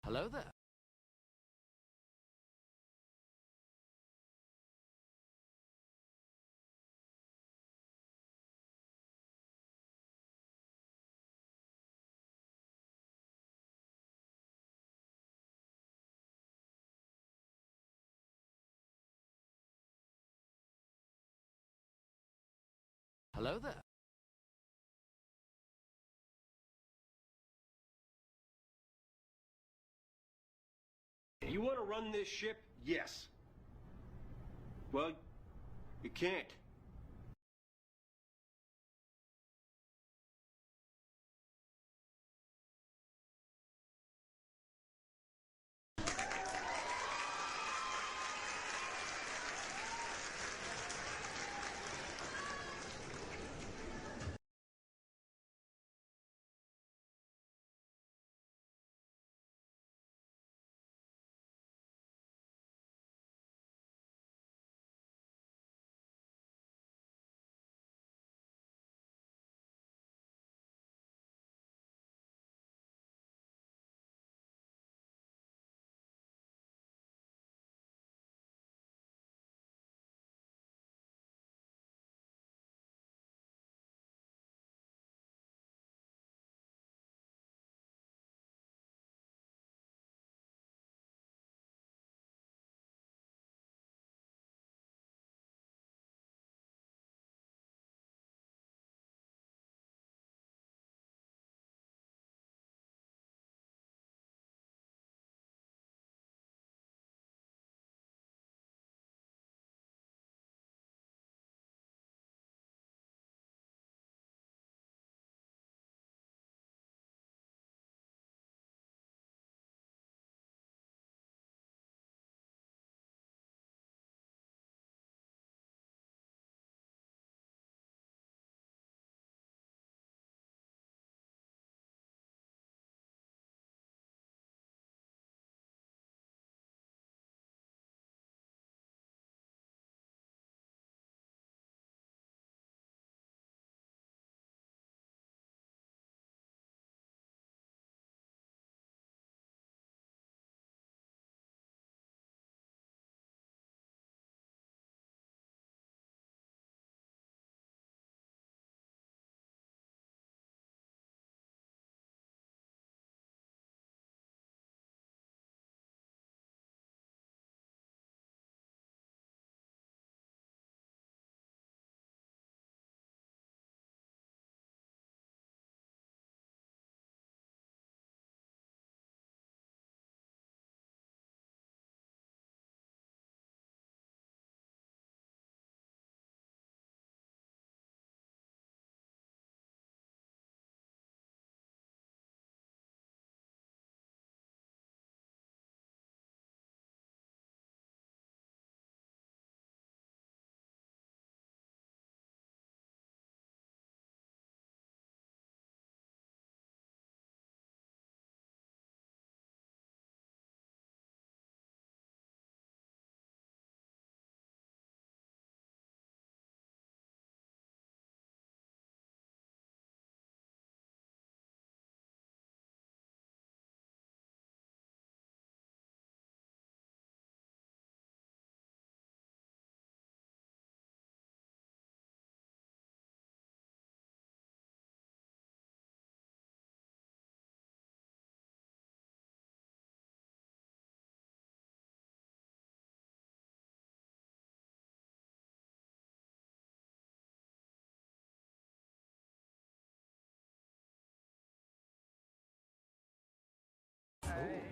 Hello there. Hello there. You want to run this ship? Yes. Well, you can't.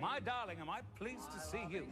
My darling, am I pleased to see you?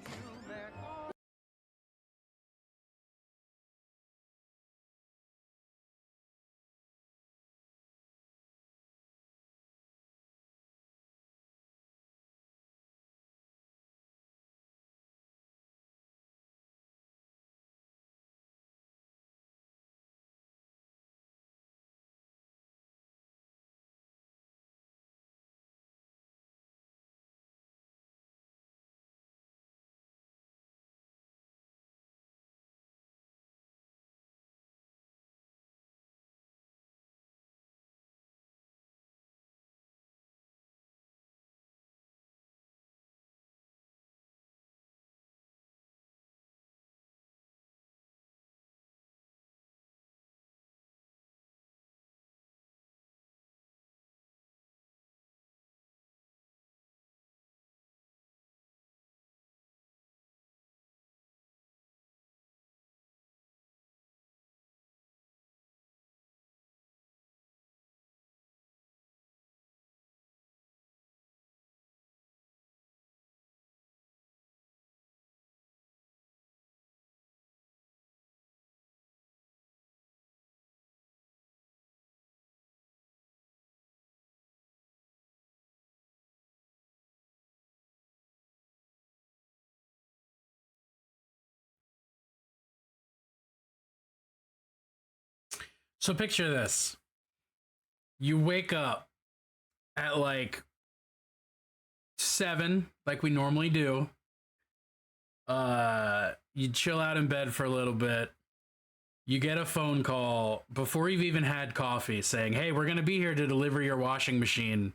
So picture this. You wake up at like 7, like we normally do. You chill out in bed for a little bit. You get a phone call before you've even had coffee saying, hey, we're going to be here to deliver your washing machine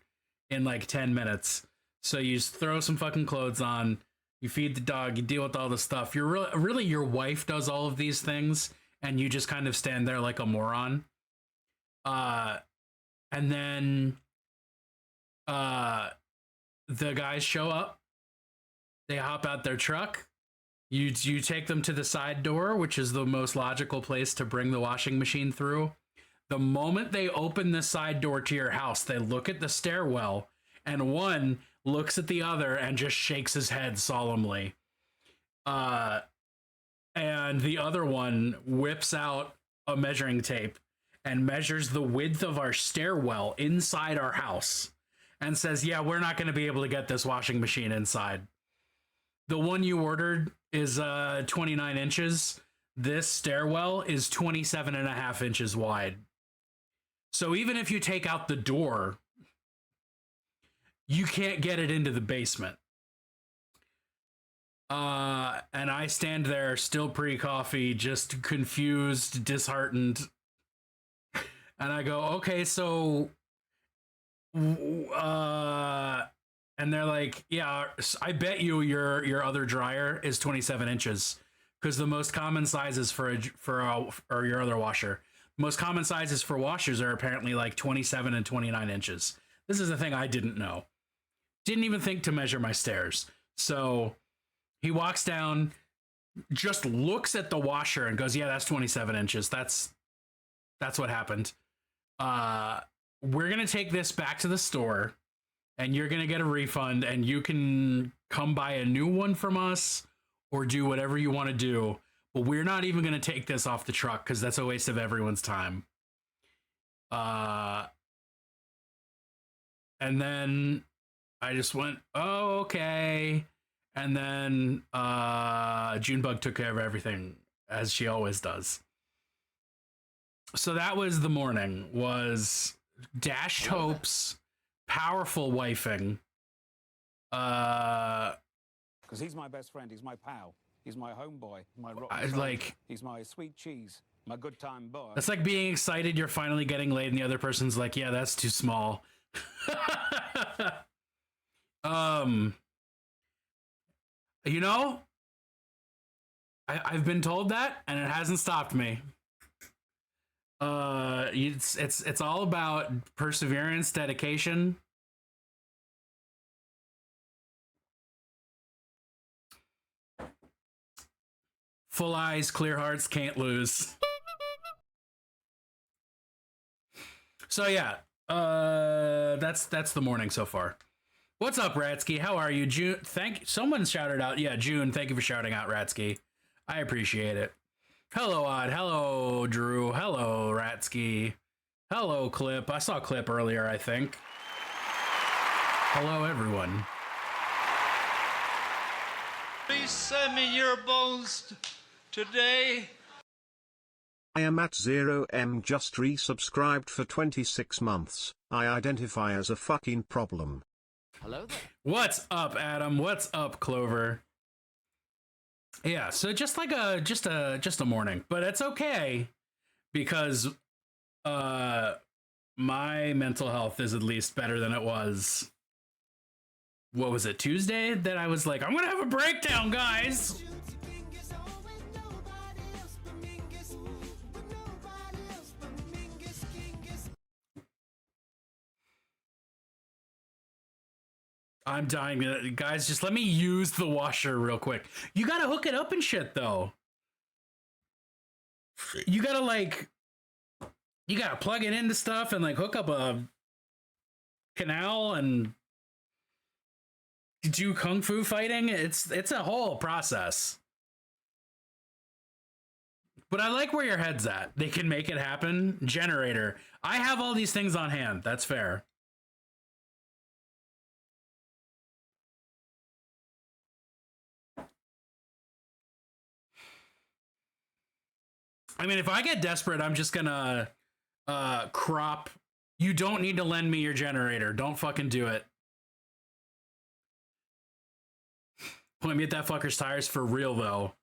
in like 10 minutes. So you just throw some fucking clothes on, you feed the dog, you deal with all the stuff. You're really your wife does all of these things, and you just kind of stand there like a moron. And then the guys show up. They hop out their truck. You take them to the side door, which is the most logical place to bring the washing machine through. The moment they open the side door to your house, they look at the stairwell, and one looks at the other and just shakes his head solemnly. And the other one whips out a measuring tape and measures the width of our stairwell inside our house and says, yeah, we're not going to be able to get this washing machine inside. The one you ordered is 29 inches. This stairwell is 27 and a half inches wide. So even if you take out the door, you can't get it into the basement. And I stand there still pre-coffee, just confused, disheartened. And I go, okay, so, and they're like, yeah, I bet you your other dryer is 27 inches, because the most common sizes or your other washer, most common sizes for washers are apparently like 27 and 29 inches. This is the thing I didn't know. Didn't even think to measure my stairs. So he walks down, just looks at the washer and goes, yeah, that's 27 inches. That's what happened. We're going to take this back to the store, and you're going to get a refund, and you can come buy a new one from us or do whatever you want to do. But we're not even going to take this off the truck because that's a waste of everyone's time. And then I just went, oh, okay. And then Junebug took care of everything, as she always does. So that was the morning, was dashed hopes, powerful wifing. Because he's my best friend, he's my pal, he's my homeboy, my rock. He's my sweet cheese, my good time boy. That's like being excited you're finally getting laid, and the other person's like, yeah, that's too small. You know, I've been told that, and it hasn't stopped me. It's all about perseverance, dedication. Full eyes, clear hearts, can't lose. So yeah, that's the morning so far. What's up, Ratsky? How are you, June? Someone shouted out. Yeah, June. Thank you for shouting out, Ratsky. I appreciate it. Hello, Odd. Hello, Drew. Hello, Ratsky. Hello, Clip. I saw Clip earlier, I think. Hello, everyone. Please send me your bones today. I am at 0M just resubscribed for 26 months. I identify as a fucking problem. Hello there. What's up, Adam? What's up, Clover? Yeah, so just a morning, but it's okay because my mental health is at least better than it was. What was it, Tuesday? That I was like, I'm gonna have a breakdown, guys. I'm dying. Guys, just let me use the washer real quick. You gotta hook it up and shit, though. You gotta, you gotta plug it into stuff and, hook up a canal and do kung fu fighting. It's a whole process. But I like where your head's at. They can make it happen. Generator. I have all these things on hand. That's fair. I mean, if I get desperate, I'm just gonna Crop. You don't need to lend me your generator. Don't fucking do it. Point me at that fucker's tires for real, though.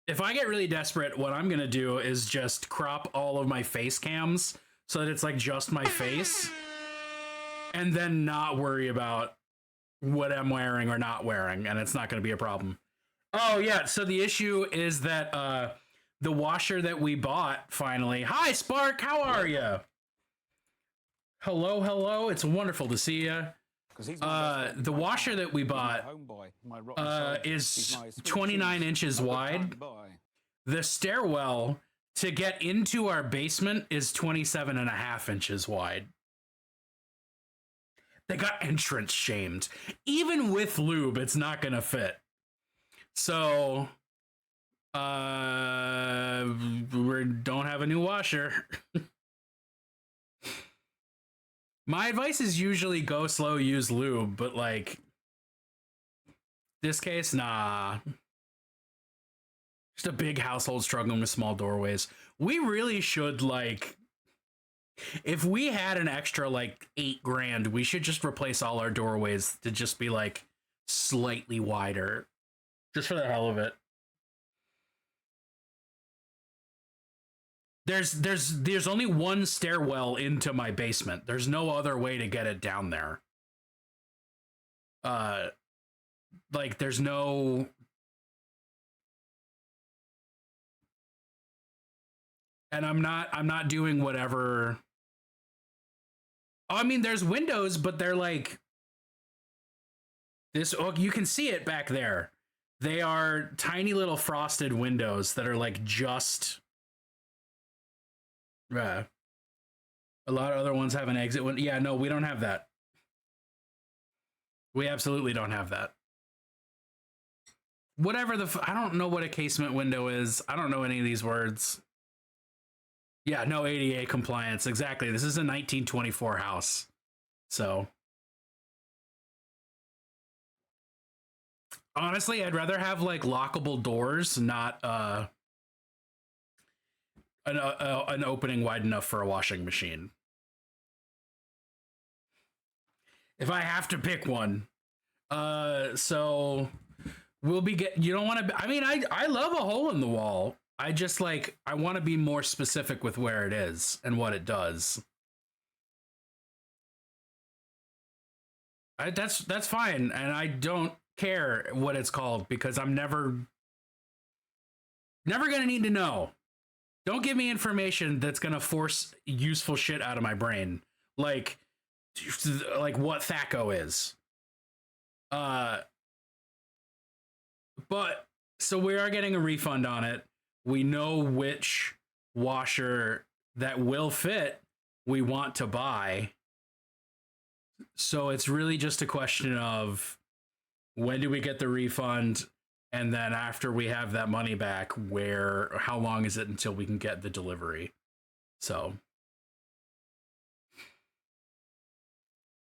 If I get really desperate, what I'm gonna do is just crop all of my face cams so that it's like just my face, and then not worry about what I'm wearing or not wearing, and it's not gonna be a problem. Oh yeah, so the issue is that the washer that we bought finally. Hi Spark, how are you? Hello, hello. It's wonderful to see you. The washer that we bought is 29 inches wide. The stairwell to get into our basement is 27.5 inches wide. They got entrance shamed. Even with lube, it's not gonna fit. So, we don't have a new washer. My advice is usually go slow, use lube, but like this case, nah. Just a big household struggling with small doorways. We really should like, if we had an extra like $8,000, we should just replace all our doorways to just be like slightly wider, just for the hell of it. There's only one stairwell into my basement. There's no other way to get it down there. Like there's no. And I'm not doing whatever. I mean, there's windows, but they're like this. Oh, you can see it back there. They are tiny little frosted windows that are like just. A lot of other ones have an exit window. Yeah, no, we don't have that. We absolutely don't have that. Whatever I don't know what a casement window is. I don't know any of these words. Yeah, no ADA compliance. Exactly. This is a 1924 house. So. Honestly, I'd rather have like lockable doors, not an opening wide enough for a washing machine. If I have to pick one. So we'll be you don't want to, I mean, I love a hole in the wall. I just like, I want to be more specific with where it is and what it does. That's fine. And I don't care what it's called because I'm never going to need to know. Don't give me information that's going to force useful shit out of my brain. Like what THACO is. But so we are getting a refund on it. We know which washer that will fit we want to buy. So it's really just a question of when do we get the refund? And then after we have that money back, how long is it until we can get the delivery? So,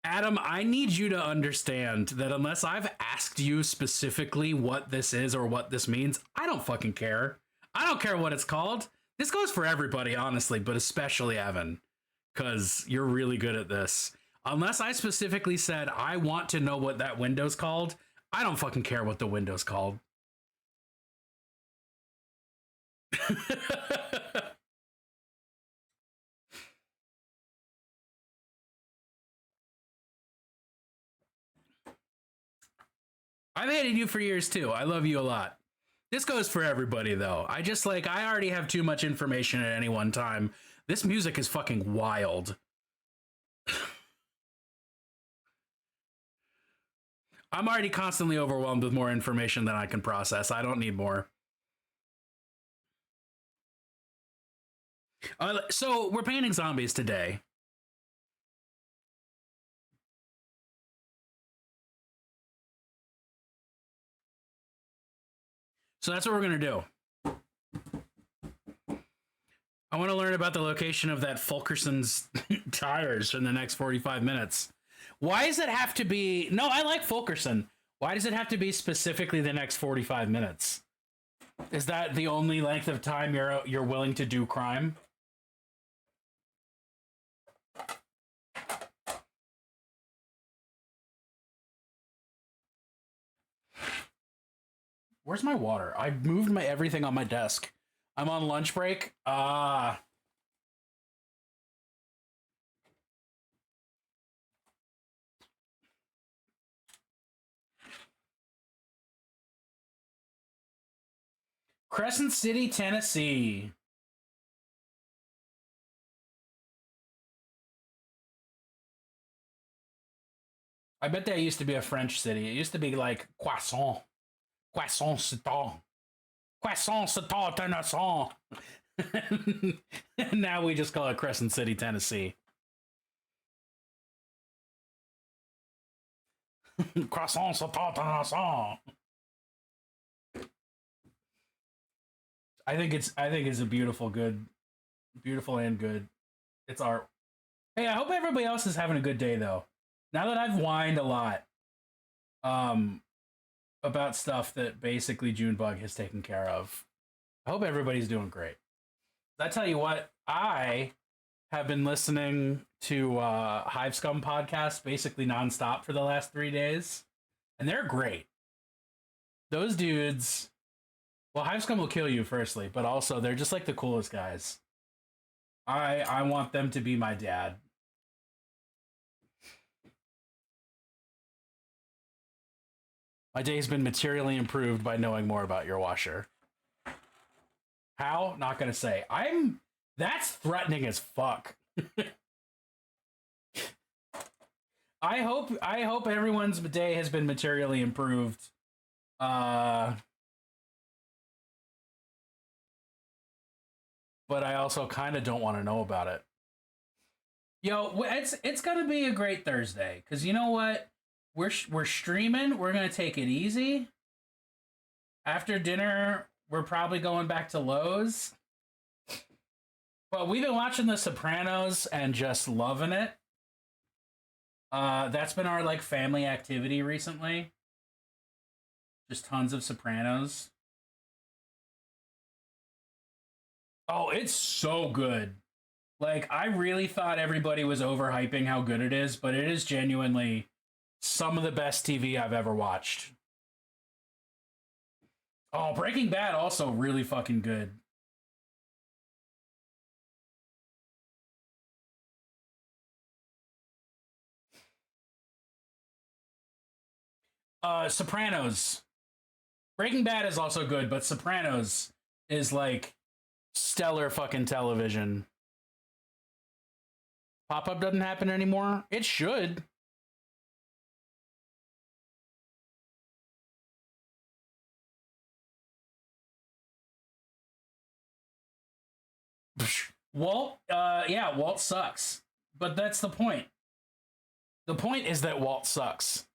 Adam, I need you to understand that unless I've asked you specifically what this is or what this means, I don't fucking care. I don't care what it's called. This goes for everybody, honestly, but especially Evan, because you're really good at this. Unless I specifically said, I want to know what that window's called, I don't fucking care what the window's called. I've hated you for years too. I love you a lot. This goes for everybody though. I already have too much information at any one time. This music is fucking wild. I'm already constantly overwhelmed with more information than I can process. I don't need more. So we're painting zombies today. So that's what we're going to do. I want to learn about the location of that Fulkerson's tires in the next 45 minutes. Why does it have to be... No, I like Fulkerson. Why does it have to be specifically the next 45 minutes? Is that the only length of time you're willing to do crime? Where's my water? I moved my everything on my desk. I'm on lunch break. Crescent City, Tennessee. I bet that used to be a French city. It used to be like Croissant. Croissant, c'est tout. Croissant, c'est tout, Tennessee. Now we just call it Crescent City, Tennessee. Croissant, c'est tout, Tennessee. I think it's a beautiful and good. It's art. Hey, I hope everybody else is having a good day though. Now that I've whined a lot about stuff that basically Junebug has taken care of, I hope everybody's doing great. I tell you what, I have been listening to Hive Scum podcast basically nonstop for the last 3 days, and they're great. Those dudes, well, Hive Scum will kill you firstly, but also they're just like the coolest guys. I want them to be my dad. My day's been materially improved by knowing more about your washer. How? Not gonna say. That's threatening as fuck. I hope everyone's day has been materially improved. But I also kind of don't want to know about it. Yo, it's gonna be a great Thursday, because you know what? We're streaming. We're gonna take it easy. After dinner, we're probably going back to Lowe's. But we've been watching The Sopranos and just loving it. That's been our like family activity recently. Just tons of Sopranos. Oh, it's so good. Like, I really thought everybody was overhyping how good it is, but it is genuinely some of the best TV I've ever watched. Oh, Breaking Bad also really fucking good. Sopranos. Breaking Bad is also good, but Sopranos is like stellar fucking television. Pop-up doesn't happen anymore? It should. Walt, yeah, Walt sucks. But that's the point. The point is that Walt sucks.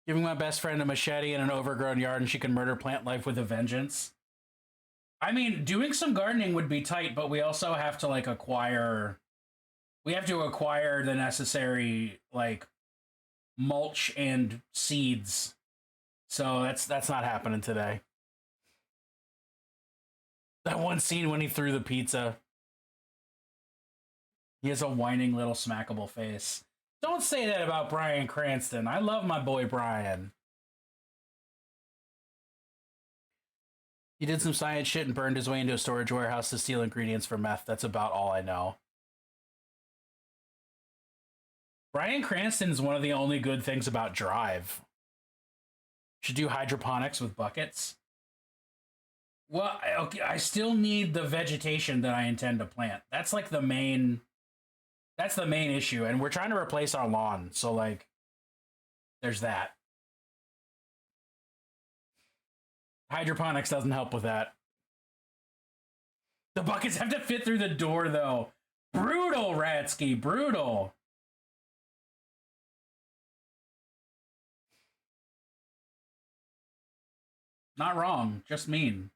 Giving my best friend a machete in an overgrown yard and she can murder plant life with a vengeance. I mean, doing some gardening would be tight, but we also have to like acquire... We have to acquire the necessary like mulch and seeds. So that's not happening today. That one scene when he threw the pizza. He has a whining little smackable face. Don't say that about Bryan Cranston. I love my boy Bryan. He did some science shit and burned his way into a storage warehouse to steal ingredients for meth. That's about all I know. Bryan Cranston is one of the only good things about Drive. Should do hydroponics with buckets. Well, okay, I still need the vegetation that I intend to plant. That's like the main... That's the main issue, and we're trying to replace our lawn, so, like, there's that. Hydroponics doesn't help with that. The buckets have to fit through the door, though. Brutal, Ratsky, brutal. Not wrong, just mean.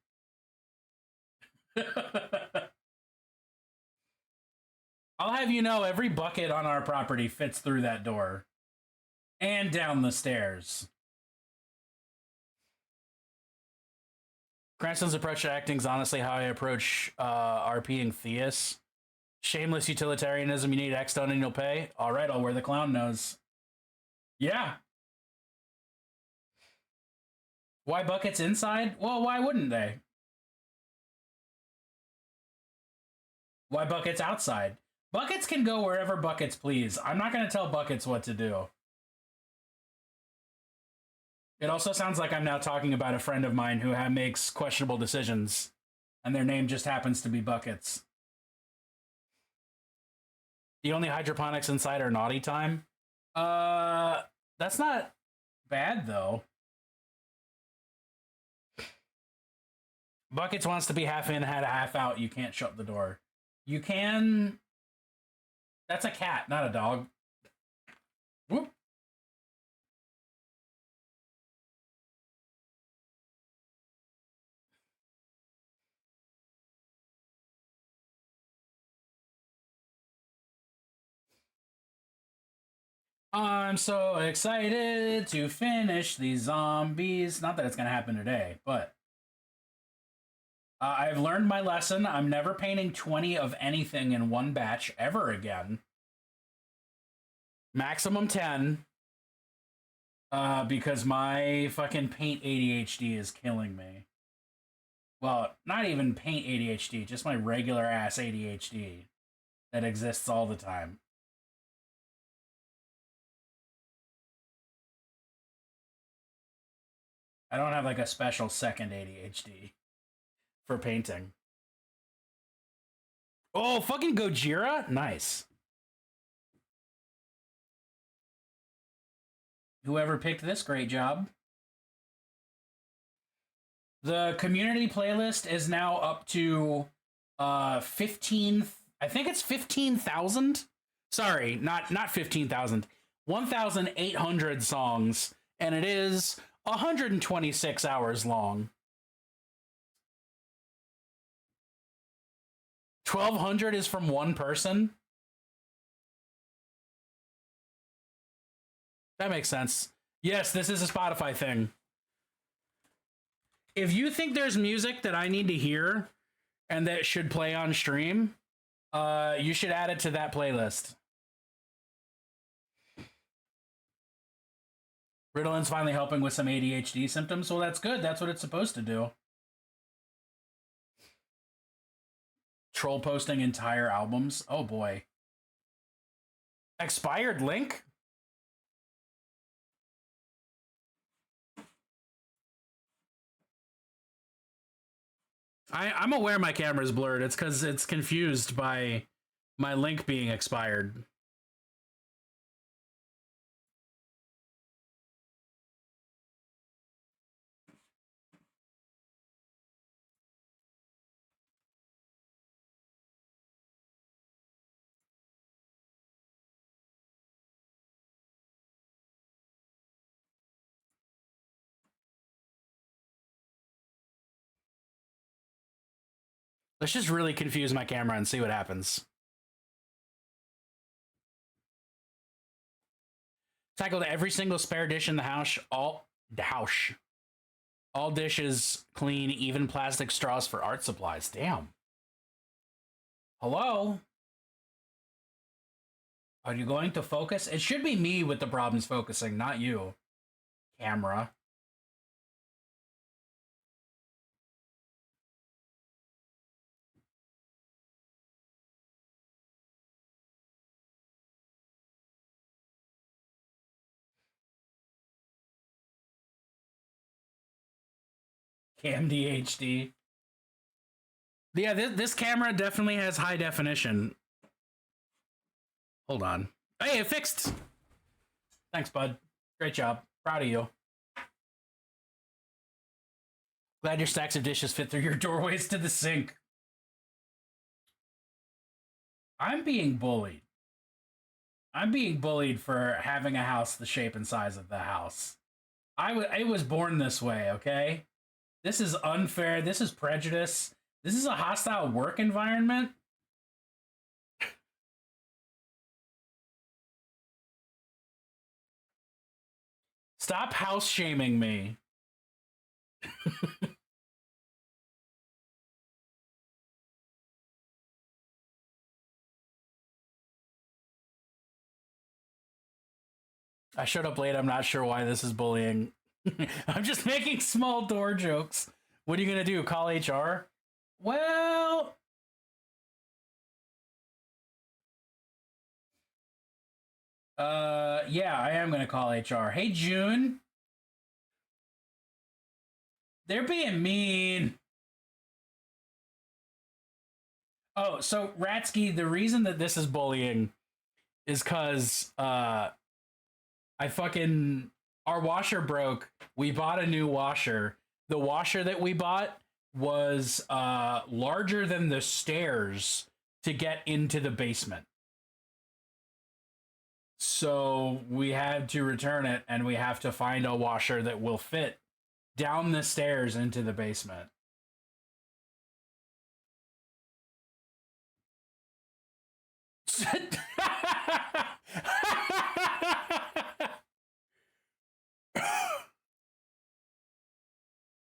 I'll have you know, every bucket on our property fits through that door. And down the stairs. Cranston's approach to acting is honestly how I approach RPing Theus. Shameless utilitarianism. You need X done and you'll pay. All right, I'll wear the clown nose. Yeah. Why buckets inside? Well, why wouldn't they? Why buckets outside? Buckets can go wherever buckets please. I'm not going to tell buckets what to do. It also sounds like I'm now talking about a friend of mine who makes questionable decisions, and their name just happens to be Buckets. The only hydroponics inside are naughty time. That's not bad, though. Buckets wants to be half in, half out. You can't shut the door. You can... That's a cat, not a dog. Whoop. I'm so excited to finish these zombies. Not that it's going to happen today, but I've learned my lesson. I'm never painting 20 of anything in one batch ever again. Maximum 10. Because my fucking paint ADHD is killing me. Well, not even paint ADHD, just my regular ass ADHD that exists all the time. I don't have like a special second ADHD for painting. Oh, fucking Gojira? Nice. Whoever picked this, great job. The community playlist is now up to 15, I think it's 15,000. Sorry, not 15,000. 1,800 songs, and it is 126 hours long. 1,200 is from one person. That makes sense. Yes, this is a Spotify thing. If you think there's music that I need to hear and that should play on stream, you should add it to that playlist. Ritalin's finally helping with some ADHD symptoms. Well, that's good. That's what it's supposed to do. Troll posting entire albums. Oh, boy. Expired link? I'm aware my camera's blurred. It's because it's confused by my link being expired. Let's just really confuse my camera and see what happens. Tackled every single spare dish in the house. All dishes clean, even plastic straws for art supplies. Damn. Hello? Are you going to focus? It should be me with the problems focusing, not you. Camera. Cam DHD. Yeah, this camera definitely has high definition. Hold on. Hey, it fixed. Thanks, bud. Great job. Proud of you. Glad your stacks of dishes fit through your doorways to the sink. I'm being bullied. I'm being bullied for having a house the shape and size of the house. I was born this way, okay? This is unfair. This is prejudice. This is a hostile work environment. Stop house shaming me. I showed up late. I'm not sure why this is bullying. I'm just making small door jokes. What are you going to do? Call HR? Well... yeah, I am going to call HR. Hey, June. They're being mean. Oh, so Ratsky, the reason that this is bullying is because our washer broke. We bought a new washer. The washer that we bought was larger than the stairs to get into the basement. So we had to return it, and we have to find a washer that will fit down the stairs into the basement.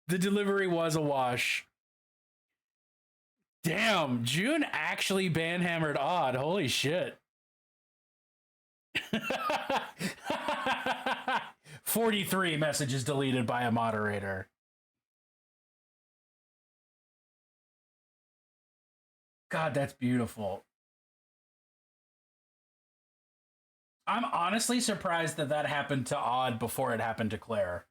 The delivery was a wash. Damn, June actually banhammered Odd. Holy shit. 43 messages deleted by a moderator. God, that's beautiful. I'm honestly surprised that that happened to Odd before it happened to Claire.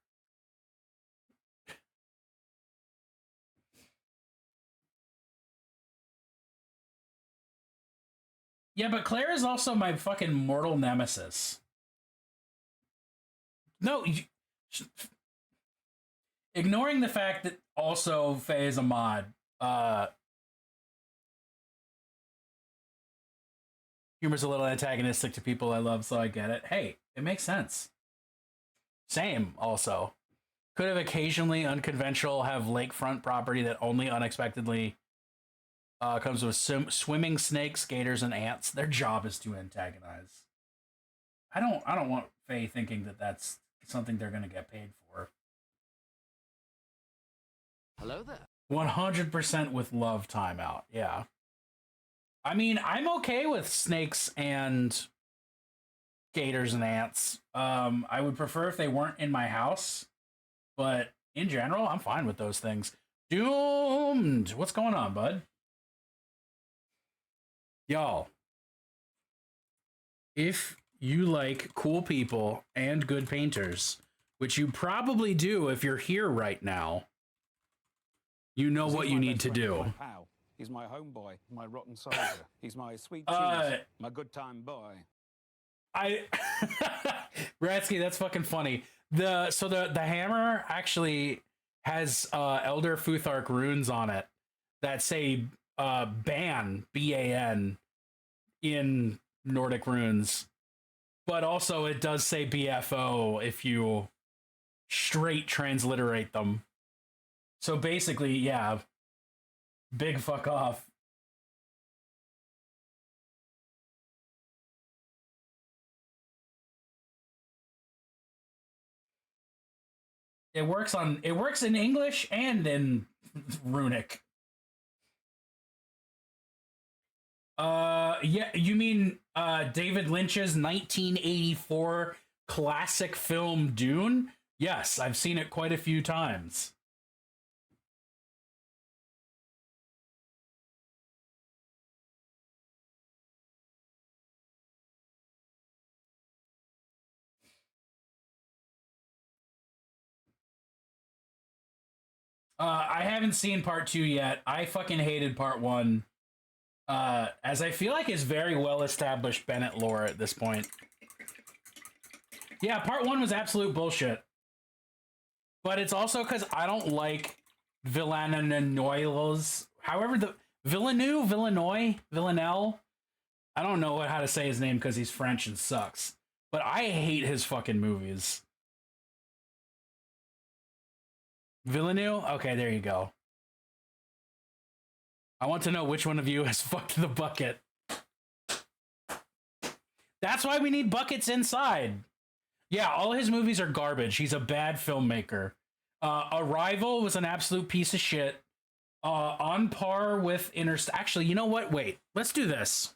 Yeah, but Claire is also my fucking mortal nemesis. No, ignoring the fact that also Faye is a mod. Humor's a little antagonistic to people I love, so I get it. Hey, it makes sense. Same, also. Could have occasionally unconventional have lakefront property that only unexpectedly comes with swimming snakes, gators, and ants. Their job is to antagonize. I don't want Faye thinking that that's something they're going to get paid for. Hello there. 100% with love timeout. Yeah. I mean, I'm okay with snakes and gators and ants. I would prefer if they weren't in my house, but in general, I'm fine with those things. Doomed. What's going on, bud? Y'all, if you like cool people and good painters, which you probably do if you're here right now, you know what you need to do. He's my homeboy, my rotten soldier. He's my sweet cheese, my good time boy. Ratsky, that's fucking funny. The hammer actually has Elder Futhark runes on it that say ban, B-A-N, in Nordic runes. But also it does say BFO if you straight transliterate them. So basically, yeah, big fuck off. It works in English and in Runic. Yeah, you mean David Lynch's 1984 classic film Dune? Yes, I've seen it quite a few times. I haven't seen part 2 yet. I fucking hated part 1. As I feel like it's very well established Bennett lore at this point. Yeah, part 1 was absolute bullshit. But it's also because I don't like Villeneuve's. However, the Villeneuve. I don't know how to say his name because he's French and sucks. But I hate his fucking movies. Villeneuve? Okay, there you go. I want to know which one of you has fucked the bucket. That's why we need buckets inside. Yeah, all his movies are garbage. He's a bad filmmaker. Arrival was an absolute piece of shit. On par with Actually, you know what? Wait, let's do this.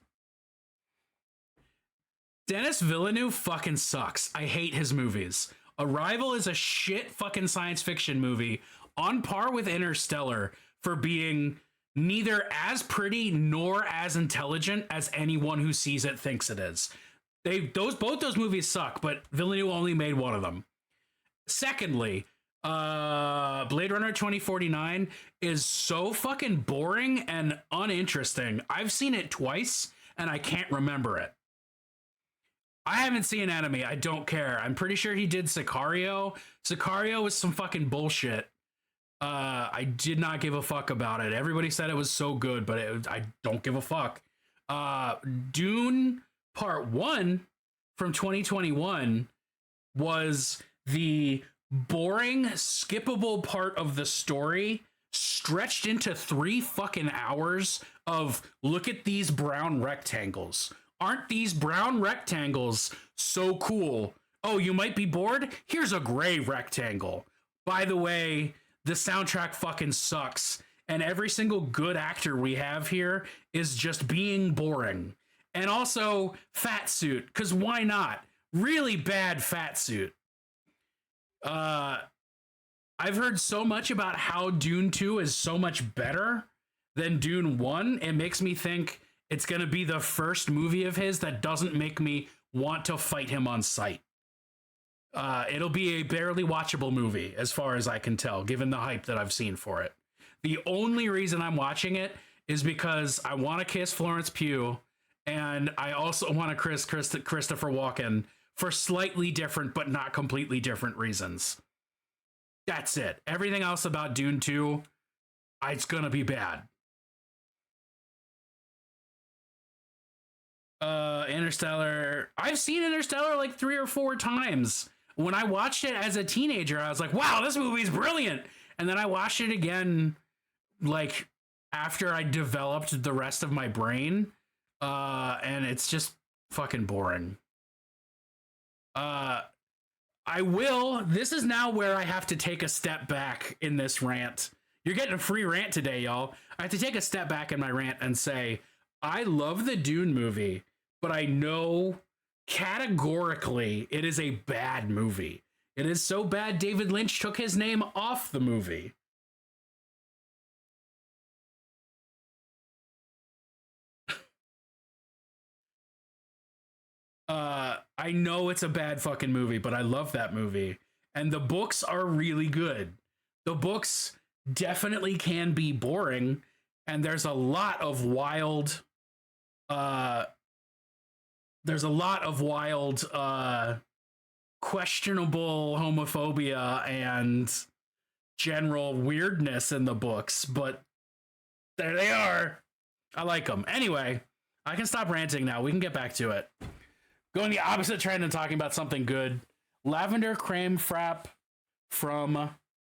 Denis Villeneuve fucking sucks. I hate his movies. Arrival is a shit fucking science fiction movie on par with Interstellar for being neither as pretty nor as intelligent as anyone who sees it thinks it is. Both those movies suck, but Villeneuve only made one of them. Secondly, Blade Runner 2049 is so fucking boring and uninteresting. I've seen it twice and I can't remember it. I haven't seen Enemy. I don't care. I'm pretty sure he did Sicario. Sicario was some fucking bullshit. I did not give a fuck about it. Everybody said it was so good, but I don't give a fuck. Dune Part 1 from 2021 was the boring, skippable part of the story stretched into 3 fucking hours of look at these brown rectangles. Aren't these brown rectangles so cool? Oh, you might be bored? Here's a gray rectangle. By the way, the soundtrack fucking sucks. And every single good actor we have here is just being boring. And also, fat suit, because why not? Really bad fat suit. I've heard so much about how Dune 2 is so much better than Dune 1. It makes me think it's going to be the first movie of his that doesn't make me want to fight him on sight. It'll be a barely watchable movie, as far as I can tell, given the hype that I've seen for it. The only reason I'm watching it is because I want to kiss Florence Pugh, and I also want to kiss Christopher Walken for slightly different, but not completely different reasons. That's it. Everything else about Dune 2, it's going to be bad. Interstellar. I've seen Interstellar like 3 or 4 times. When I watched it as a teenager, I was like, wow, this movie's brilliant. And then I watched it again, like, after I developed the rest of my brain. And it's just fucking boring. This is now where I have to take a step back in this rant. You're getting a free rant today, y'all. I have to take a step back in my rant and say, I love the Dune movie, but I know categorically it is a bad movie. It is so bad David Lynch took his name off the movie. I know it's a bad fucking movie, but I love that movie. And the books are really good. The books definitely can be boring, and there's a lot of wild questionable homophobia and general weirdness in the books, but there they are. I like them. Anyway, I can stop ranting now. We can get back to it. Going the opposite trend and talking about something good. Lavender creme frap from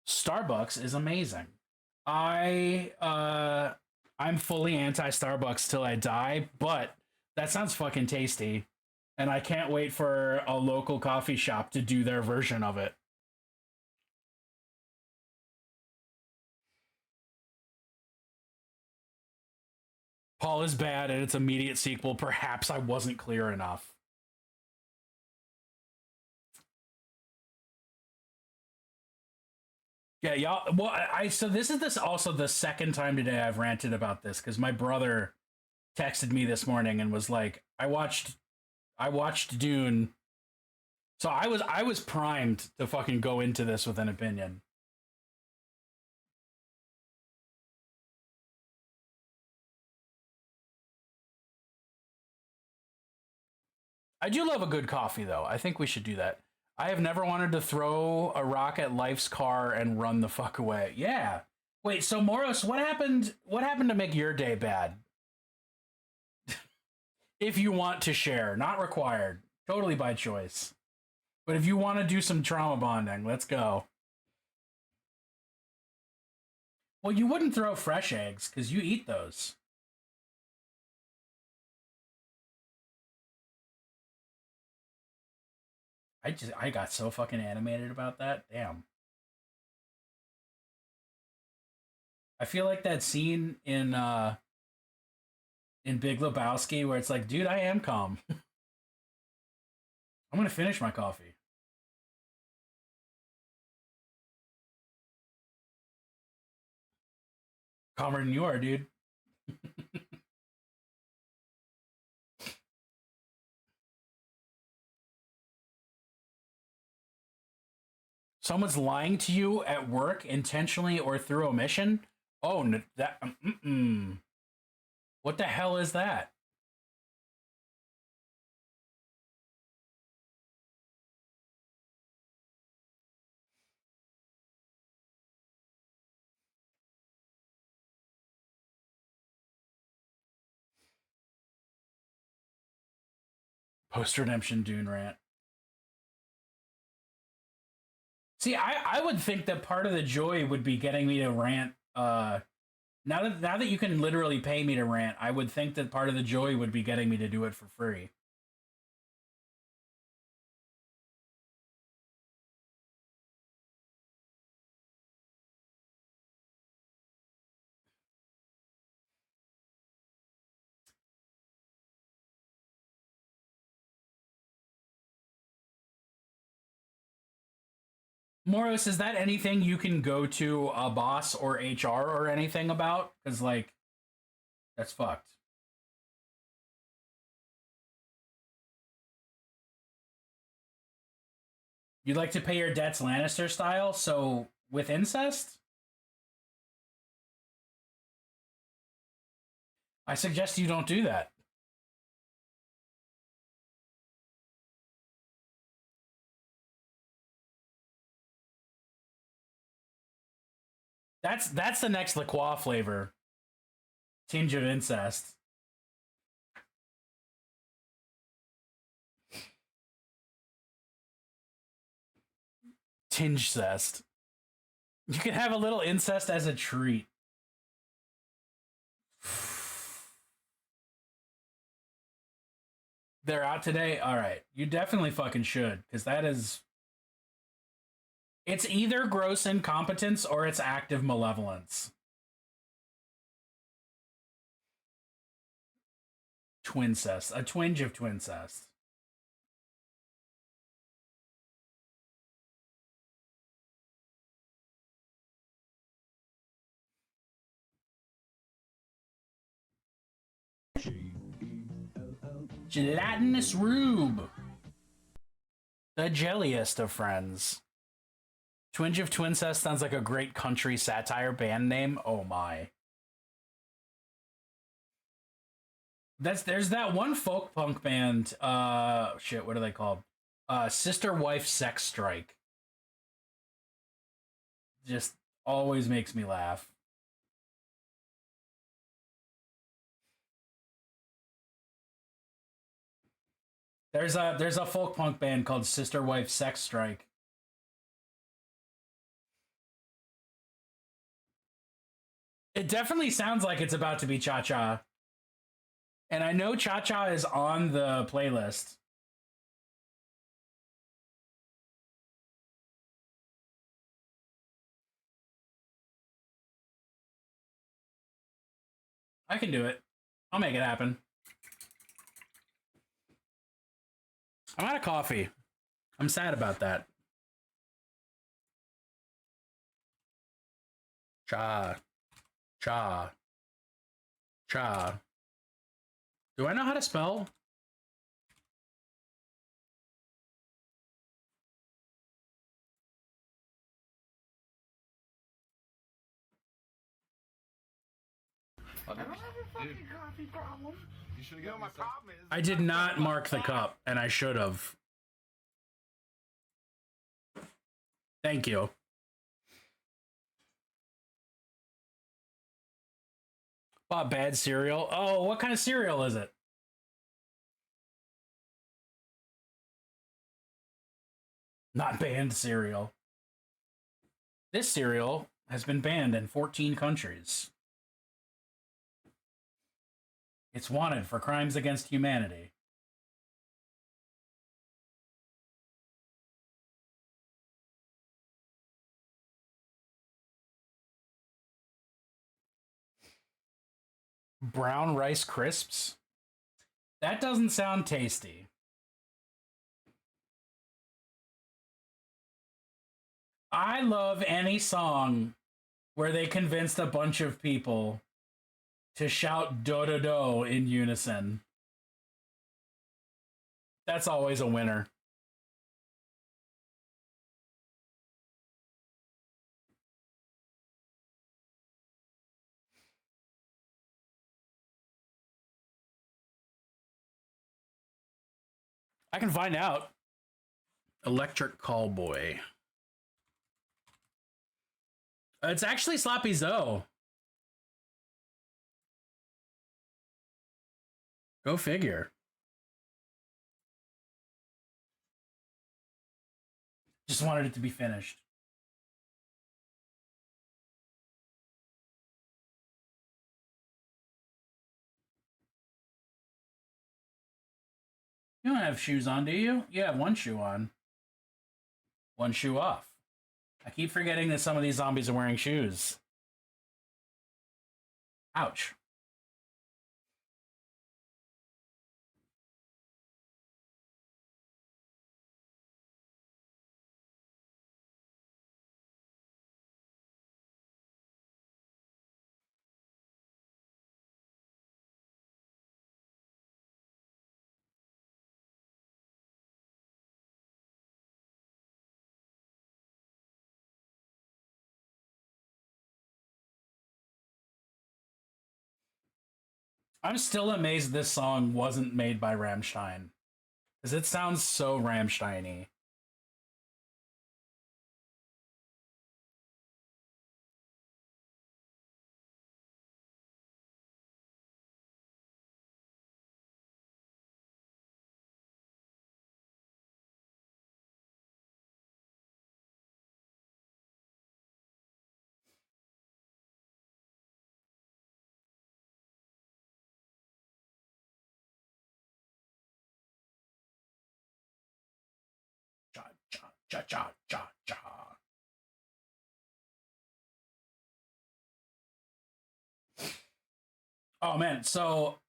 Starbucks is amazing. I'm fully anti-Starbucks till I die, but that sounds fucking tasty. And I can't wait for a local coffee shop to do their version of it. Paul is bad and its immediate sequel. Perhaps I wasn't clear enough. Yeah, y'all. Well, so this is also the second time today I've ranted about this because my brother texted me this morning and was like, I watched Dune. So I was primed to fucking go into this with an opinion. I do love a good coffee though. I think we should do that. I have never wanted to throw a rock at life's car and run the fuck away. Yeah. Wait, so Moros, what happened to make your day bad? If you want to share, not required. Totally by choice. But if you want to do some trauma bonding, let's go. Well, you wouldn't throw fresh eggs because you eat those. I got so fucking animated about that. Damn. I feel like that scene in Big Lebowski where it's like, dude, I am calm. I'm gonna finish my coffee. Calmer than you are, dude. Someone's lying to you at work intentionally or through omission? Oh, that. What the hell is that? Post-redemption Dune rant. See, I would think that part of the joy would be getting me to rant. Now that you can literally pay me to rant, I would think that part of the joy would be getting me to do it for free. Moros, is that anything you can go to a boss or HR or anything about? Because, like, that's fucked. You'd like to pay your debts Lannister style, so with incest? I suggest you don't do that. That's the next La Croix flavor. Tinge of incest. Tinge cest. You can have a little incest as a treat. They're out today? Alright. You definitely fucking should, because that is... It's either gross incompetence or it's active malevolence. Twincest. A twinge of twincest. Gelatinous Rube. The jelliest of friends. Twinge of Twincest sounds like a great country satire band name. Oh my. There's that one folk punk band, shit, what are they called? Sister Wife Sex Strike. Just always makes me laugh. There's a folk punk band called Sister Wife Sex Strike. It definitely sounds like it's about to be Cha-Cha. And I know Cha-Cha is on the playlist. I can do it. I'll make it happen. I'm out of coffee. I'm sad about that. Cha. Cha. Cha. Do I know how to spell? I don't have a fucking coffee problem. You know, my problem is... I did not mark the cup, and I should have. Thank you. Bought bad cereal. Oh, what kind of cereal is it? Not banned cereal. This cereal has been banned in 14 countries. It's wanted for crimes against humanity. Brown Rice Crisps? That doesn't sound tasty. I love any song where they convinced a bunch of people to shout do do do in unison. That's always a winner. I can find out. Electric Callboy. It's actually Sloppy Zoe. Go figure. Just wanted it to be finished. You don't have shoes on, do you? You have one shoe on. One shoe off. I keep forgetting that some of these zombies are wearing shoes. Ouch. I'm still amazed this song wasn't made by Rammstein. Because it sounds so Rammstein-y. Cha, cha, cha, cha, cha, cha. Oh man, so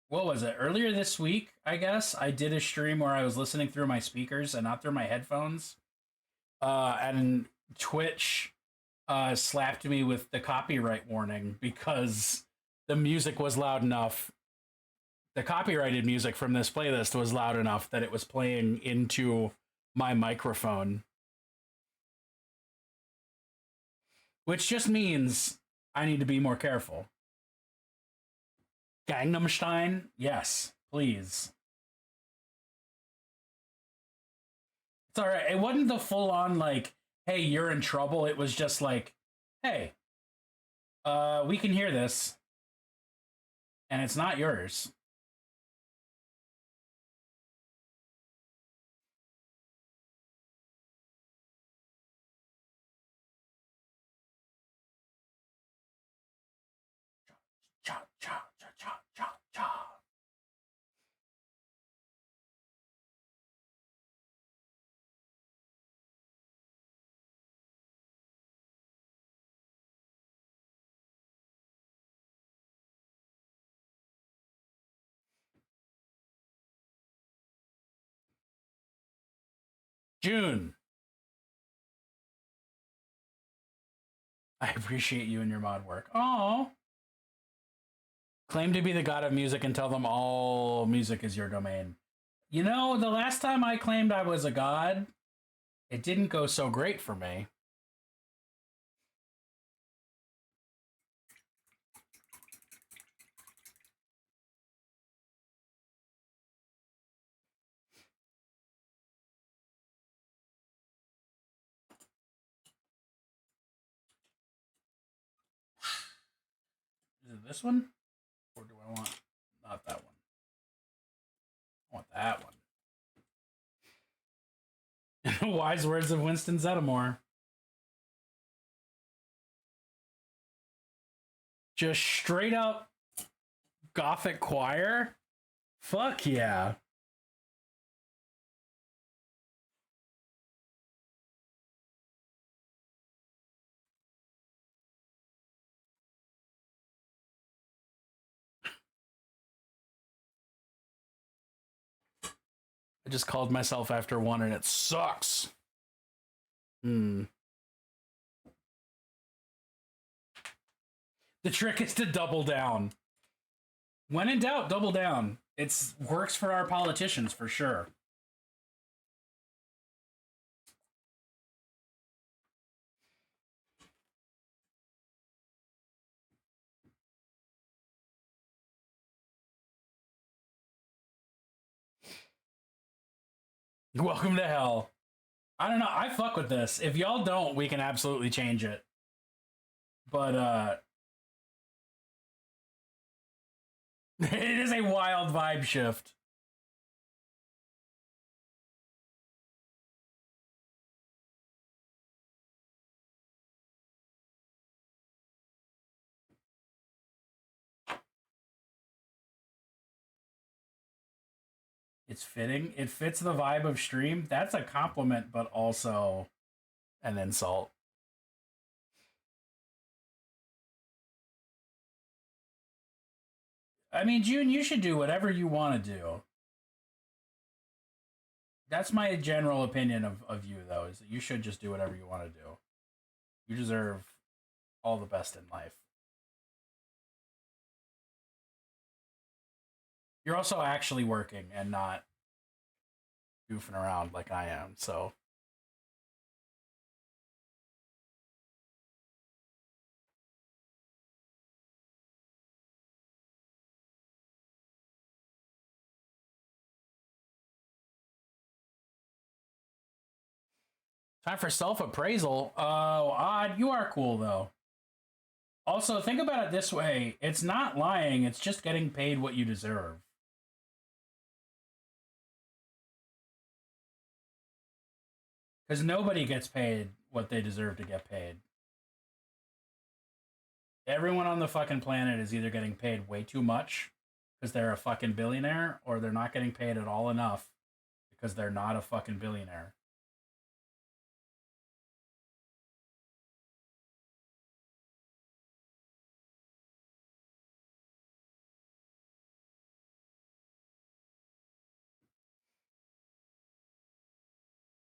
what was it? Earlier this week, I guess, I did a stream where I was listening through my speakers and not through my headphones. And Twitch slapped me with the copyright warning because the music was loud enough. The copyrighted music from this playlist was loud enough that it was playing into my microphone. Which just means I need to be more careful. Gangnam Stein? Yes, please. It's alright. It wasn't the full-on, like, hey, you're in trouble. It was just like, hey, we can hear this. And it's not yours. Cha, cha, cha, cha, cha, cha. June. I appreciate you and your mod work. Oh. Claim to be the god of music and tell them all music is your domain. You know, the last time I claimed I was a god, it didn't go so great for me. Is it this one? Or do I want not that one? I want that one. Wise words of Winston Zeddemore. Just straight up gothic choir? Fuck yeah. I just called myself after one and it sucks. Hmm. The trick is to double down. When in doubt, double down. It's works for our politicians for sure. Welcome to hell. I don't know. I fuck with this. If y'all don't, we can absolutely change it. But it is a wild vibe shift. It's fitting. It fits the vibe of stream. That's a compliment, but also an insult. I mean, June, you should do whatever you want to do. That's my general opinion of you, though, is that you should just do whatever you want to do. You deserve all the best in life. You're also actually working and not goofing around like I am, so. Time for self-appraisal. Oh, Odd, you are cool, though. Also, think about it this way. It's not lying, it's just getting paid what you deserve. Because nobody gets paid what they deserve to get paid. Everyone on the fucking planet is either getting paid way too much because they're a fucking billionaire, or they're not getting paid at all enough because they're not a fucking billionaire.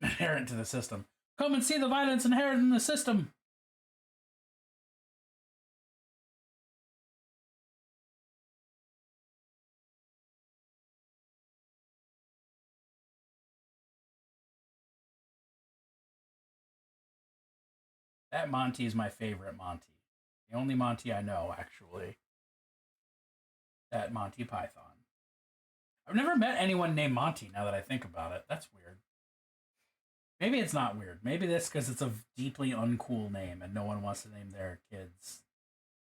Inherent to the system. Come and see the violence inherent in the system. That Monty is my favorite Monty. The only Monty I know, actually. That Monty Python. I've never met anyone named Monty, now that I think about it. That's weird. Maybe it's not weird. Maybe that's because it's a deeply uncool name and no one wants to name their kids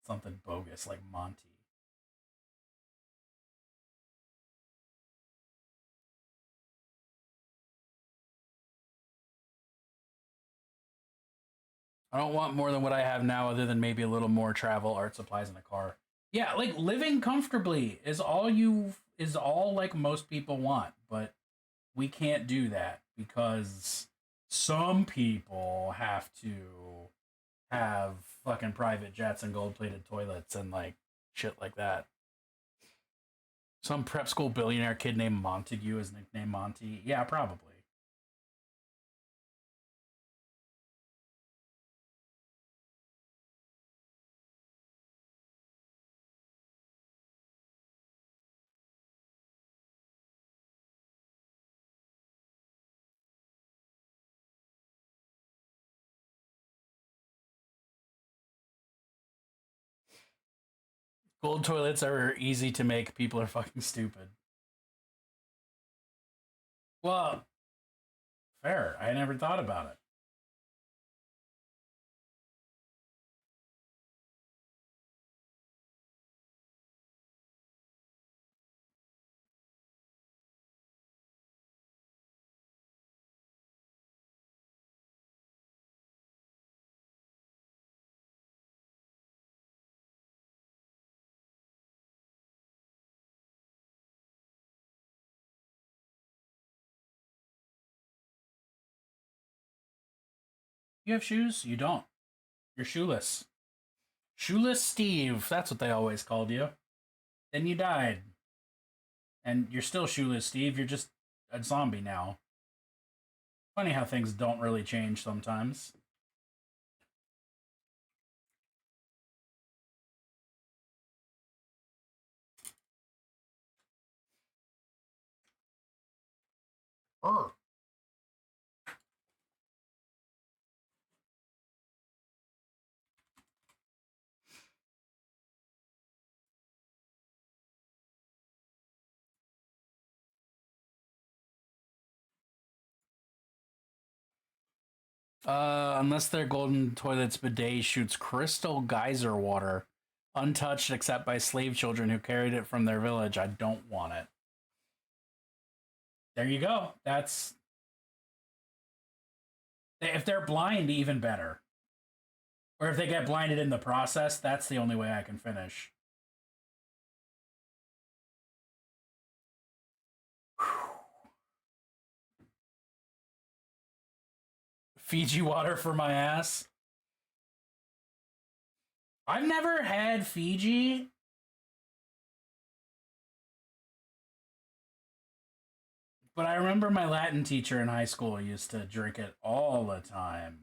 something bogus like Monty. I don't want more than what I have now, other than maybe a little more travel, art supplies, and a car. Yeah, like living comfortably is all like most people want, but we can't do that because some people have to have fucking private jets and gold-plated toilets and like shit like that. Some prep school billionaire kid named Montague is nicknamed Monty. Yeah, probably. Gold toilets are easy to make. People are fucking stupid. Well, fair. I never thought about it. You have shoes? You don't. You're shoeless. Shoeless Steve. That's what they always called you. Then you died. And you're still shoeless Steve. You're just a zombie now. Funny how things don't really change sometimes. Unless their golden toilet's bidet shoots crystal geyser water, untouched except by slave children who carried it from their village, I don't want it. There you go. That's... If they're blind, even better. Or if they get blinded in the process, that's the only way I can finish. Fiji water for my ass. I've never had Fiji. But I remember my Latin teacher in high school used to drink it all the time.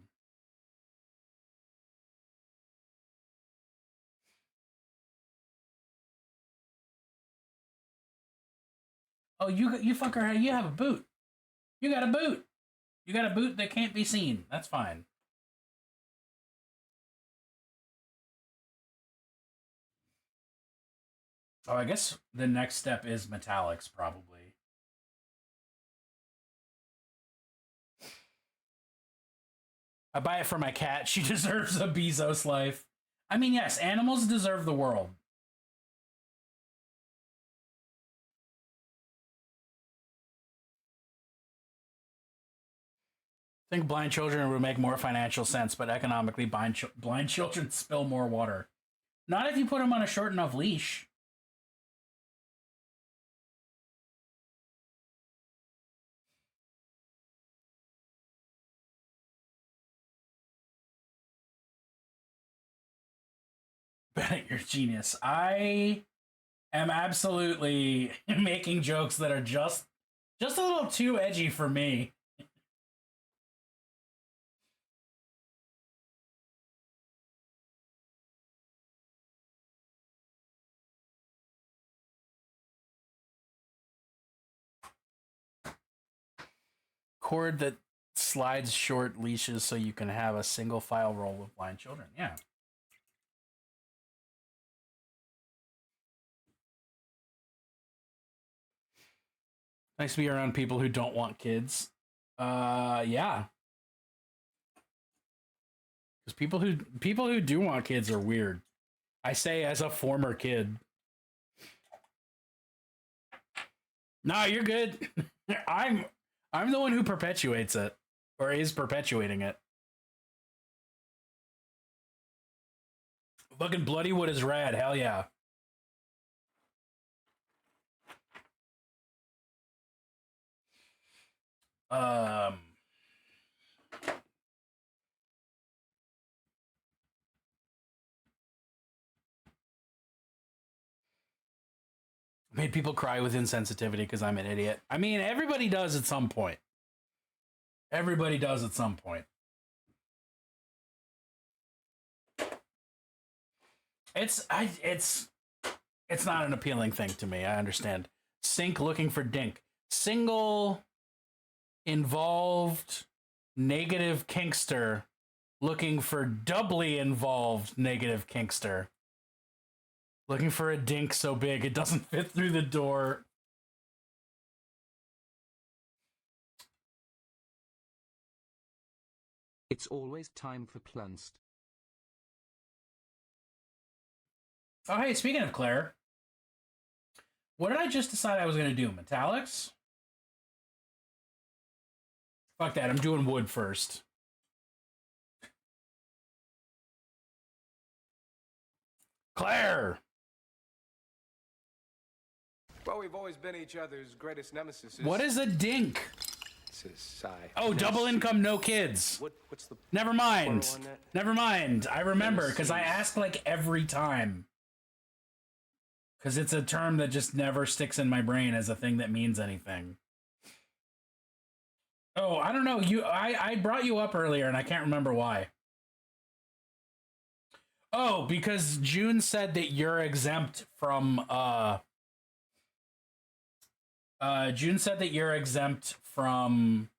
Oh, you fucker, you have a boot. You got a boot. You got a boot that can't be seen. That's fine. Oh, I guess the next step is metallics, probably. I buy it for my cat. She deserves a Bezos life. I mean, yes, animals deserve the world. I think blind children would make more financial sense, but economically, blind children spill more water. Not if you put them on a short enough leash. Bennett, you're a genius. I am absolutely making jokes that are just a little too edgy for me. Cord that slides short leashes so you can have a single file roll with blind children. Yeah. Nice to be around people who don't want kids. Yeah. Because people who do want kids are weird. I say as a former kid. Nah, you're good. I'm the one who perpetuates it, or is perpetuating it. Fucking Bloodywood is rad, hell yeah. Made people cry with insensitivity because I'm an idiot. I mean, everybody does at some point. Everybody does at some point. It's not an appealing thing to me. I understand. Sink looking for dink. Single involved negative kinkster looking for doubly involved negative kinkster. Looking for a dink so big it doesn't fit through the door. It's always time for Plunst. Oh, hey, speaking of Claire, what did I just decide I was going to do? Metallics? Fuck that, I'm doing wood first. Claire! Well, we've always been each other's greatest nemesis. What is a dink? Oh, double income, no kids. What's the... Never mind. Never mind. I remember, because I ask like every time. Because it's a term that just never sticks in my brain as a thing that means anything. Oh, I don't know. I brought you up earlier and I can't remember why. Oh, because June said that you're exempt from June said that you're exempt from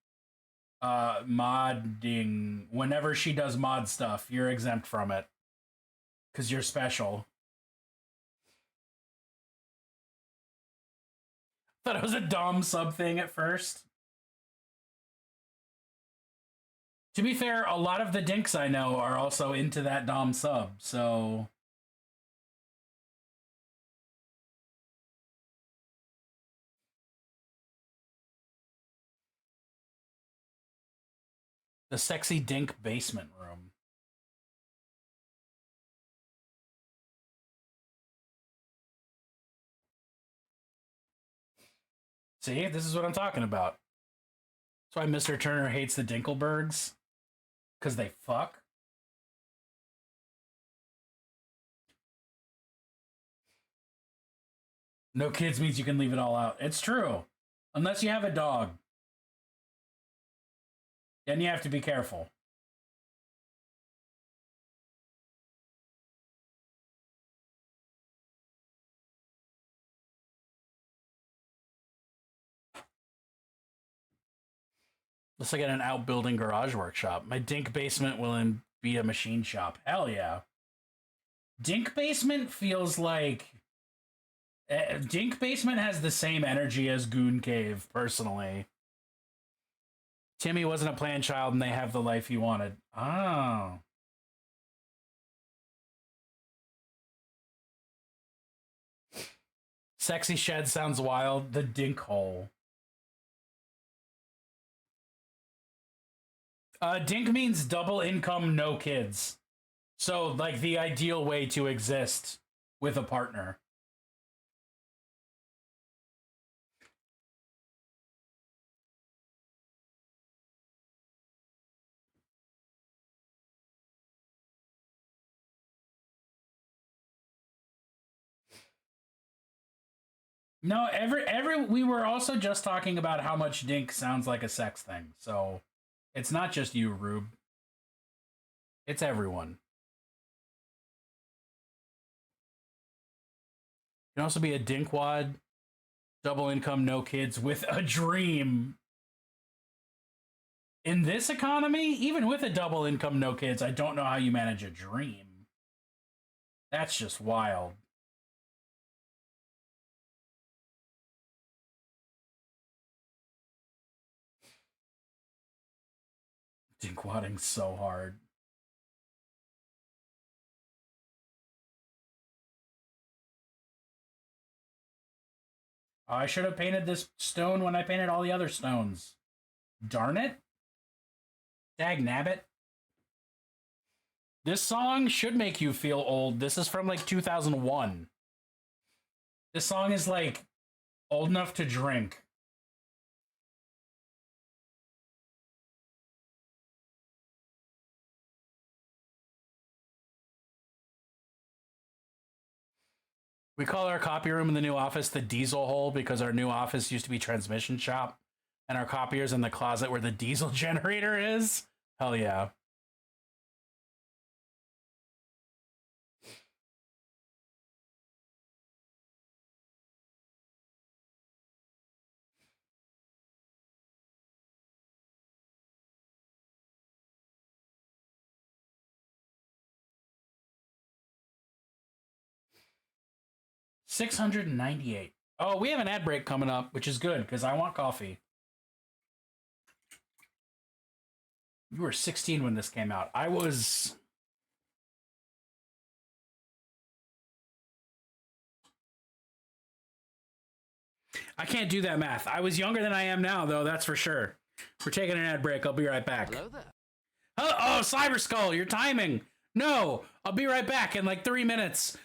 modding. Whenever she does mod stuff, you're exempt from it. Cause you're special. Thought it was a Dom sub thing at first. To be fair, a lot of the dinks I know are also into that Dom sub, so... The sexy dink basement room. See, this is what I'm talking about. That's why Mr. Turner hates the Dinkelbergs. Because they fuck. No kids means you can leave it all out. It's true. Unless you have a dog. Then you have to be careful. Looks like an outbuilding garage workshop. My dink basement will be a machine shop. Hell yeah. Dink basement feels like... Dink basement has the same energy as Goon Cave, personally. Timmy wasn't a planned child and they have the life he wanted. Oh. Sexy shed sounds wild. The dink hole. Dink means double income, no kids. So, like, the ideal way to exist with a partner. No, we were also just talking about how much dink sounds like a sex thing. So it's not just you, Rube. It's everyone. You can also be a dinkwad, double income, no kids with a dream. In this economy, even with a double income, no kids, I don't know how you manage a dream. That's just wild. Dinkwadding so hard. I should have painted this stone when I painted all the other stones. Darn it. Dag nabbit. This song should make you feel old. This is from like 2001. This song is like old enough to drink. We call our copy room in the new office the diesel hole because our new office used to be transmission shop and our copier's in the closet where the diesel generator is. Hell yeah. $698. Oh, we have an ad break coming up, which is good because I want coffee. You were 16 when this came out. I was... I can't do that math. I was younger than I am now, though, that's for sure. We're taking an ad break. I'll be right back. Hello there. Oh, Cyber Skull, you're timing. No, I'll be right back in like 3 minutes.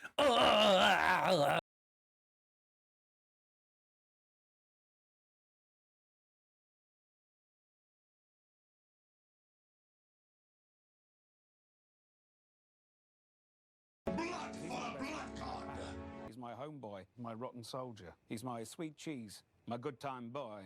He's my homeboy, my rotten soldier. He's my sweet cheese, my good time boy.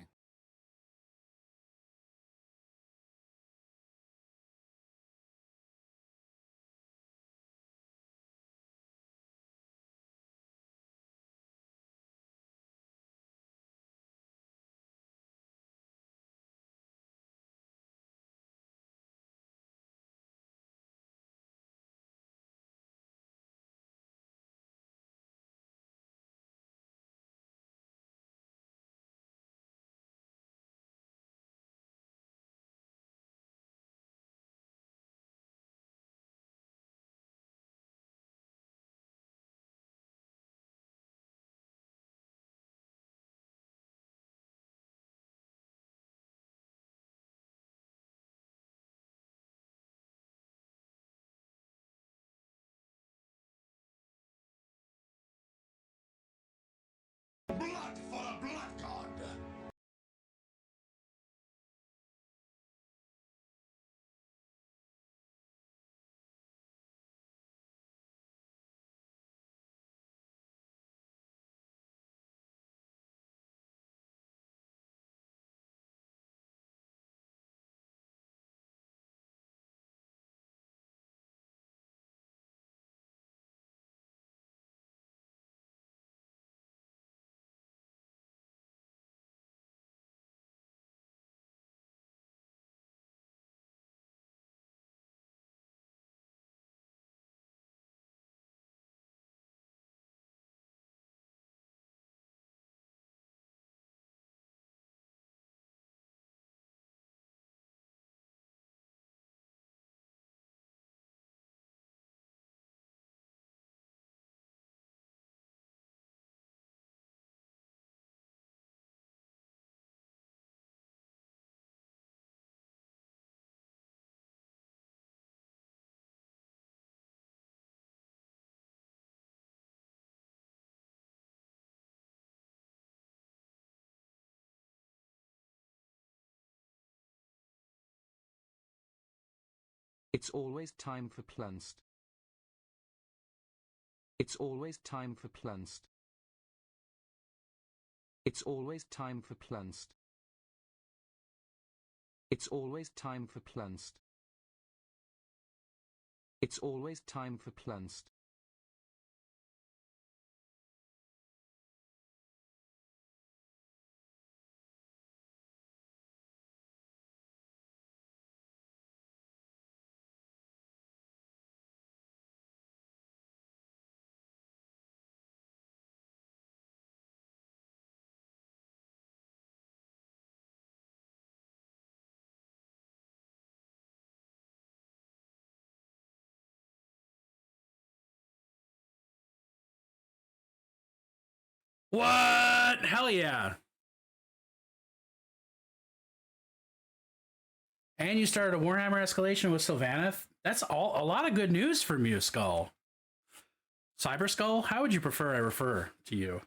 It's always time for plunst. It's always time for plunst. It's always time for plunst. It's always time for plunst. It's always time for plunst. What? Hell yeah. And you started a Warhammer escalation with Sylvaneth? That's a lot of good news from you, Skull. Cyber Skull, how would you prefer I refer to you?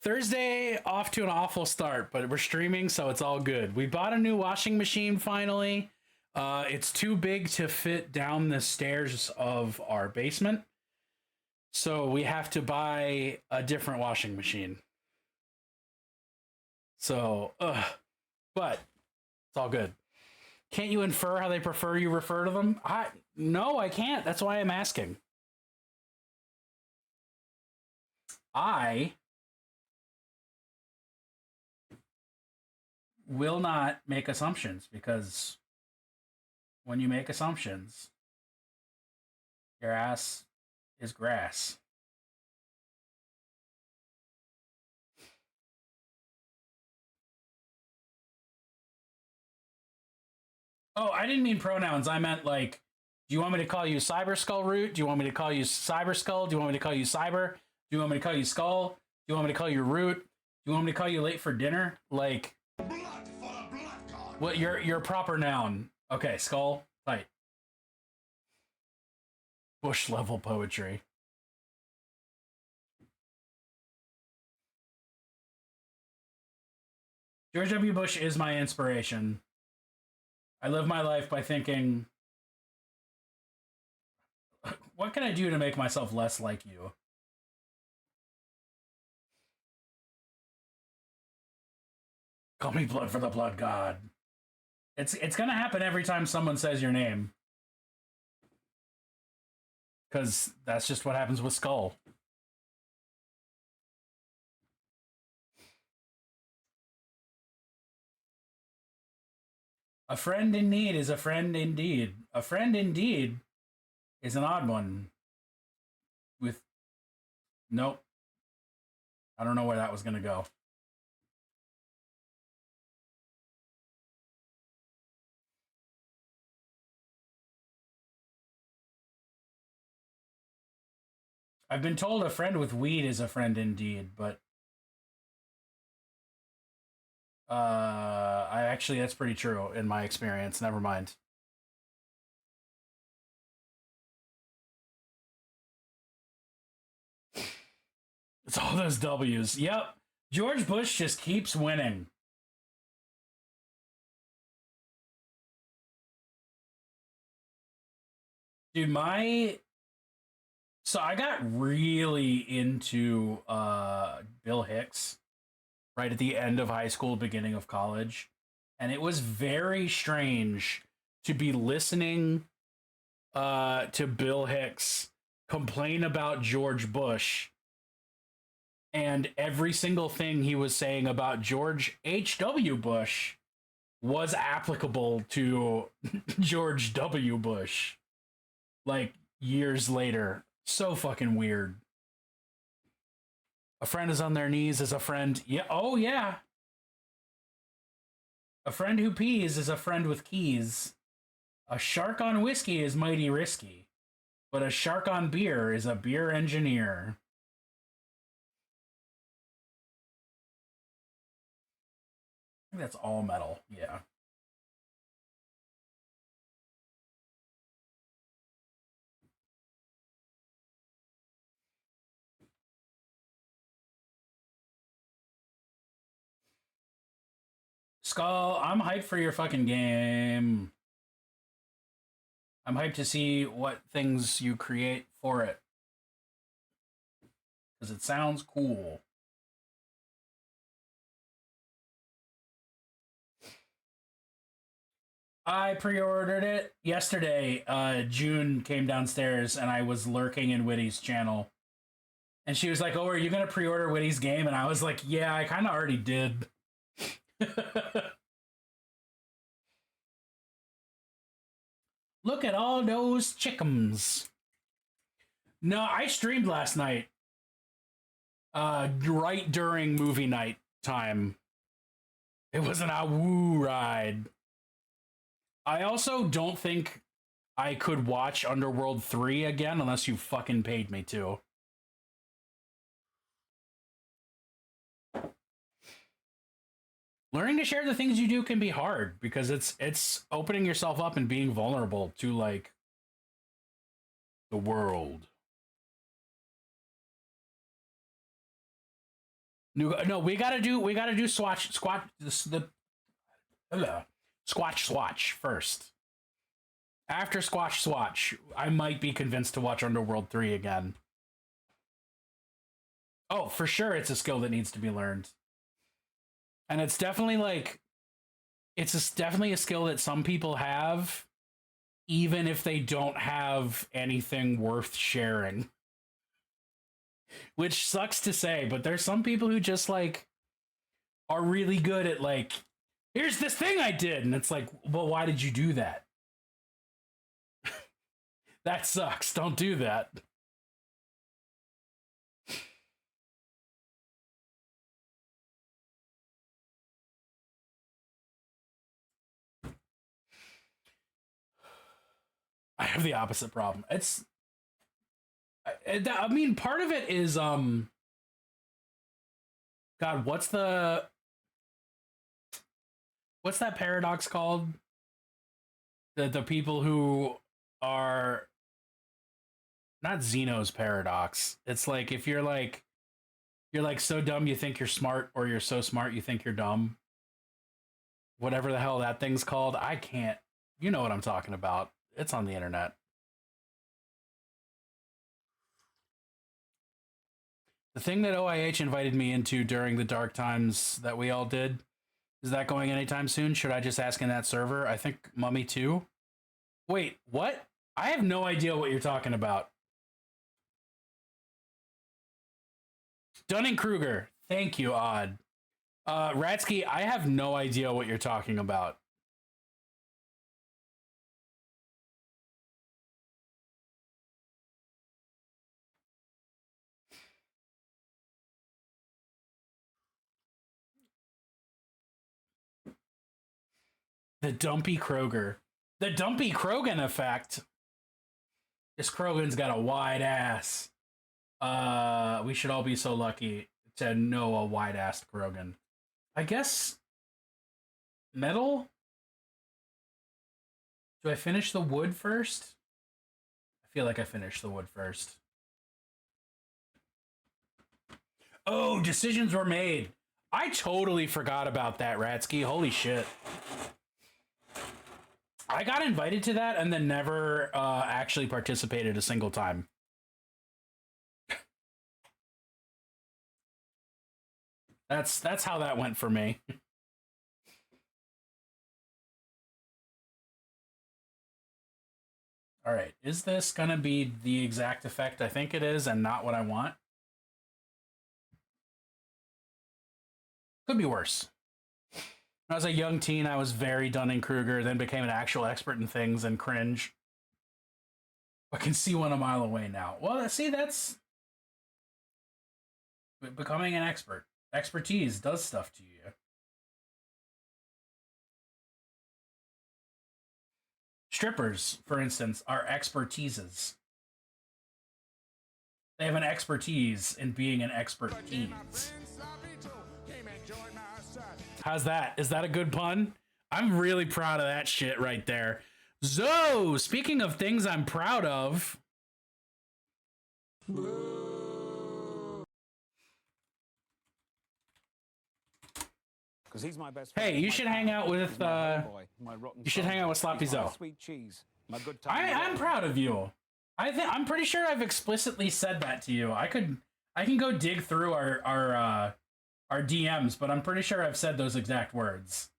Thursday, off to an awful start, but we're streaming, so it's all good. We bought a new washing machine finally. It's too big to fit down the stairs of our basement, so we have to buy a different washing machine. So, but it's all good. Can't you infer how they prefer you refer to them? No, I can't. That's why I'm asking. I will not make assumptions, because when you make assumptions, your ass is grass. Oh, I didn't mean pronouns. I meant, like, do you want me to call you Cyber Skull Root? Do you want me to call you Cyber Skull? Do you want me to call you Cyber? Do you want me to call you Skull? Do you want me to call you Root? Do you want me to call you late for dinner? Like, what, your proper noun? Okay, Skull, tight. Bush level poetry. George W. Bush is my inspiration. I live my life by thinking, what can I do to make myself less like you? Call me Blood for the Blood God. It's gonna happen every time someone says your name. Because that's just what happens with Skull. A friend in need is a friend indeed. A friend indeed is an odd one. With... Nope. I don't know where that was going to go. I've been told a friend with weed is a friend indeed, but... that's pretty true in my experience. Never mind. It's all those W's. Yep. George Bush just keeps winning. Dude, so I got really into Bill Hicks right at the end of high school, beginning of college. And it was very strange to be listening to Bill Hicks complain about George Bush, and every single thing he was saying about George H.W. Bush was applicable to George W. Bush, like, years later. So fucking weird. A friend is on their knees is a friend. Yeah. Oh, yeah. A friend who pees is a friend with keys. A shark on whiskey is mighty risky, but a shark on beer is a beer engineer. I think that's all metal, yeah. Skull, I'm hyped for your fucking game. I'm hyped to see what things you create for it. Because it sounds cool. I pre-ordered it yesterday. June came downstairs and I was lurking in Witty's channel. And she was like, oh, are you going to pre-order Witty's game? And I was like, yeah, I kind of already did. Look at all those chickens. No, I streamed last night. Right during movie night time. It was an woo ride. I also don't think I could watch Underworld 3 again unless you fucking paid me to. Learning to share the things you do can be hard because it's opening yourself up and being vulnerable to like the world. No, we gotta do Swatch Swatch first. After Swatch, I might be convinced to watch Underworld 3 again. Oh, for sure, it's a skill that needs to be learned. And it's definitely like, definitely a skill that some people have, even if they don't have anything worth sharing. Which sucks to say, but there's some people who just like are really good at like, here's this thing I did, and it's like, well, why did you do that? That sucks. Don't do that. I have the opposite problem. I mean, part of it is, God, what's that paradox called? The people who are not Zeno's paradox. It's like if you're like so dumb you think you're smart, or you're so smart you think you're dumb. Whatever the hell that thing's called. I can't. You know what I'm talking about. It's on the internet. The thing that OIH invited me into during the dark times that we all did, is that going anytime soon? Should I just ask in that server? I think Mummy 2. Wait, what? I have no idea what you're talking about. Dunning-Kruger. Thank you, Odd. Ratsky, I have no idea what you're talking about. The Dumpy Kroger. The Dumpy Krogan effect. This Krogan's got a wide ass. We should all be so lucky to know a wide-assed Krogan. I guess metal? Do I finish the wood first? I feel like I finished the wood first. Oh, decisions were made. I totally forgot about that, Ratsky. Holy shit. I got invited to that and then never actually participated a single time. That's how that went for me. All right, is this gonna be the exact effect I think it is and not what I want? Could be worse. When I was a young teen, I was very Dunning-Kruger, then became an actual expert in things and cringe. I can see one a mile away now. Well, see, that's becoming an expert. Expertise does stuff to you. Strippers, for instance, are expertises. They have an expertise in being an expertise. How's that? Is that a good pun? I'm really proud of that shit right there. So, speaking of things I'm proud of. Because he's my best friend. Hey, you my should pal. hang out with He's my homeboy, my rotten you should son. hang out with Sloppy He's my Zoe. sweet cheese. My good time. I'm proud of you. I'm pretty sure I've explicitly said that to you. I can go dig through our DMs, but I'm pretty sure I've said those exact words.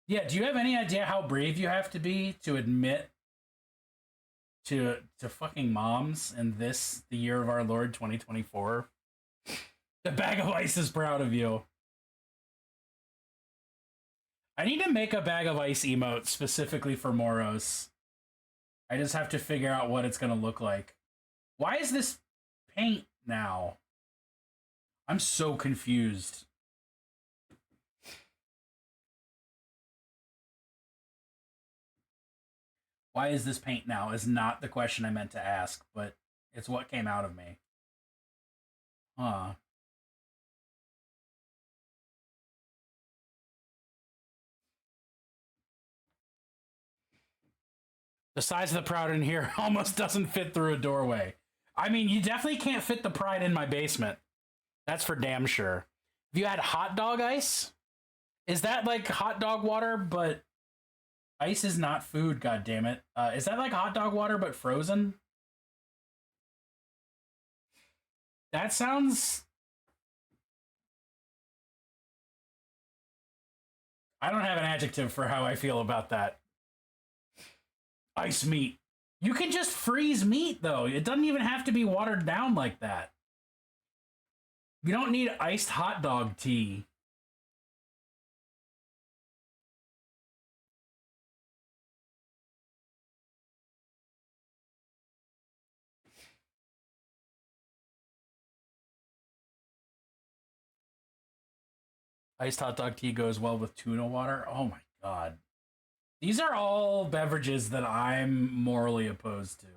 Yeah, do you have any idea how brave you have to be to admit to fucking moms in the year of our Lord 2024? The Bag of Ice is proud of you. I need to make a Bag of Ice emote specifically for Moros. I just have to figure out what it's going to look like. Why is this paint now? I'm so confused. Why is this paint now is not the question I meant to ask, but it's what came out of me. Huh. The size of the Proud in here almost doesn't fit through a doorway. I mean, you definitely can't fit the Pride in my basement. That's for damn sure. Have you had hot dog ice? Is that like hot dog water, but ice is not food, goddammit. Is that like hot dog water, but frozen? That sounds... I don't have an adjective for how I feel about that. Ice meat. You can just freeze meat, though. It doesn't even have to be watered down like that. You don't need iced hot dog tea. Iced hot dog tea goes well with tuna water. Oh my god. These are all beverages that I'm morally opposed to.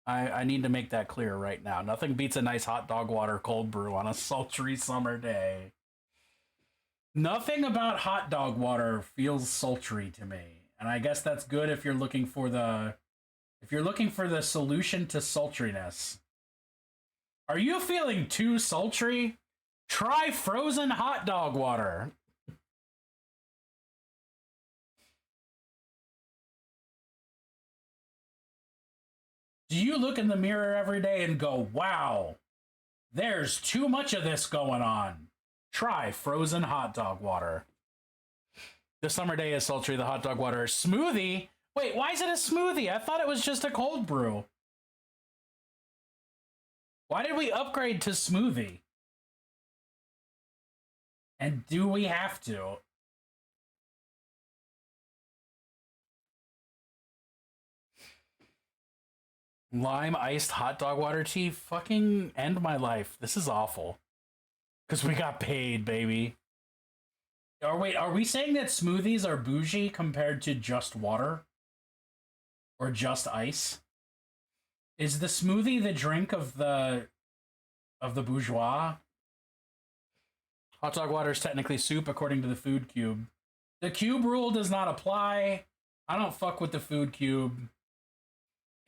I need to make that clear right now. Nothing beats a nice hot dog water cold brew on a sultry summer day. Nothing about hot dog water feels sultry to me. And I guess that's good if you're looking for the solution to sultriness. Are you feeling too sultry? Try frozen hot dog water. Do you look in the mirror every day and go, wow, there's too much of this going on? Try frozen hot dog water. The summer day is sultry. The hot dog water is smoothie. Wait, why is it a smoothie? I thought it was just a cold brew. Why did we upgrade to smoothie? And do we have to? Lime iced hot dog water tea? Fucking end my life. This is awful. Because we got paid, baby. Wait, are we saying that smoothies are bougie compared to just water? Or just ice? Is the smoothie the drink of the bourgeois? Hot dog water is technically soup according to the food cube. The cube rule does not apply. I don't fuck with the food cube.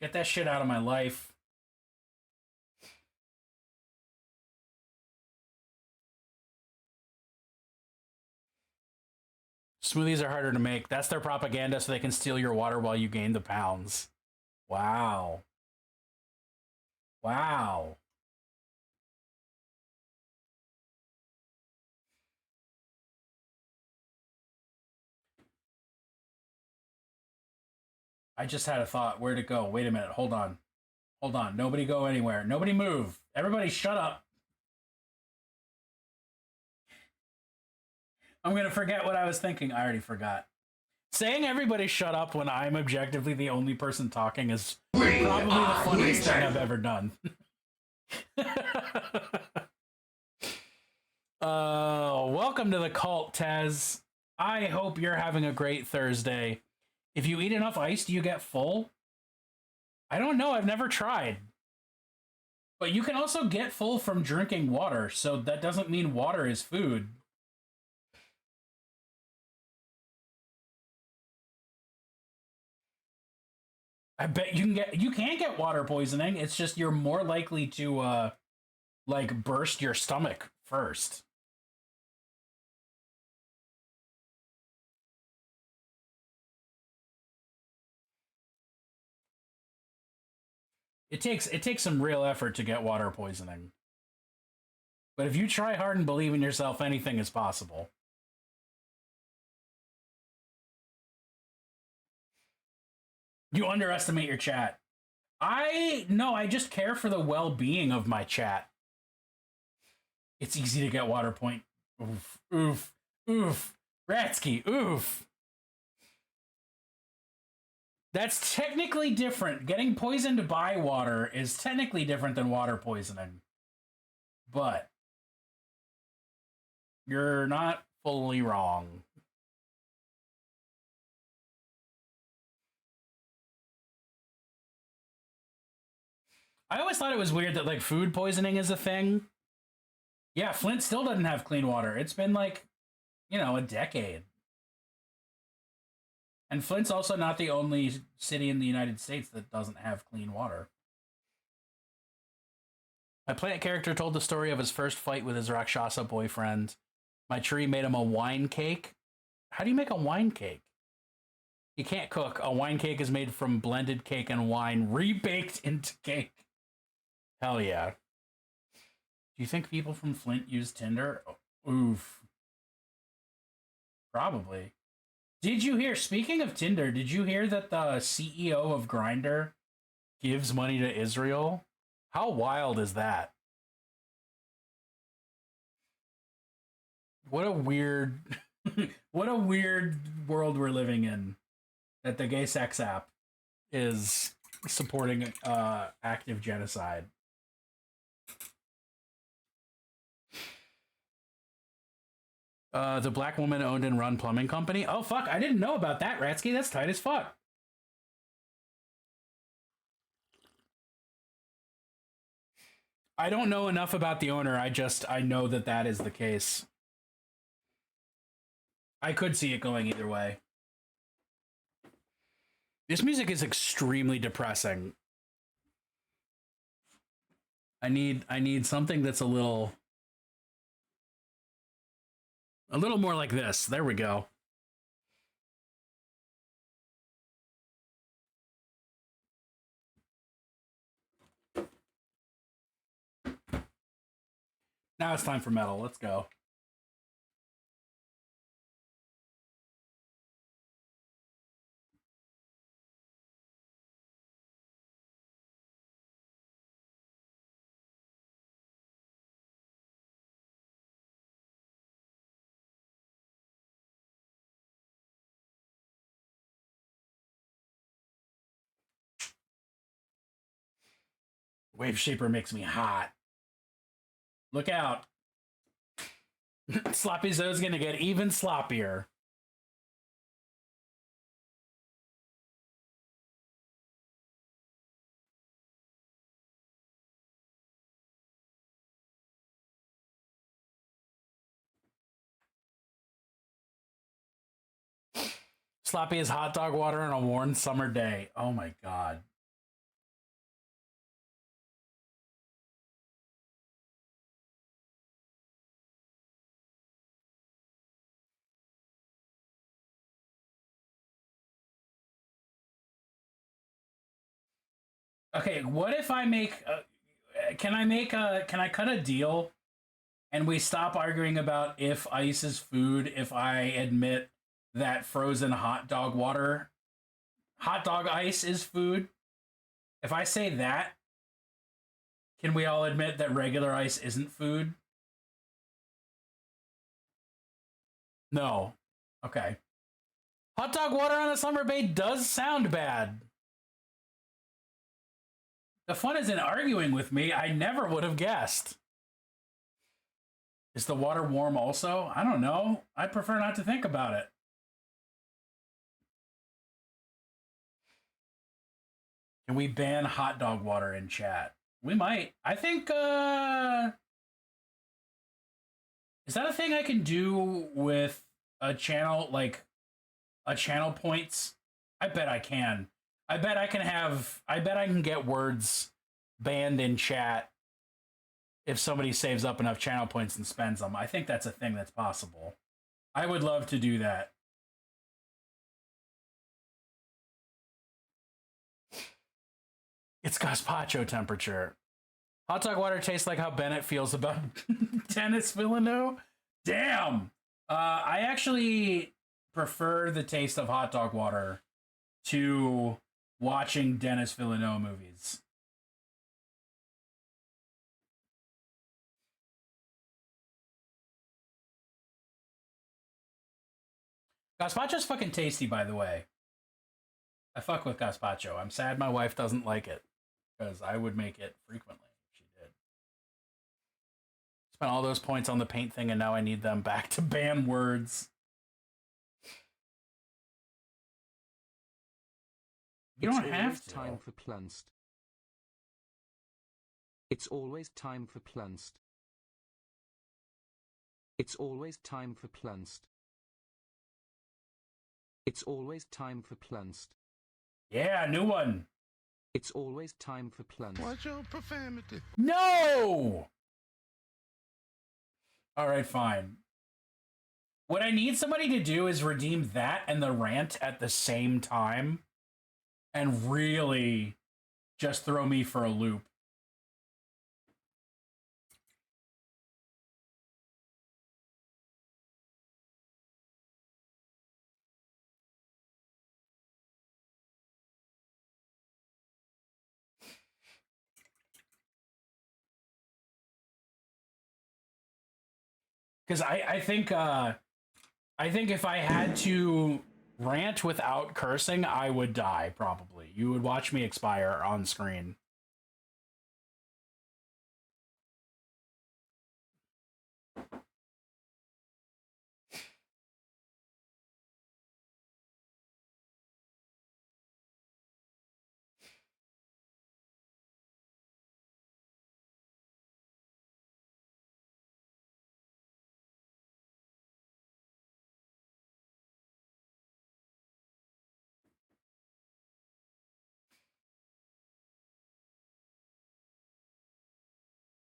Get that shit out of my life. Smoothies are harder to make. That's their propaganda so they can steal your water while you gain the pounds. Wow. Wow. I just had a thought. Where'd it go? Wait a minute. Hold on. Hold on. Nobody go anywhere. Nobody move. Everybody shut up. I'm going to forget what I was thinking. I already forgot. Saying everybody shut up when I'm objectively the only person talking is probably the funniest thing I've ever done. Welcome to the cult, Tez. I hope you're having a great Thursday. If you eat enough ice, do you get full? I don't know. I've never tried. But you can also get full from drinking water, so that doesn't mean water is food. I bet you can get water poisoning. It's just you're more likely to like burst your stomach first. It takes some real effort to get water poisoning. But if you try hard and believe in yourself, anything is possible. You underestimate your chat. I just care for the well-being of my chat. It's easy to get water point. Oof, oof, oof. Ratsky, oof. That's technically different. Getting poisoned by water is technically different than water poisoning. But you're not fully wrong. I always thought it was weird that, like, food poisoning is a thing. Yeah, Flint still doesn't have clean water. It's been, like, you know, a decade. And Flint's also not the only city in the United States that doesn't have clean water. My plant character told the story of his first fight with his Rakshasa boyfriend. My tree made him a wine cake. How do you make a wine cake? You can't cook. A wine cake is made from blended cake and wine rebaked into cake. Hell yeah. Do you think people from Flint use Tinder? Oof. Probably. Did you hear, speaking of Tinder, did you hear that the CEO of Grindr gives money to Israel? How wild is that? What a weird, what a weird world we're living in. That the gay sex app is supporting active genocide. The black woman owned and run plumbing company. Oh, fuck. I didn't know about that, Ratsky. That's tight as fuck. I don't know enough about the owner. I know that that is the case. I could see it going either way. This music is extremely depressing. I need something that's a little more like this. There we go. Now it's time for metal. Let's go. Wave Shaper makes me hot. Look out. Sloppy Zoe's gonna get even sloppier. Sloppy is hot dog water on a warm summer day. Oh my god. Okay, what if I make can I cut a deal and we stop arguing about if ice is food if I admit that frozen hot dog ice is food? If I say that, can we all admit that regular ice isn't food? No. Okay. Hot dog water on a summer day does sound bad. The fun is in arguing with me. I never would have guessed. Is the water warm also? I don't know. I prefer not to think about it. Can we ban hot dog water in chat? We might. I think, is that a thing I can do with a channel, like, a channel points? I bet I can. I bet I can get words banned in chat if somebody saves up enough channel points and spends them. I think that's a thing that's possible. I would love to do that. It's gazpacho temperature. Hot dog water tastes like how Bennett feels about Denis Villeneuve. Damn. I actually prefer the taste of hot dog water to watching Denis Villeneuve movies. Gazpacho's fucking tasty, by the way. I fuck with gazpacho. I'm sad my wife doesn't like it, because I would make it frequently if she did. Spent all those points on the paint thing, and now I need them back to ban words. You don't have to. Time for Plunst. It's always time for Plunst. It's always time for Plunst. It's always time for Plunst. Yeah, new one. It's always time for Plunst. What's your profanity? No! Alright, fine. What I need somebody to do is redeem that and the rant at the same time and really just throw me for a loop. Because I think if I had to rant without cursing, I would die, probably. You would watch me expire on screen.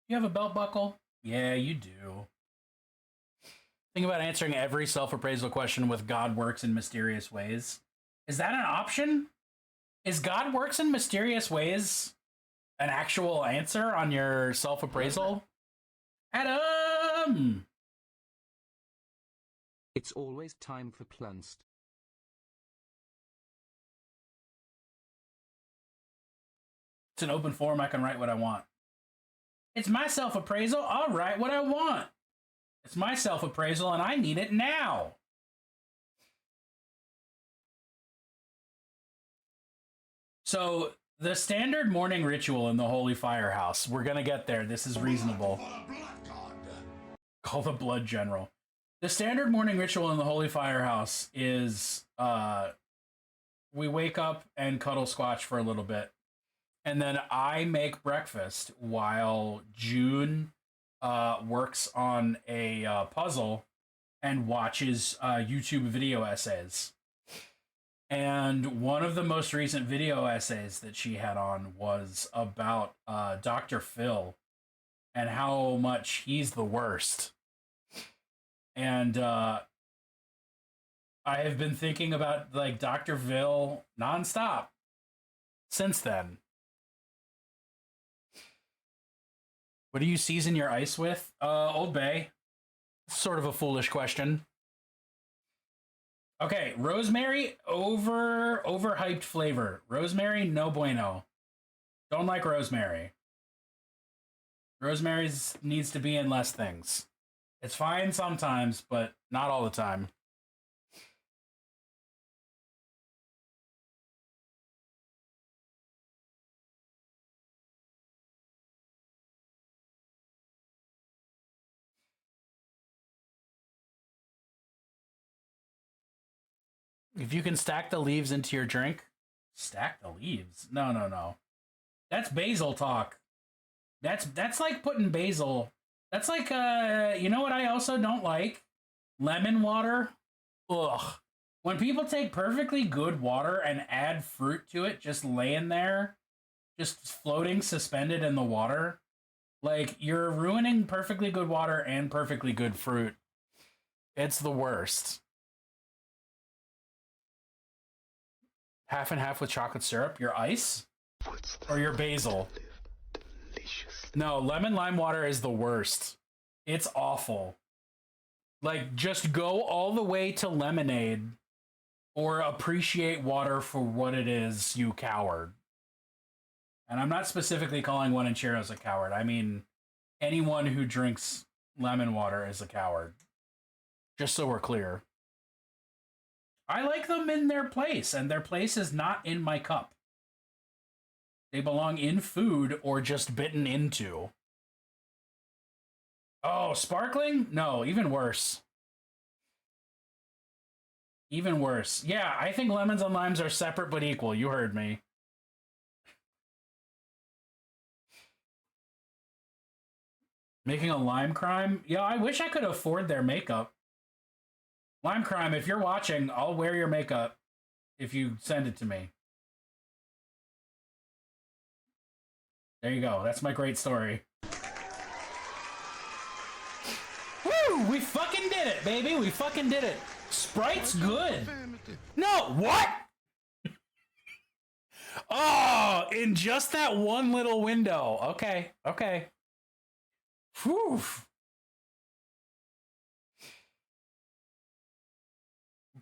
You have a belt buckle? Yeah, you do. Think about answering every self-appraisal question with God works in mysterious ways. Is that an option? Is God works in mysterious ways an actual answer on your self-appraisal? Adam! It's always time for Plunst. It's an open forum. I can write what I want. It's my self-appraisal. I'll write what I want. It's my self-appraisal, and I need it now. So, the standard morning ritual in the Holy Firehouse. We're going to get there. This is reasonable. Call the Blood General. The standard morning ritual in the Holy Firehouse is we wake up and cuddle Squatch for a little bit. And then I make breakfast while June works on a puzzle and watches YouTube video essays. And one of the most recent video essays that she had on was about Dr. Phil and how much he's the worst. And I have been thinking about like Dr. Phil nonstop since then. What do you season your ice with? Old Bay. Sort of a foolish question. Okay, rosemary, overhyped flavor. Rosemary, no bueno. Don't like rosemary. Rosemary needs to be in less things. It's fine sometimes, but not all the time. If you can stack the leaves into your drink, stack the leaves. No. That's basil talk. That's like putting basil. That's like you know what I also don't like? Lemon water. Ugh. When people take perfectly good water and add fruit to it, just laying there, just floating suspended in the water, like you're ruining perfectly good water and perfectly good fruit. It's the worst. Half and half with chocolate syrup, your ice, or your basil. No, lemon lime water is the worst. It's awful. Like, just go all the way to lemonade or appreciate water for what it is, you coward. And I'm not specifically calling One and Cheerios a coward. I mean, anyone who drinks lemon water is a coward. Just so we're clear. I like them in their place, and their place is not in my cup. They belong in food or just bitten into. Oh, sparkling? No, even worse. Even worse. Yeah, I think lemons and limes are separate but equal. You heard me. Making a lime crime? Yeah, I wish I could afford their makeup. Lime crime, if you're watching, I'll wear your makeup if you send it to me. There you go. That's my great story. Woo! We fucking did it, baby. We fucking did it. Sprite's good. No, what? Oh, in just that one little window. Okay, okay. Whew.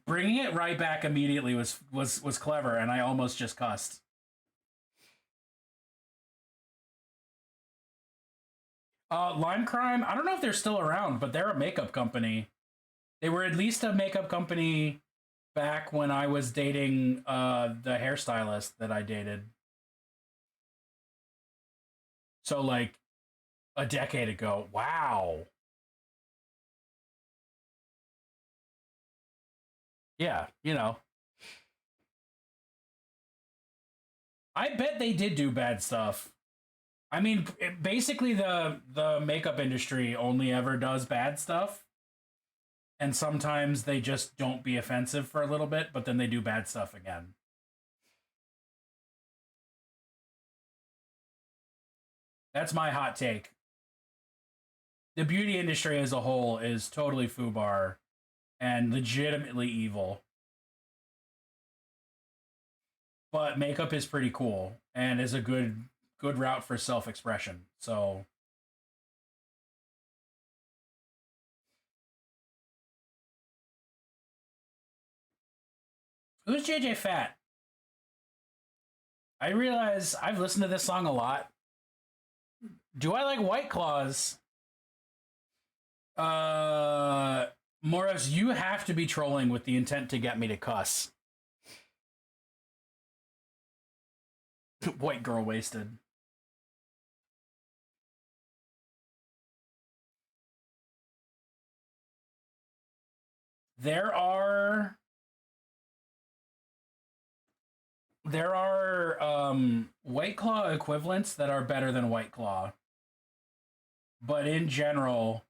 Bringing it right back immediately was clever, and I almost just cussed. Lime Crime, I don't know if they're still around, but they're a makeup company. They were at least a makeup company back when I was dating the hairstylist that I dated. So, like, a decade ago. Wow. Yeah, you know. I bet they did do bad stuff. I mean, basically the makeup industry only ever does bad stuff. And sometimes they just don't be offensive for a little bit, but then they do bad stuff again. That's my hot take. The beauty industry as a whole is totally FUBAR and legitimately evil. But makeup is pretty cool and is a good route for self-expression. So who's JJ Fat? I realize I've listened to this song a lot. Do I like White Claws? Morris, you have to be trolling with the intent to get me to cuss. White girl wasted. There are White Claw equivalents that are better than White Claw. But in general,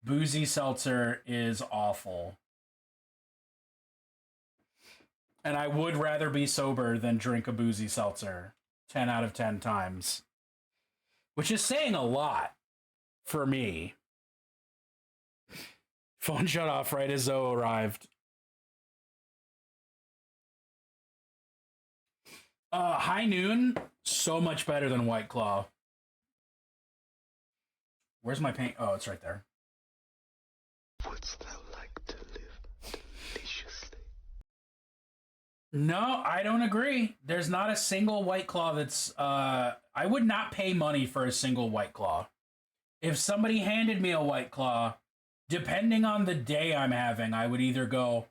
boozy seltzer is awful. And I would rather be sober than drink a boozy seltzer 10 out of 10 times. Which is saying a lot for me. Phone shut off right as Zoe arrived. High Noon, so much better than White Claw. Where's my paint? Oh, it's right there. Wouldst thou like to live deliciously? No, I don't agree. There's not a single White Claw that's... I would not pay money for a single White Claw. If somebody handed me a White Claw, depending on the day I'm having, I would either go,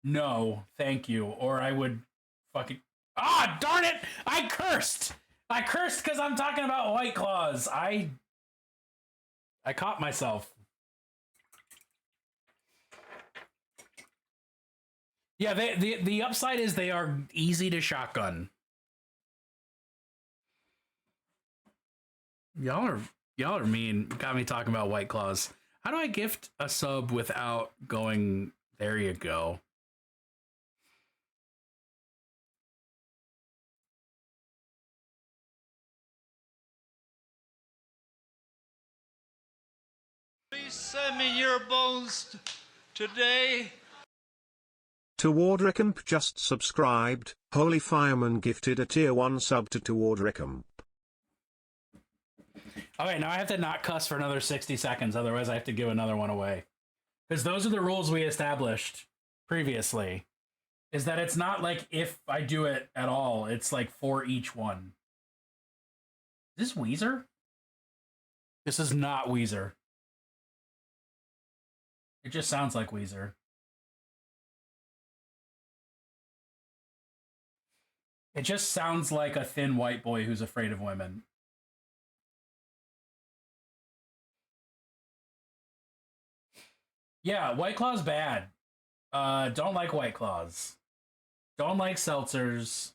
no, thank you, or I would fucking... Ah, darn it! I cursed! I cursed because I'm talking about White Claws. I caught myself. Yeah, the upside is they are easy to shotgun. Y'all are mean. Got me talking about White Claws. How do I gift a sub without going? There you go. Please send me your bones today. Toward Recomp just subscribed. Holy Fireman gifted a tier 1 sub to Toward Recomp. Okay, now I have to not cuss for another 60 seconds, otherwise I have to give another one away. Because those are the rules we established previously. Is that it's not like if I do it at all, it's like for each one. Is this Weezer? This is not Weezer. It just sounds like Weezer. It just sounds like a thin white boy who's afraid of women. Yeah, White Claw's bad. Don't like White Claws. Don't like seltzers.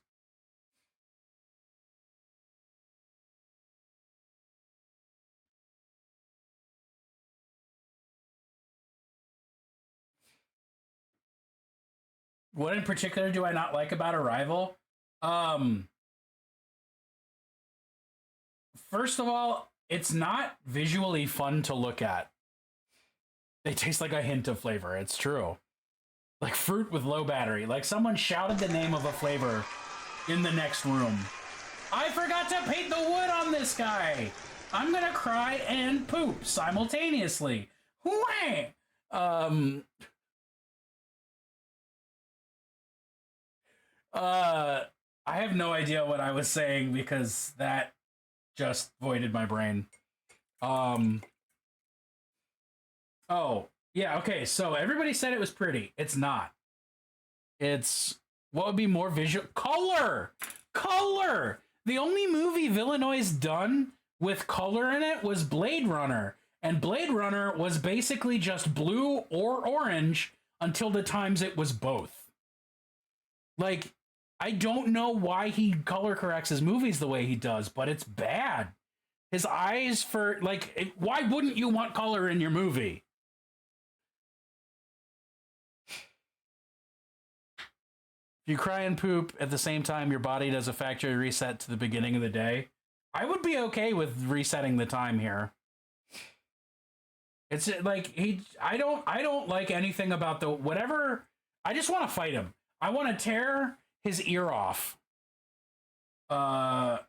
What in particular do I not like about Arrival? First of all, it's not visually fun to look at. They taste like a hint of flavor. It's true. Like fruit with low battery. Like someone shouted the name of a flavor in the next room. I forgot to paint the wood on this guy. I'm gonna cry and poop simultaneously. Whang! I have no idea what I was saying because that just voided my brain. Oh, yeah, okay, so everybody said it was pretty. It's not. It's, what would be more visual? Color! Color! The only movie Villeneuve's done with color in it was Blade Runner. And Blade Runner was basically just blue or orange until the times it was both. Like, I don't know why he color corrects his movies the way he does, but it's bad. His eyes for, like, why wouldn't you want color in your movie? If you cry and poop at the same time your body does a factory reset to the beginning of the day, I would be okay with resetting the time here. It's like I don't like anything about the whatever. I just want to fight him. I want to tear his ear off. And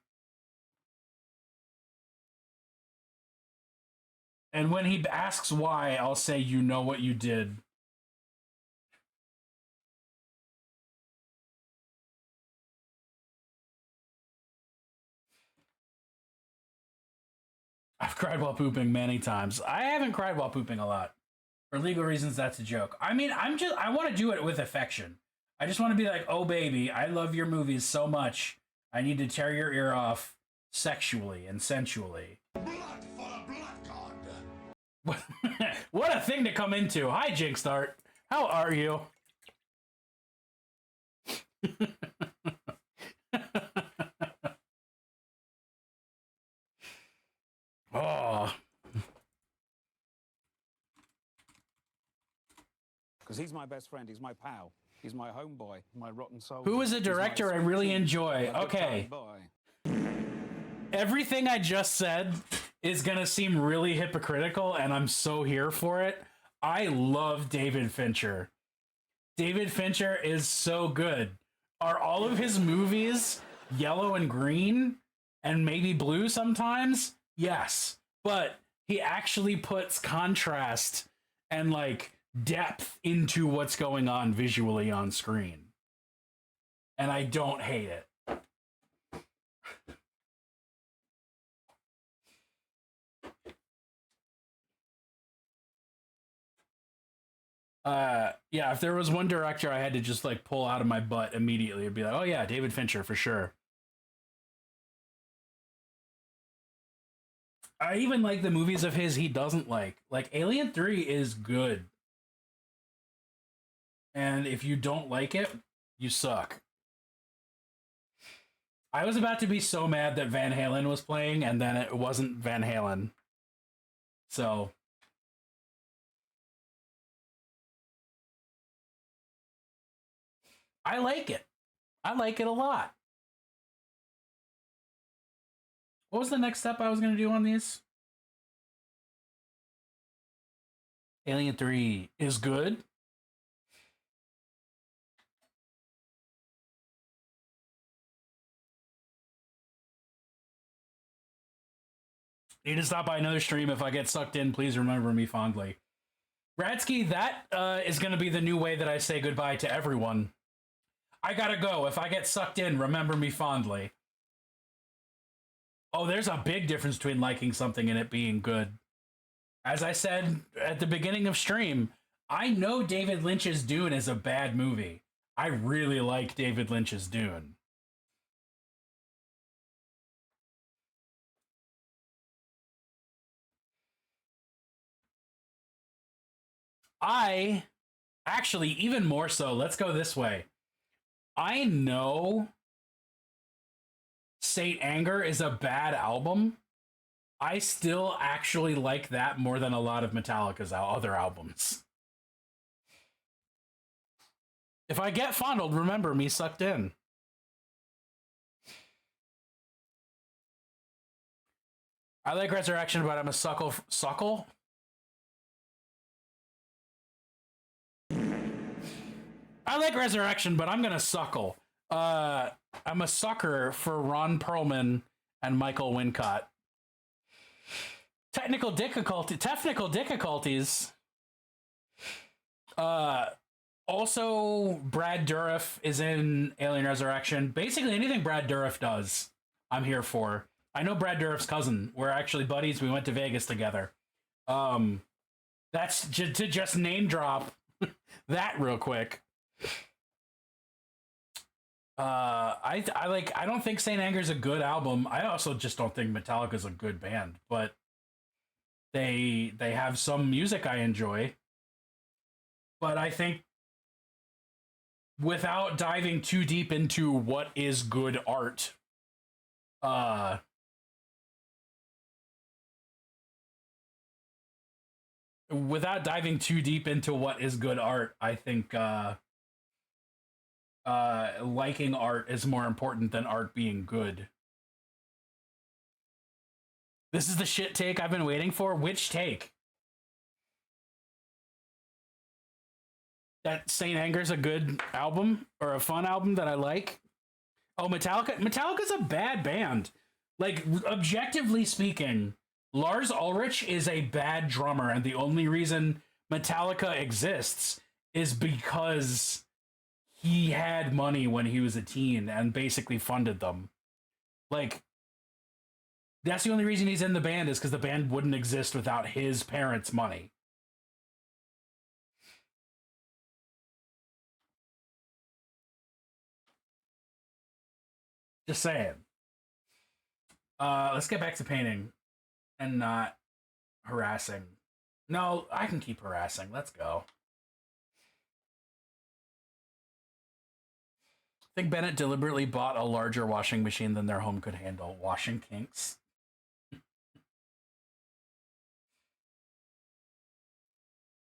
when he asks why, I'll say, "You know what you did." I've cried while pooping many times. I haven't cried while pooping a lot. For legal reasons, that's a joke. I mean, I want to do it with affection. I just want to be like, oh, baby, I love your movies so much. I need to tear your ear off sexually and sensually. Blood for the blood god. What a thing to come into. Hi, Jinkstart. How are you? Oh. Because he's my best friend, he's my pal, he's my homeboy, my rotten soul. Who is a director I really enjoy? Okay. Everything I just said is gonna seem really hypocritical, and I'm so here for it. I love David Fincher. David Fincher is so good. Are all of his movies yellow and green and maybe blue sometimes? Yes, but he actually puts contrast and like depth into what's going on visually on screen. And I don't hate it. Yeah, if there was one director I had to just like pull out of my butt immediately, it'd be like, oh yeah, David Fincher for sure. I even like the movies of his he doesn't like. Like Alien 3 is good. And if you don't like it, you suck. I was about to be so mad that Van Halen was playing, and then it wasn't Van Halen. So... I like it. I like it a lot. What was the next step I was going to do on these? Alien 3 is good. Need to stop by another stream. If I get sucked in, please remember me fondly. Radsky, that is going to be the new way that I say goodbye to everyone. I gotta go. If I get sucked in, remember me fondly. Oh, there's a big difference between liking something and it being good. As I said at the beginning of stream, I know David Lynch's Dune is a bad movie. I really like David Lynch's Dune. Actually, even more so, let's go this way. I know Saint Anger is a bad album. I still actually like that more than a lot of Metallica's other albums. If I get fondled, remember me sucked in. I like Resurrection, but I'm a suckle? I like Resurrection, but I'm gonna suckle. I'm a sucker for Ron Perlman and Michael Wincott. Technical difficulties. Also, Brad Dourif is in Alien Resurrection. Basically, anything Brad Dourif does, I'm here for. I know Brad Dourif's cousin. We're actually buddies. We went to Vegas together. That's to just name drop that real quick. I don't think Saint Anger's a good album. I also just don't think Metallica's a good band, but they have some music I enjoy. But I think without diving too deep into what is good art, I think liking art is more important than art being good. This is the shit take I've been waiting for. Which take? That Saint Anger's a good album or a fun album that I like. Oh, Metallica's a bad band. Like, objectively speaking, Lars Ulrich is a bad drummer, and the only reason Metallica exists is because he had money when he was a teen and basically funded them. Like, that's the only reason he's in the band, is because the band wouldn't exist without his parents' money. Just saying. Let's get back to painting and not harassing. No, I can keep harassing. Let's go. I think Bennett deliberately bought a larger washing machine than their home could handle. Washing kinks.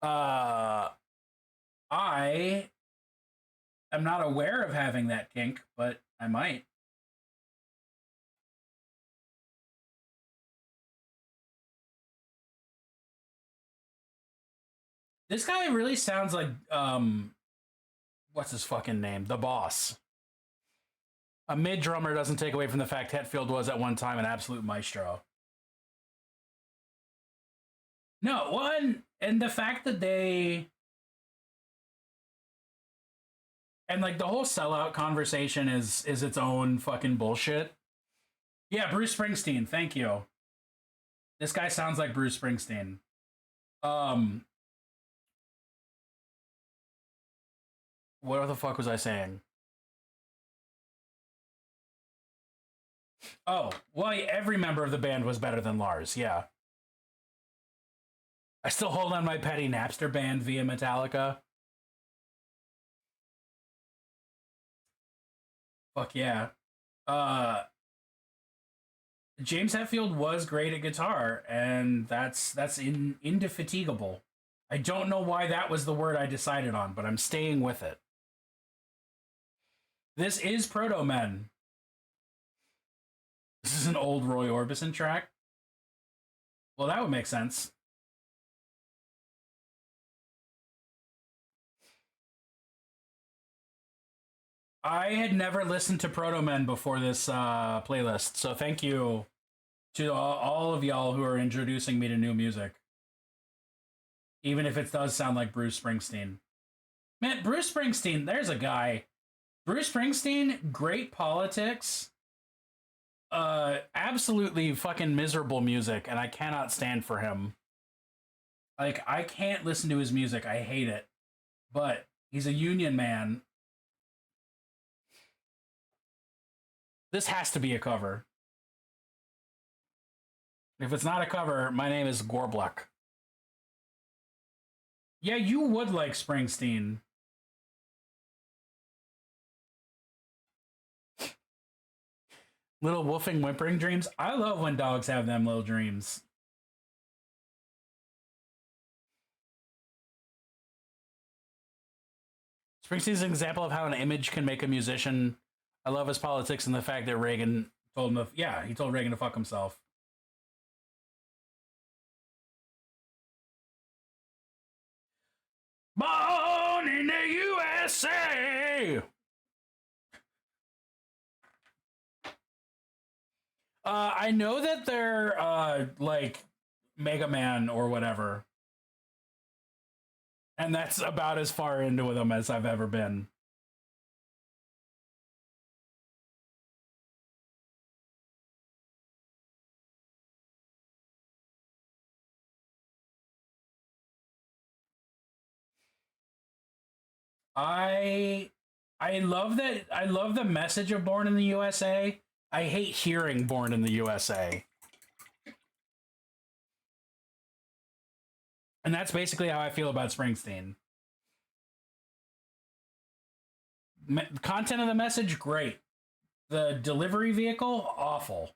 I am not aware of having that kink, but I might. This guy really sounds like, what's his fucking name? The Boss. A mid-drummer doesn't take away from the fact Hetfield was at one time an absolute maestro. No, one, and the fact that they... And, like, the whole sellout conversation is its own fucking bullshit. Yeah, Bruce Springsteen, thank you. This guy sounds like Bruce Springsteen. What the fuck was I saying? Oh, well, every member of the band was better than Lars, yeah. I still hold on my petty Napster band via Metallica. Fuck yeah. Uh, James Hetfield was great at guitar, and that's indefatigable. I don't know why that was the word I decided on, but I'm staying with it. This is Proto Men. This is an old Roy Orbison track. Well, that would make sense. I had never listened to Proto Men before this playlist, so thank you to all of y'all who are introducing me to new music. Even if it does sound like Bruce Springsteen. Man, Bruce Springsteen, there's a guy. Bruce Springsteen, great politics. Absolutely fucking miserable music, and I cannot stand for him. Like, I can't listen to his music. I hate it. But he's a union man. This has to be a cover. If it's not a cover, my name is Gorbluck. Yeah, you would like Springsteen. Little woofing, whimpering dreams. I love when dogs have them little dreams. Springsteen's an example of how an image can make a musician. I love his politics and the fact that Reagan told him to, he told Reagan to fuck himself. Born in the USA! I know that they're, like, Mega Man or whatever. And that's about as far into them as I've ever been. I love that. I love the message of Born in the USA. I hate hearing Born in the USA. And that's basically how I feel about Springsteen. Content of the message, great. The delivery vehicle, awful.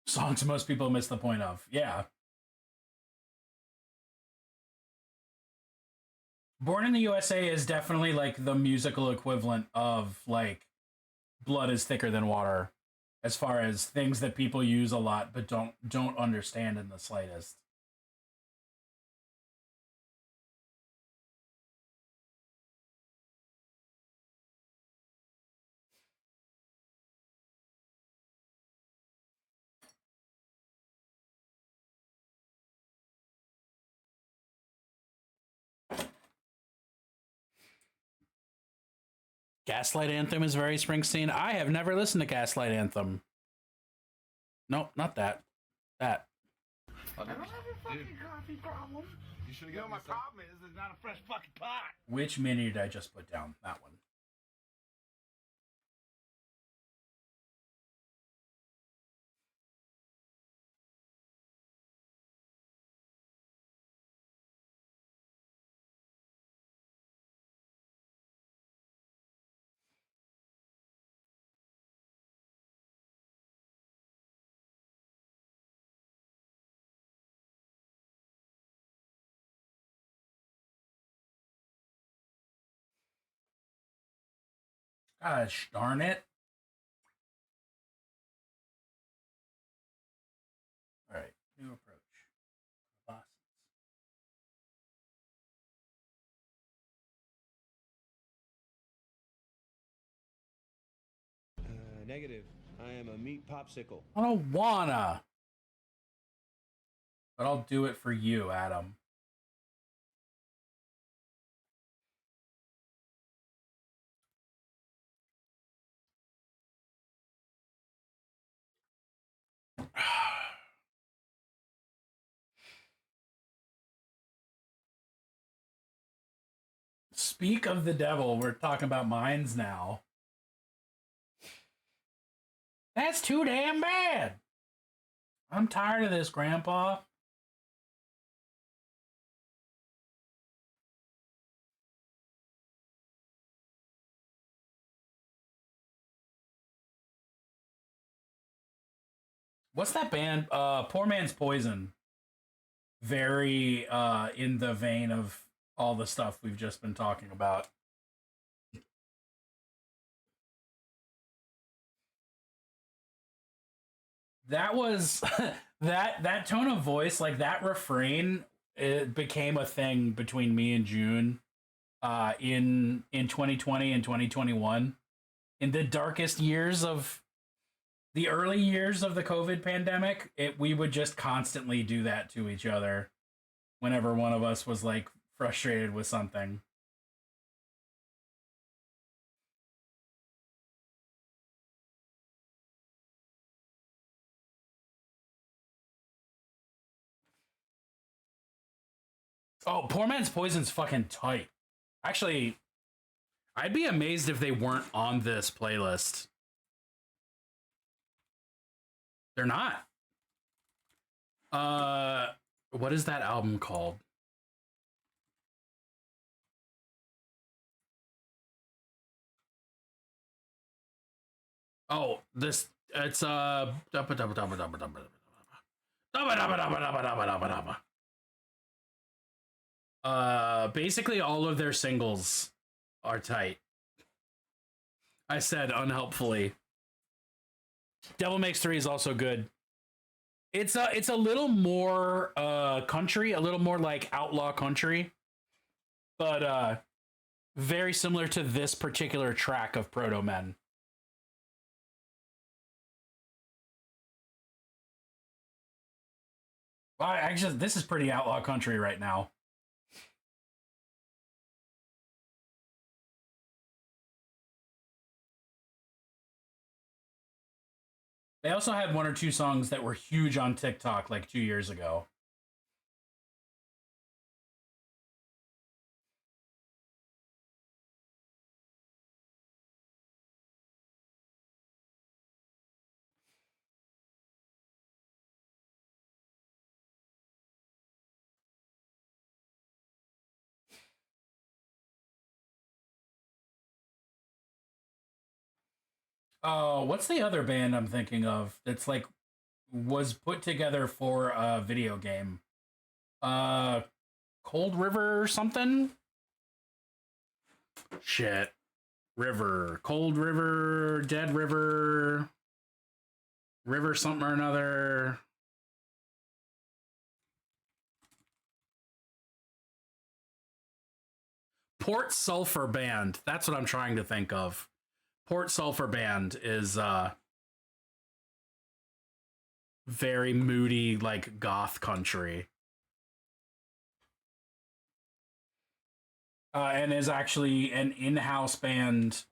Songs most people miss the point of. Yeah. Born in the USA is definitely like the musical equivalent of like Blood is Thicker Than Water, as far as things that people use a lot but don't understand in the slightest. Gaslight Anthem is very Springsteen. I have never listened to Gaslight Anthem. Nope, not that. That. I don't have a fucking coffee problem. You should have given my problem is there's not a fresh fucking pot. Which mini did I just put down? That one. Gosh darn it. All right, new approach. Bosses. Negative. I am a meat popsicle. I don't wanna. But I'll do it for you, Adam. Speak of the devil, we're talking about mines now. That's too damn bad. I'm tired of this, Grandpa. What's that band? Poor Man's Poison. Very in the vein of all the stuff we've just been talking about. That was that tone of voice, like that refrain, it became a thing between me and June in 2020 and 2021. In the darkest years of the early years of the COVID pandemic, we would just constantly do that to each other whenever one of us was like frustrated with something. Oh, Poor Man's Poison's fucking tight. Actually, I'd be amazed if they weren't on this playlist. They're not. What is that album called? Oh, it's basically all of their singles are tight. I said unhelpfully. Devil Makes 3 is also good. It's a little more country, a little more like outlaw country, but very similar to this particular track of Proto Men. Well, actually, this is pretty outlaw country right now. They also had one or two songs that were huge on TikTok like 2 years ago. Oh, what's the other band I'm thinking of that's like was put together for a video game? Cold River or something? Shit. River. Cold River, Dead River, River something or another. Port Sulphur Band. That's what I'm trying to think of. Port Sulphur Band is very moody, like goth country. And is actually an in-house band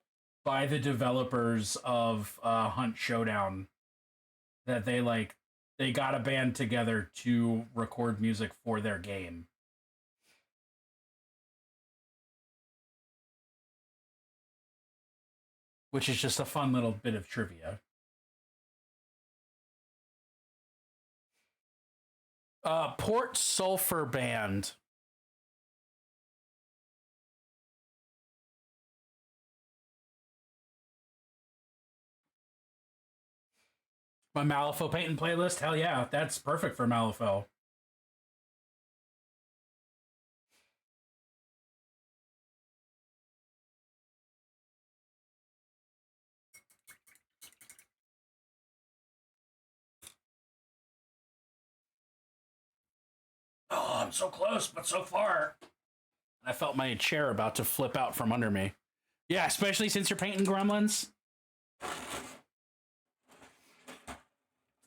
by the developers of Hunt Showdown. That they got a band together to record music for their game. Which is just a fun little bit of trivia. Port Sulphur Band. My Malifaux painting playlist? Hell yeah, that's perfect for Malifaux. Oh, I'm so close, but so far. I felt my chair about to flip out from under me. Yeah, especially since you're painting Gremlins.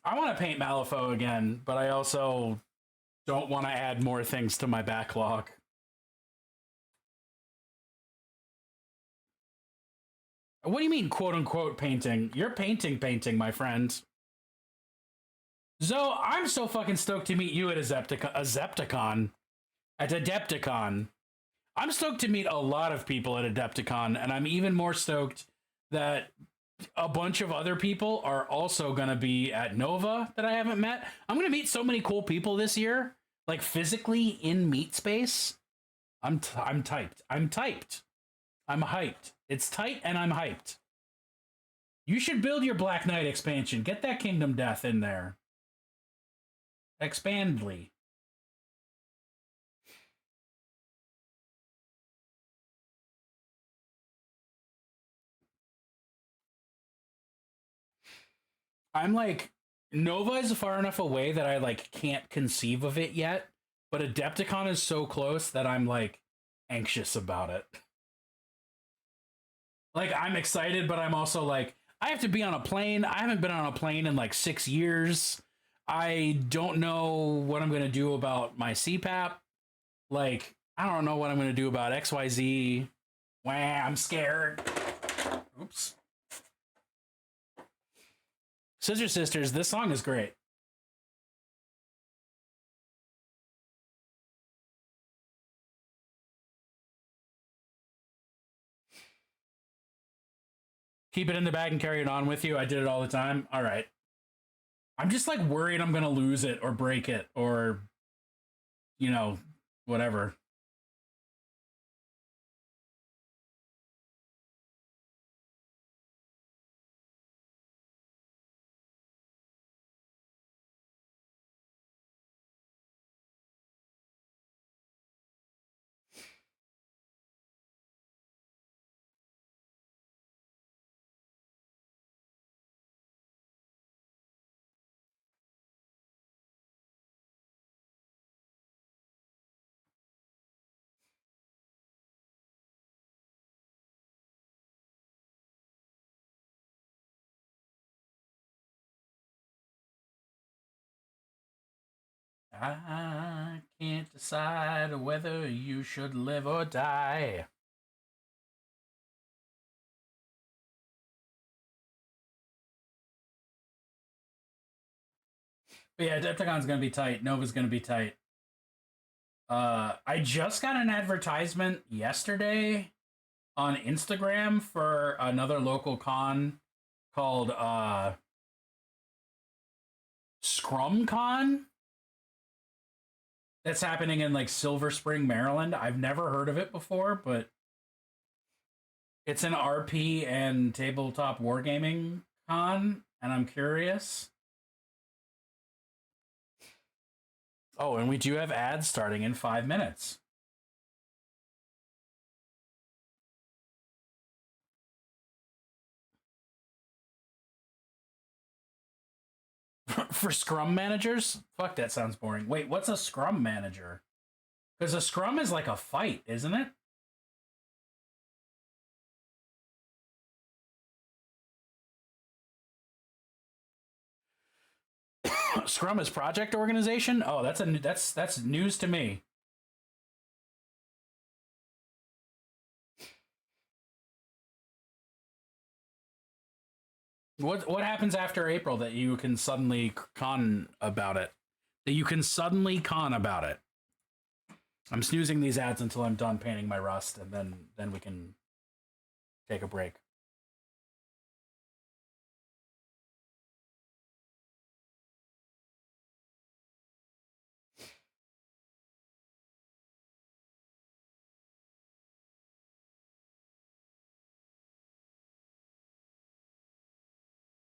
I want to paint Malifaux again, but I also don't want to add more things to my backlog. What do you mean, quote-unquote painting? You're painting, my friend. Zoe, I'm so fucking stoked to meet you at Adepticon. At Adepticon. I'm stoked to meet a lot of people at Adepticon, and I'm even more stoked that a bunch of other people are also going to be at Nova that I haven't met. I'm going to meet so many cool people this year, like physically in meet space. I'm typed. I'm typed. I'm hyped. It's tight and I'm hyped. You should build your Black Knight expansion. Get that Kingdom Death in there. Expandly. I'm like, Nova is far enough away that I like can't conceive of it yet, but Adepticon is so close that I'm like anxious about it. Like, I'm excited, but I'm also like, I have to be on a plane. I haven't been on a plane in like 6 years. I don't know what I'm going to do about my CPAP. Like, I don't know what I'm going to do about XYZ. Wah, I'm scared. Oops. Scissor Sisters, this song is great. Keep it in the bag and carry it on with you. I did it all the time. All right. I'm just like worried I'm going to lose it or break it or, you know, whatever. I can't decide whether you should live or die. But yeah, Adepticon's gonna be tight. Nova's gonna be tight. I just got an advertisement yesterday on Instagram for another local con called ScrumCon. That's happening in like Silver Spring, Maryland. I've never heard of it before, but it's an RP and tabletop wargaming con, and I'm curious. Oh, and we do have ads starting in 5 minutes. For Scrum managers? Fuck, that sounds boring. Wait, what's a Scrum manager? Because a Scrum is like a fight, isn't it? Scrum is project organization? Oh, that's news to me. What happens after April that you can suddenly con about it? That you can suddenly con about it? I'm snoozing these ads until I'm done painting my rust, and then we can take a break.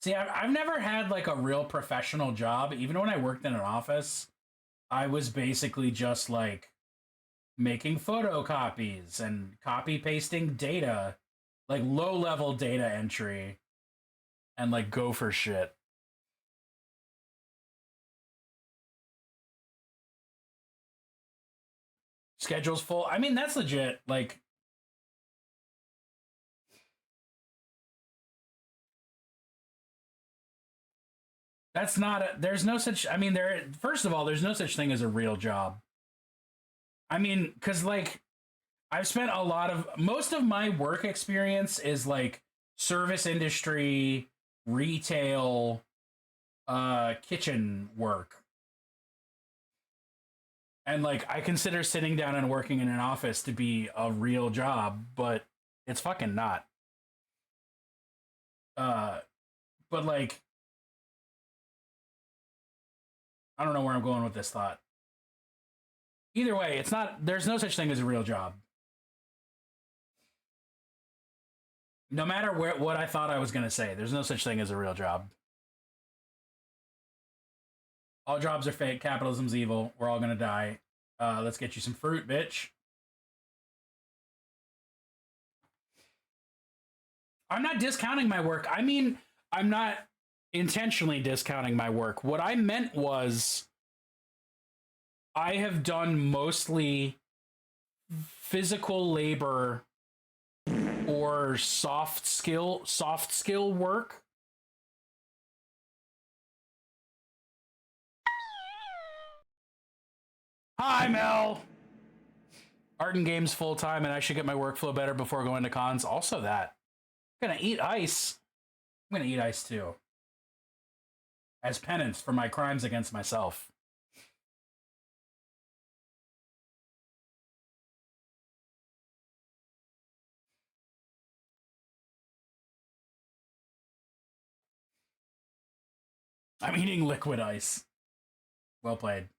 See, I've never had like a real professional job. Even when I worked in an office, I was basically just like making photocopies and copy pasting data, like low level data entry, and like gopher shit. Schedule's full. I mean, that's legit. Like, that's not there's no such, I mean, first of all, there's no such thing as a real job. I mean, because like, I've spent most of my work experience is like service industry, retail, kitchen work. And like I consider sitting down and working in an office to be a real job, but it's fucking not. But like I don't know where I'm going with this thought. Either way, it's not, there's no such thing as a real job. No matter what I thought I was going to say, there's no such thing as a real job. All jobs are fake. Capitalism's evil. We're all going to die. Let's get you some fruit, bitch. I'm not discounting my work. I mean, I'm not intentionally discounting my work. What I meant was I have done mostly physical labor or soft skill work. Hi, Mel. Art and games full time, and I should get my workflow better before going to cons. Also that. I'm gonna eat ice. I'm gonna eat ice too. As penance for my crimes against myself. I'm eating liquid ice. Well played.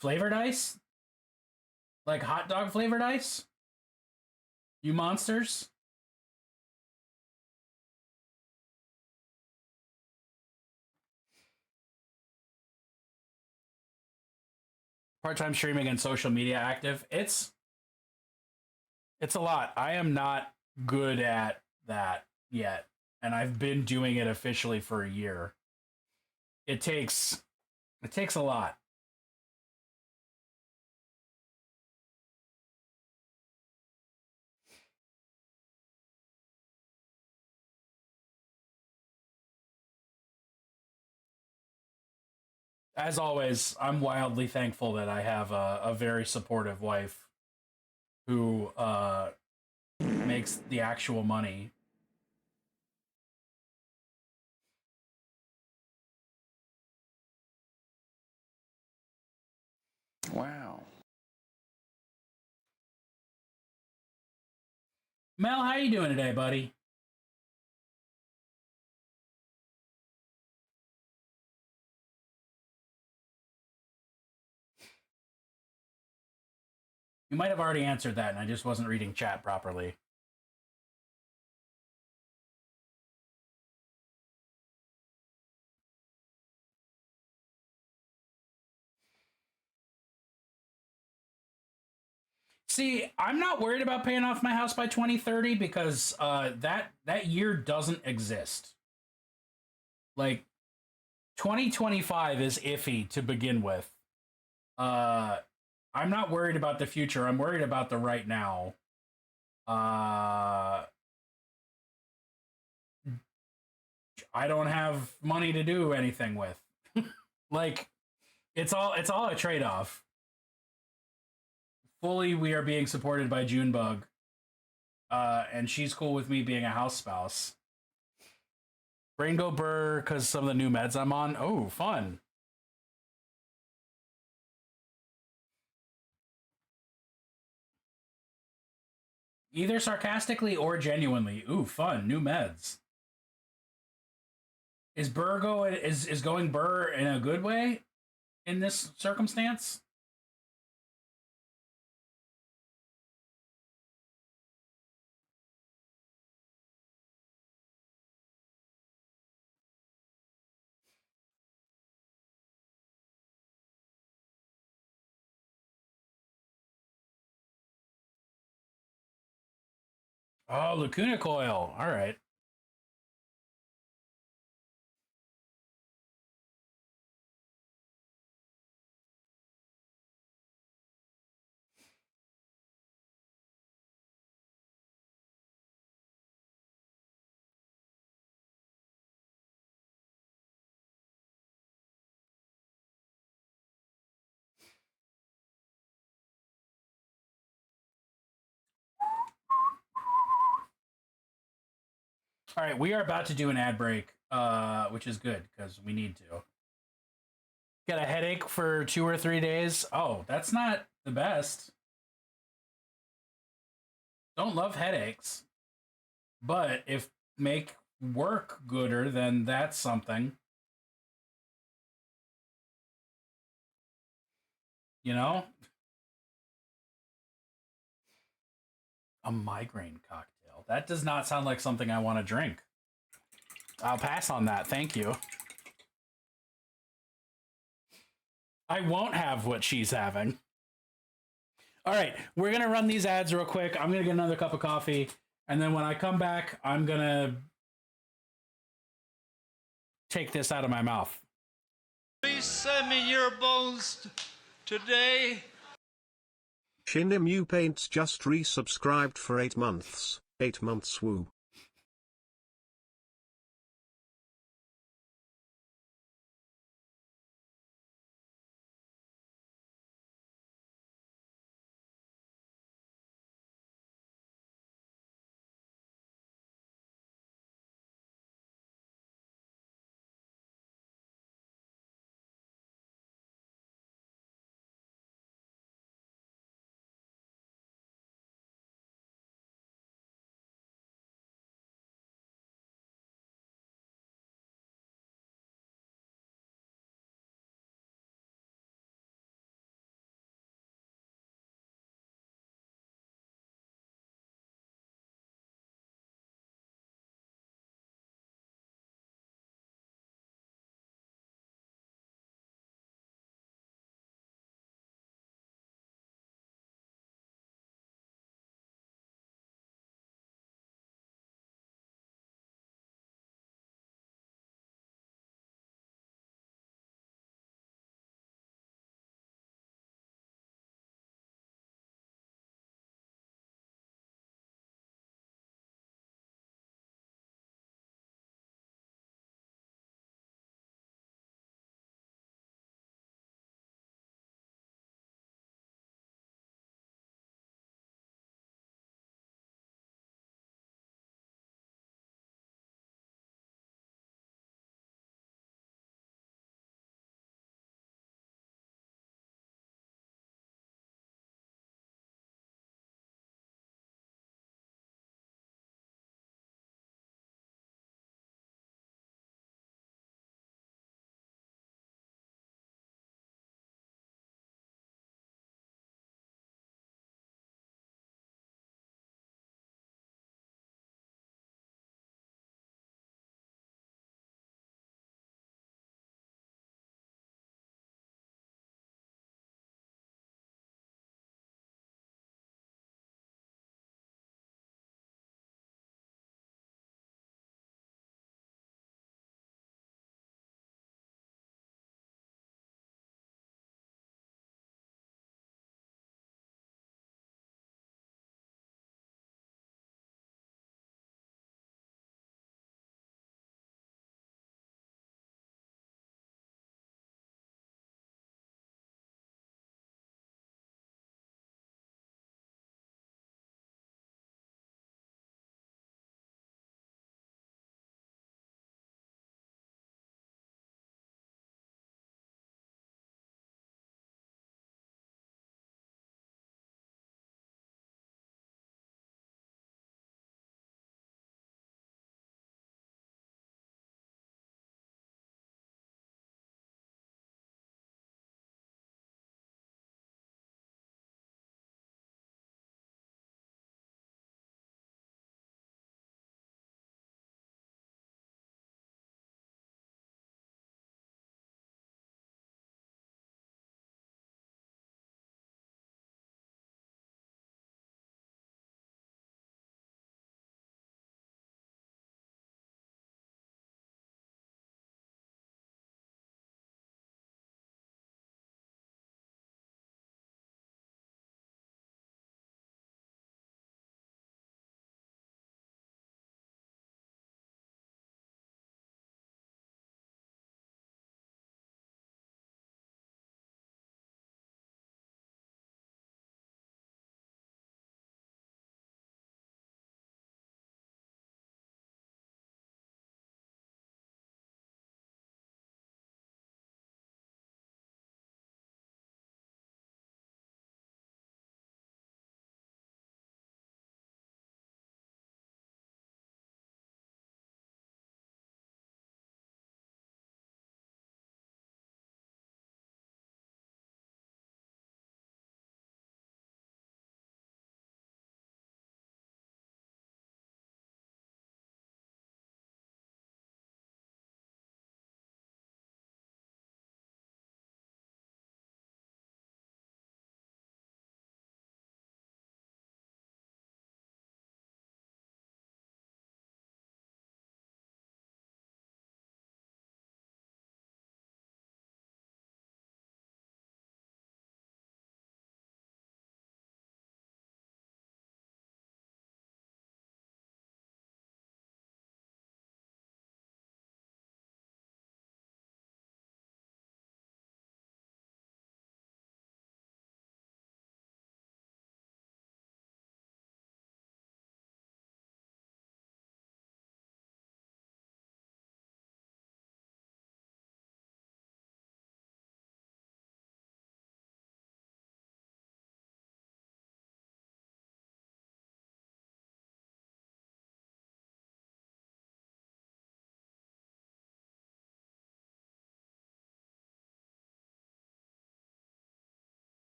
Flavored ice? Like hot dog flavored ice? You monsters? Part-time streaming and social media active. It's a lot. I am not good at that yet, and I've been doing it officially for a year. It takes a lot. As always, I'm wildly thankful that I have a very supportive wife who makes the actual money. Wow. Mel, how you doing today, buddy? You might have already answered that, and I just wasn't reading chat properly. See, I'm not worried about paying off my house by 2030 because that year doesn't exist. Like 2025 is iffy to begin with. I'm not worried about the future. I'm worried about the right now. I don't have money to do anything with. Like it's all a trade-off. Fully, we are being supported by Junebug, and she's cool with me being a house spouse. Brain go burr because some of the new meds I'm on. Oh, fun. Either sarcastically or genuinely. Ooh, fun. New meds. Is burr is going burr in a good way in this circumstance? Oh, Lacuna Coil. All right. All right, we are about to do an ad break, which is good because we need to. Get a headache for 2 or 3 days? Oh, that's not the best. Don't love headaches. But if make work gooder, then that's something. You know? A migraine cocktail. That does not sound like something I want to drink. I'll pass on that. Thank you. I won't have what she's having. All right, we're going to run these ads real quick. I'm going to get another cup of coffee. And then when I come back, I'm going to take this out of my mouth. Please send me your bones today. Shinimu Paints just resubscribed for 8 months. 8 months, woo.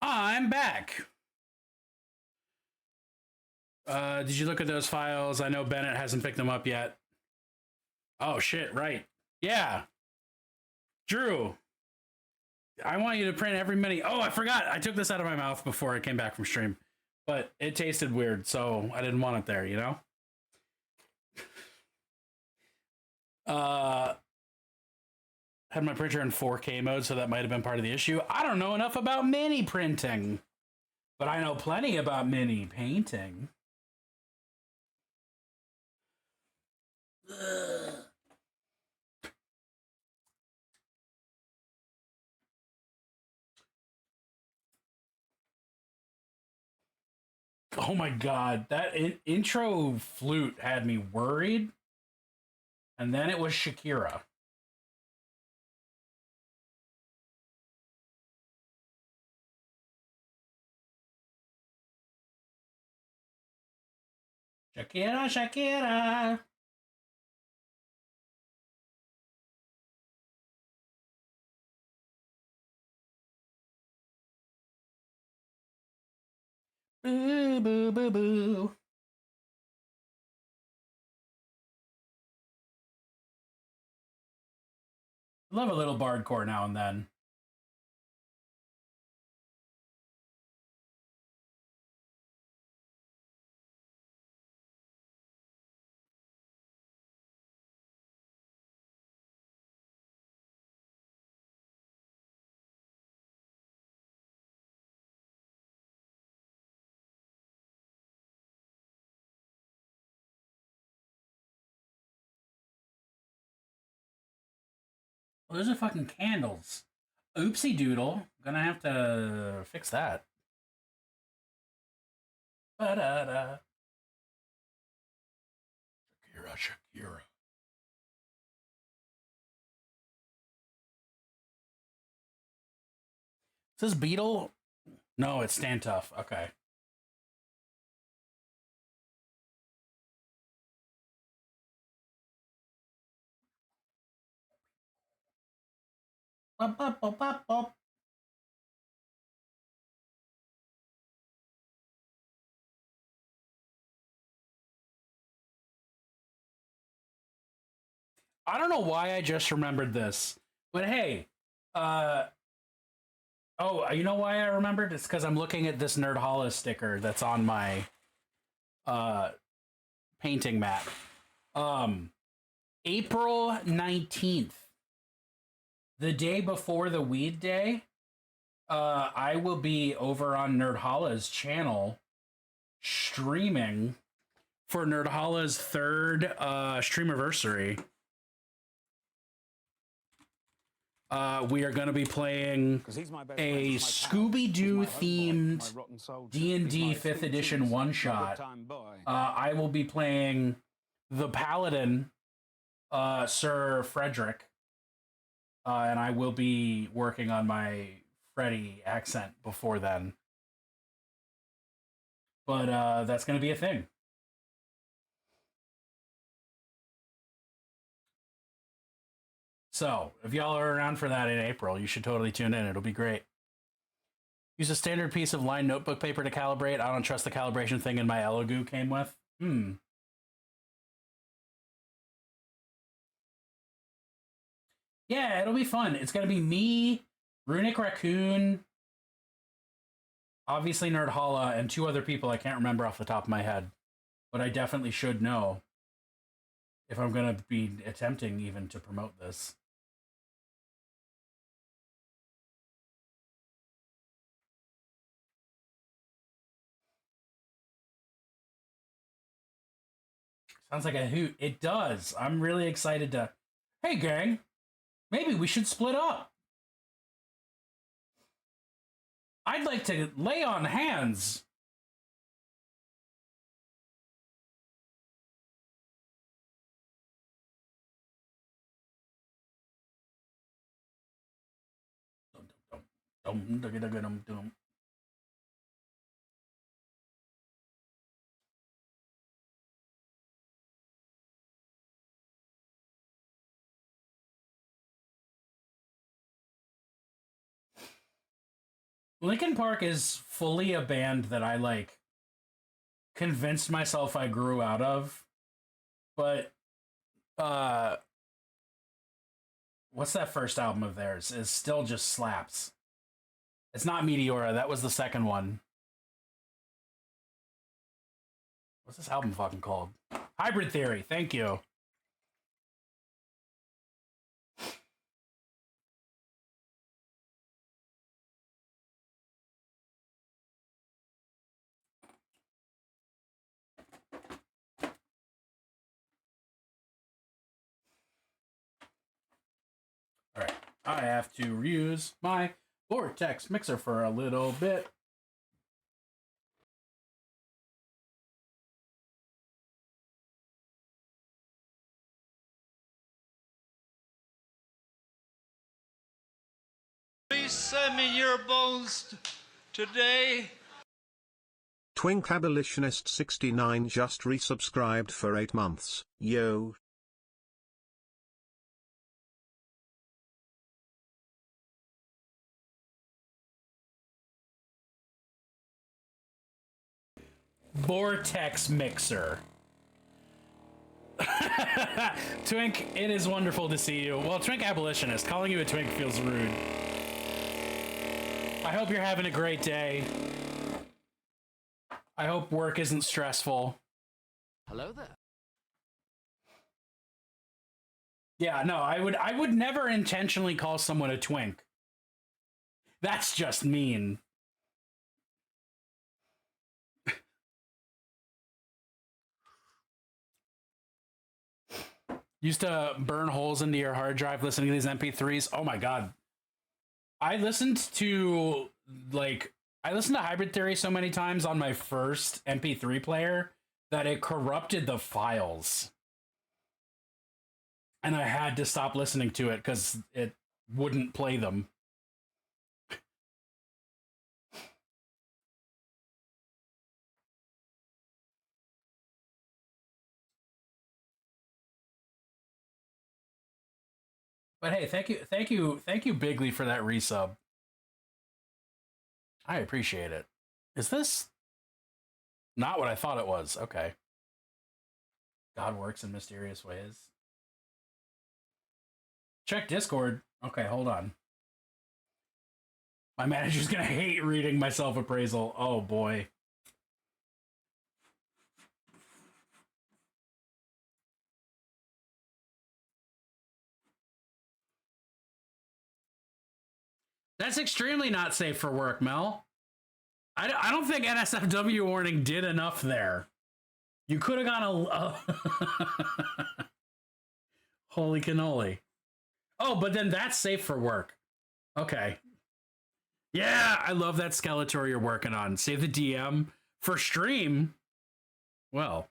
I'm back. Did you look at those files? I know Bennett hasn't picked them up yet. Oh, shit, right. Yeah. Drew, I want you to print every mini. Oh, I forgot. I took this out of my mouth before I came back from stream, but it tasted weird, so I didn't want it there, you know? Had my printer in 4K mode, so that might have been part of the issue. I don't know enough about mini printing, but I know plenty about mini painting. Ugh. Oh my god, that intro flute had me worried. And then it was Shakira. Shakira, Shakira. Boo, boo, boo, boo. Love a little bardcore now and then. Well, those are fucking candles. Oopsie doodle. Gonna have to fix that. Ba-da-da. Shakira, Shakira. Is this Beetle? No, it's Stand Tough. Okay. Bop, bop, bop, bop, bop. I don't know why I just remembered this, but hey, oh, you know why I remembered? It's because I'm looking at this Nerdhalla sticker that's on my painting mat. April 19th, the day before the weed day, I will be over on Nerdhalla's channel streaming for Nerdhalla's third streamiversary. We are going to be playing a Scooby-Doo themed D&D 5th edition one-shot. I will be playing the Paladin, Sir Frederick, and I will be working on my Freddy accent before then. But that's going to be a thing. So, if y'all are around for that in April, you should totally tune in. It'll be great. Use a standard piece of lined notebook paper to calibrate. I don't trust the calibration thing in my Elegoo came with. Yeah, it'll be fun. It's going to be me, Runic Raccoon, obviously Nerdhalla, and 2 other people I can't remember off the top of my head. But I definitely should know if I'm going to be attempting even to promote this. Sounds like a hoot. It does. I'm really excited to... Hey, gang, maybe we should split up. I'd like to lay on hands. Dum. Linkin Park is fully a band that I like convinced myself I grew out of. But what's that first album of theirs? Is still just slaps. It's not Meteora, that was the second one. What's this album fucking called? Hybrid Theory, thank you. Alright, I have to reuse my Vortex mixer for a little bit. Please send me your bones today. Twink Abolitionist 69 just resubscribed for 8 months. Yo. Vortex mixer. Twink, it is wonderful to see you. Well, Twink Abolitionist, calling you a twink feels rude. I hope you're having a great day. I hope work isn't stressful. Hello there. Yeah, no, I would never intentionally call someone a twink. That's just mean. Used to burn holes into your hard drive listening to these MP3s. Oh my god. I listened to Hybrid Theory so many times on my first MP3 player that it corrupted the files. And I had to stop listening to it because it wouldn't play them. But hey, thank you, Bigly, for that resub. I appreciate it. Is this not what I thought it was? Okay. God works in mysterious ways. Check Discord. Okay, hold on. My manager's gonna hate reading my self-appraisal. Oh boy. That's extremely not safe for work, Mel. I don't think NSFW warning did enough there. You could have gone a... Holy cannoli. Oh, but then that's safe for work. Okay. Yeah, I love that Skeletor you're working on. Save the DM for stream. Well,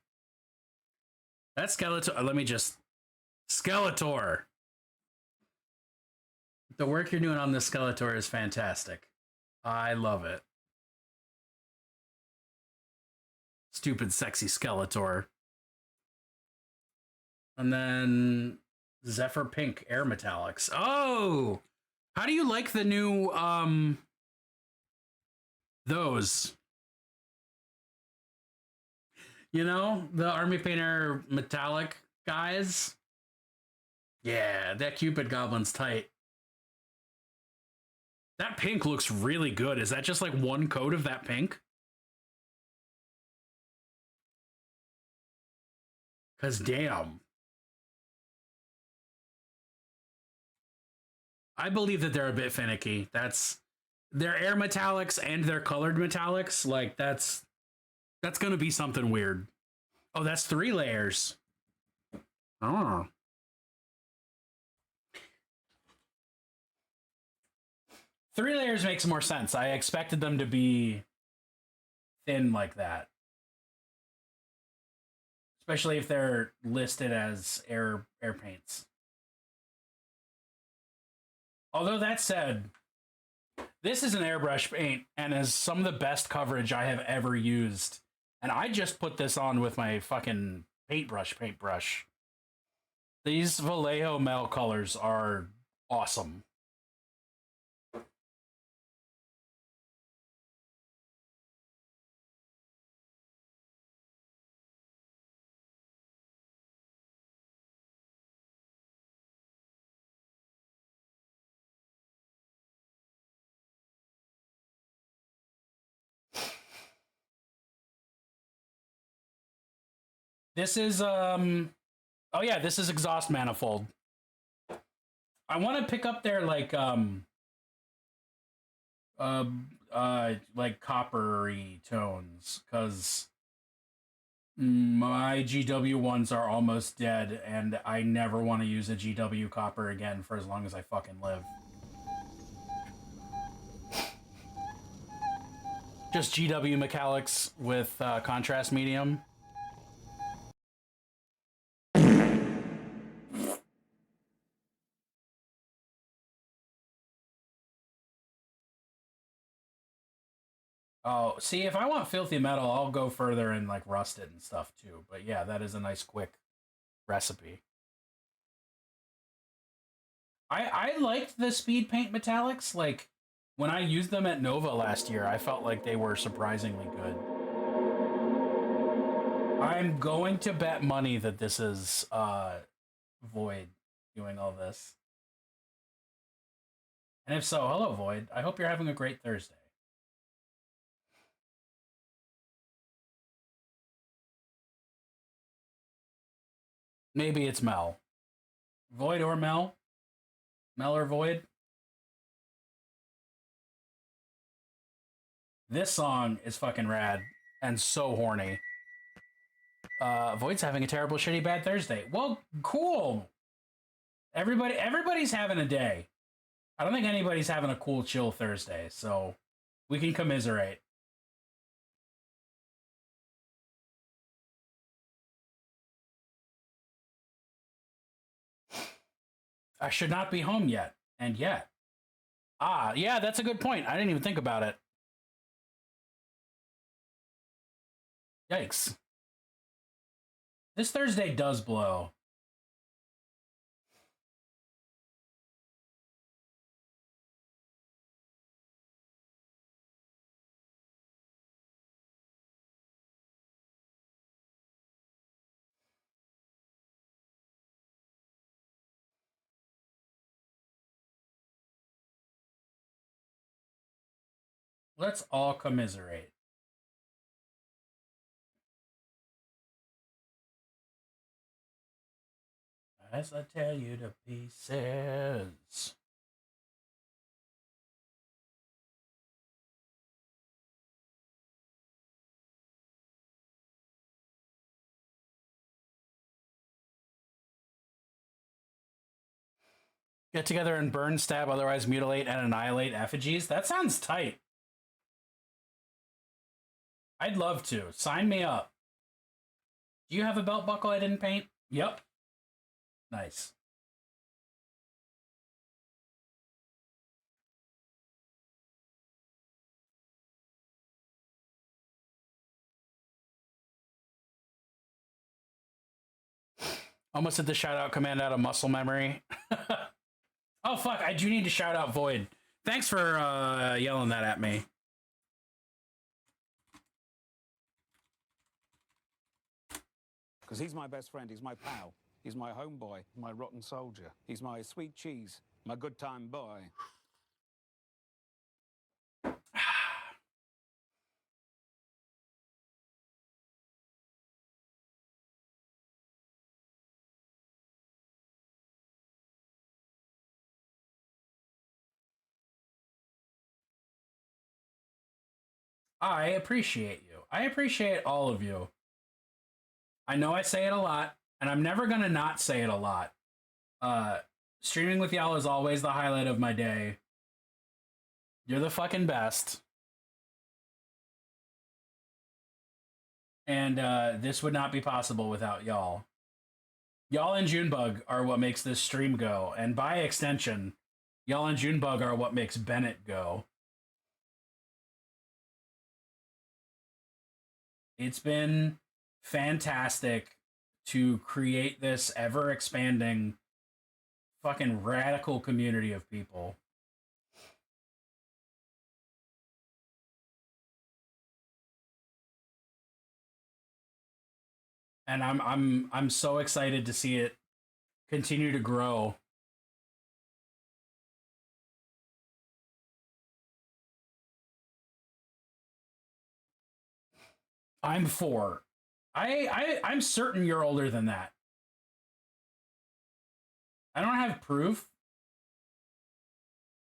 that Skeletor... let me just... Skeletor. The work you're doing on this Skeletor is fantastic. I love it. Stupid, sexy Skeletor. And then Zephyr Pink Air Metallics. Oh! How do you like the new, those? You know, the Army Painter Metallic guys? Yeah, that Cupid Goblin's tight. That pink looks really good. Is that just like one coat of that pink? Because damn. I believe that they're a bit finicky. That's their air metallics and their colored metallics. Like that's going to be something weird. Oh, that's 3 layers. Oh. Three layers makes more sense. I expected them to be thin like that. Especially if they're listed as air paints. Although that said, this is an airbrush paint and is some of the best coverage I have ever used. And I just put this on with my fucking paintbrush. These Vallejo Mel colors are awesome. This is oh yeah, this is exhaust manifold. I want to pick up their like coppery tones, because my GW ones are almost dead, and I never want to use a GW copper again for as long as I fucking live. Just GW metallics with contrast medium. Oh, see, if I want filthy metal, I'll go further and like rust it and stuff too. But yeah, that is a nice quick recipe. I liked the speed paint metallics. Like when I used them at Nova last year, I felt like they were surprisingly good. I'm going to bet money that this is Void doing all this. And if so, hello Void. I hope you're having a great Thursday. Maybe it's Mel. Void or Mel? Mel or Void? This song is fucking rad and so horny. Void's having a terrible, shitty, bad Thursday. Well, cool. Everybody's having a day. I don't think anybody's having a cool, chill Thursday, so we can commiserate. I should not be home yet, and yet. Ah, yeah, that's a good point. I didn't even think about it. Yikes. This Thursday does blow. Let's all commiserate. As I tear you to pieces. Get together and burn, stab, otherwise mutilate, and annihilate effigies? That sounds tight. I'd love to. Sign me up. Do you have a belt buckle I didn't paint? Yep. Nice. Almost did the shout out command out of muscle memory. Oh, fuck. I do need to shout out Void. Thanks for yelling that at me. Because he's my best friend, he's my pal, he's my homeboy, my rotten soldier, he's my sweet cheese, my good time boy. I appreciate you. I appreciate all of you. I know I say it a lot, and I'm never going to not say it a lot. Streaming with y'all is always the highlight of my day. You're the fucking best. And this would not be possible without y'all. Y'all and Junebug are what makes this stream go. And by extension, y'all and Junebug are what makes Bennett go. It's been fantastic to create this ever-expanding fucking radical community of people. And I'm so excited to see it continue to grow. I'm 4. I'm certain you're older than that. I don't have proof.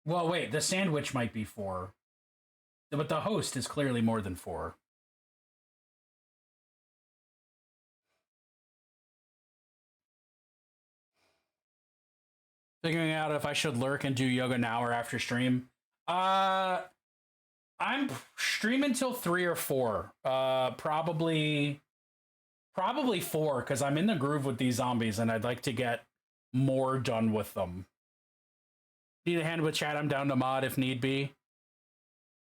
Well, wait, the sandwich might be 4. But the host is clearly more than 4. Figuring out if I should lurk and do yoga now or after stream. I'm streaming till 3 or 4. Probably 4, because I'm in the groove with these zombies and I'd like to get more done with them. Need a hand with chat, I'm down to mod if need be.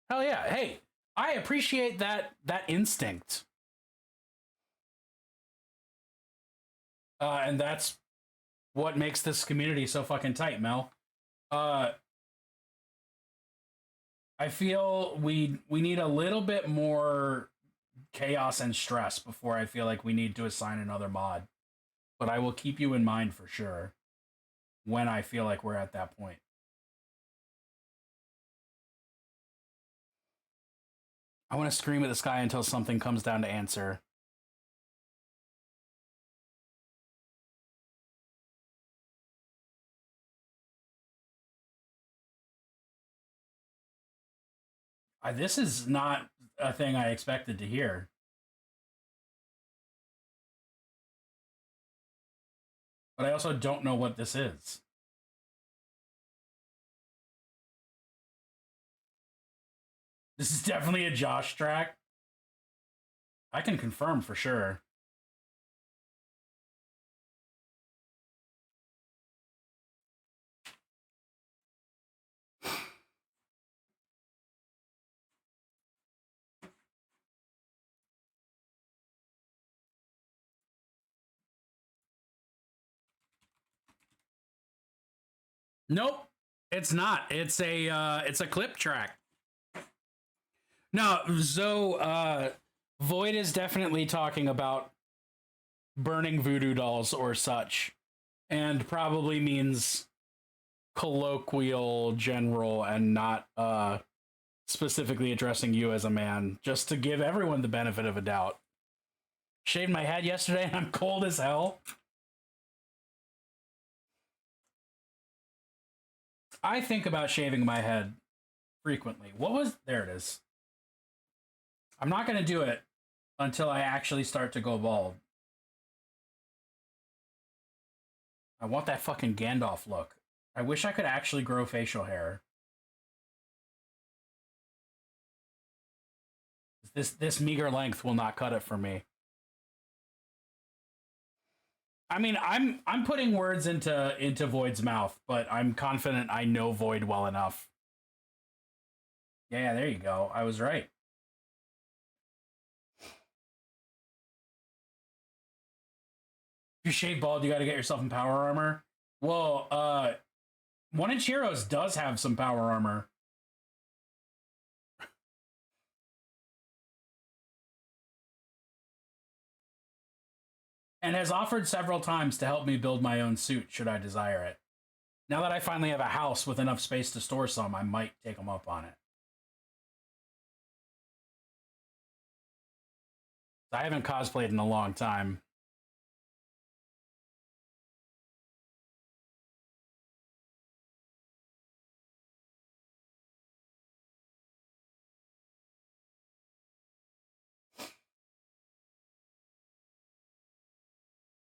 Hell yeah. Hey, I appreciate that instinct. And that's what makes this community so fucking tight, Mel. I feel we need a little bit more chaos and stress before I feel like we need to assign another mod. But I will keep you in mind for sure when I feel like we're at that point. I want to scream at the sky until something comes down to answer. This is not a thing I expected to hear. But I also don't know what this is. This is definitely a Josh track. I can confirm for sure. Nope, it's not. It's a clip track. No, so Void is definitely talking about burning voodoo dolls or such, and probably means colloquial, general, and not specifically addressing you as a man, just to give everyone the benefit of a doubt. Shaved my head yesterday and I'm cold as hell. I think about shaving my head frequently. There it is. I'm not going to do it until I actually start to go bald. I want that fucking Gandalf look. I wish I could actually grow facial hair. This meager length will not cut it for me. I mean, I'm putting words into Void's mouth, but I'm confident I know Void well enough. Yeah, there you go. I was right. If you shave bald, you got to get yourself some power armor. Well, One Inch Heroes does have some power armor. And has offered several times to help me build my own suit, should I desire it. Now that I finally have a house with enough space to store some, I might take them up on it. I haven't cosplayed in a long time.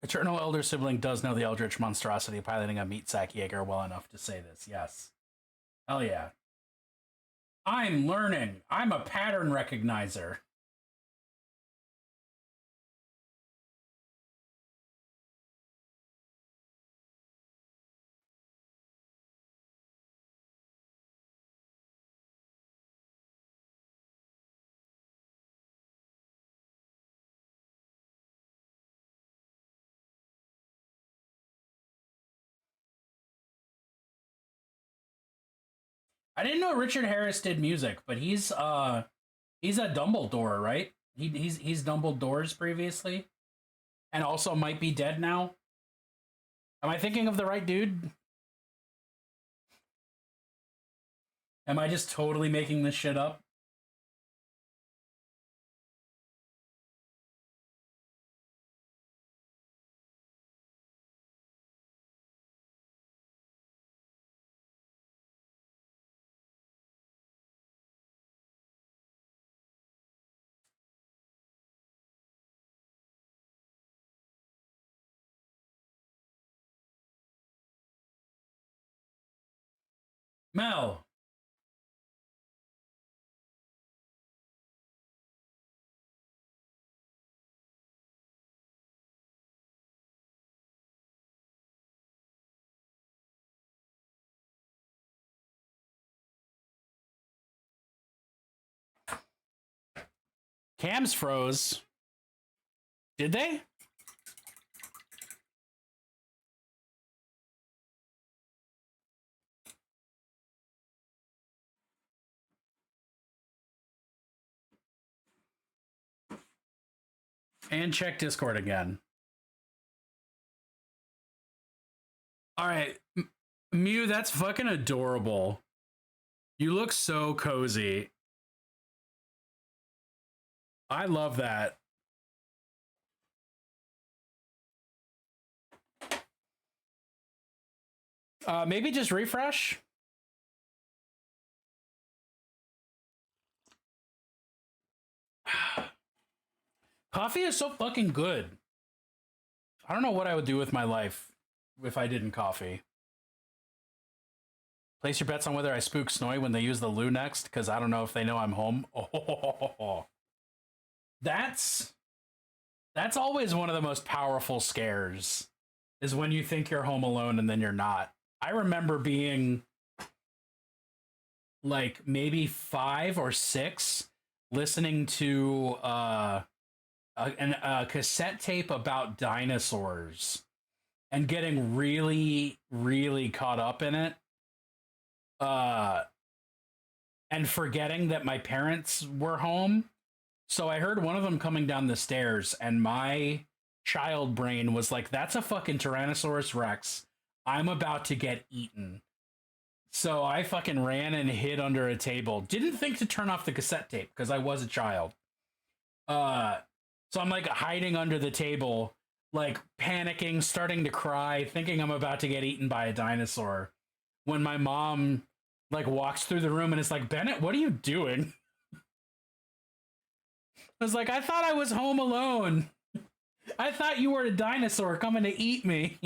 Eternal Elder Sibling does know the Eldritch monstrosity piloting a meat sack Jaeger well enough to say this, yes. Hell yeah. I'm learning. I'm a pattern recognizer. I didn't know Richard Harris did music, but he's a Dumbledore, right? He's Dumbledore's previously, and also might be dead now. Am I thinking of the right dude? Am I just totally making this shit up? Mel. Cams froze. Did they? And check Discord again. All right. Mew, that's fucking adorable. You look so cozy. I love that. Maybe just refresh. Coffee is so fucking good. I don't know what I would do with my life if I didn't coffee. Place your bets on whether I spook Snowy when they use the loo next, because I don't know if they know I'm home. Oh, that's always one of the most powerful scares, is when you think you're home alone and then you're not. I remember being like maybe 5 or 6, listening to a cassette tape about dinosaurs and getting really, really caught up in it. And forgetting that my parents were home. So I heard one of them coming down the stairs, and my child brain was like, that's a fucking Tyrannosaurus Rex. I'm about to get eaten. So I fucking ran and hid under a table. Didn't think to turn off the cassette tape because I was a child. So I'm like hiding under the table, like panicking, starting to cry, thinking I'm about to get eaten by a dinosaur. When my mom like walks through the room and is like, Bennett, what are you doing? I was like, I thought I was home alone. I thought you were a dinosaur coming to eat me.